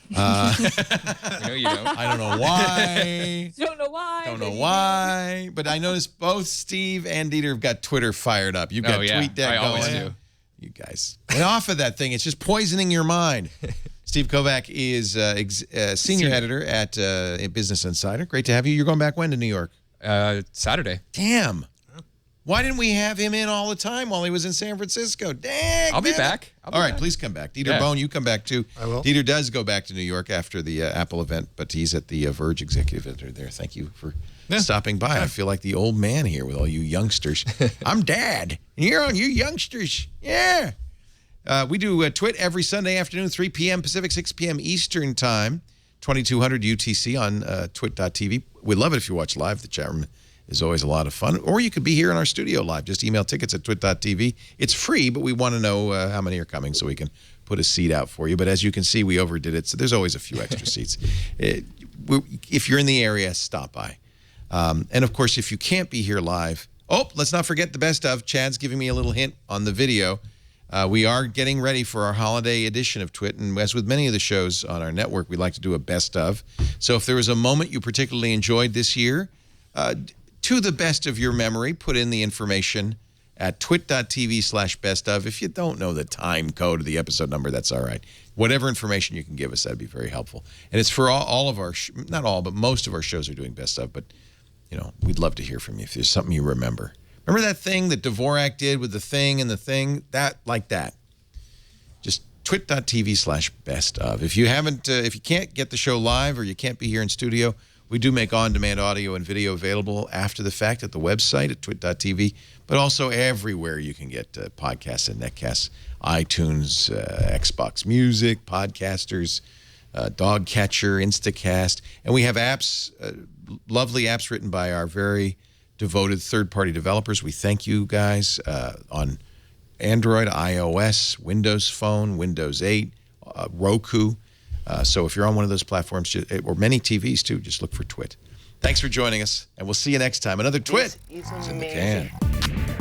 No, you don't. I don't know why. Don't know why. Don't know why. But I noticed both Steve and Dieter have got Twitter fired up. You've got TweetDeck I going. always do. You guys, get off of that thing. It's just poisoning your mind. Steve Kovach is senior editor at Business Insider. Great to have you. You're going back when to New York? Saturday. Damn. Why didn't we have him in all the time while he was in San Francisco? Dang. I'll be back. All right, please come back. Dieter Bohn, you come back too. I will. Dieter does go back to New York after the Apple event, but he's at the Verge executive editor there. Thank you for stopping by. I feel like the old man here with all you youngsters. I'm dad. And you're on you youngsters. Yeah. We do Twit every Sunday afternoon, 3 p.m. Pacific, 6 p.m. Eastern Time, 2200 UTC on twit.tv. We'd love it if you watch live. The chat room is always a lot of fun. Or you could be here in our studio live. Just email tickets at twit.tv. It's free, but we want to know how many are coming so we can put a seat out for you. But as you can see, we overdid it, so there's always a few extra seats. If you're in the area, stop by. And, of course, if you can't be here live, let's not forget the best of. Chad's giving me a little hint on the video. We are getting ready for our holiday edition of Twit, and as with many of the shows on our network, we like to do a best of. So if there was a moment you particularly enjoyed this year, to the best of your memory, put in the information at twit.tv/best of. If you don't know the time code or the episode number, that's all right. Whatever information you can give us, that'd be very helpful. And it's for all of our, not all, but most of our shows are doing best of, but, we'd love to hear from you if there's something you remember. Remember that thing that Dvorak did with the thing and the thing? Like that. Just twit.tv/best of. If you can't get the show live or you can't be here in studio, we do make on-demand audio and video available after the fact at the website at twit.tv, but also everywhere you can get podcasts and netcasts, iTunes, Xbox Music, Podcasters, Dogcatcher, Instacast. And we have apps, lovely apps written by our very devoted third-party developers. We thank you guys on Android, iOS, Windows Phone, Windows 8, Roku. So if you're on one of those platforms, or many TVs too, just look for Twit. Thanks for joining us, and we'll see you next time. Another Twit is in the can.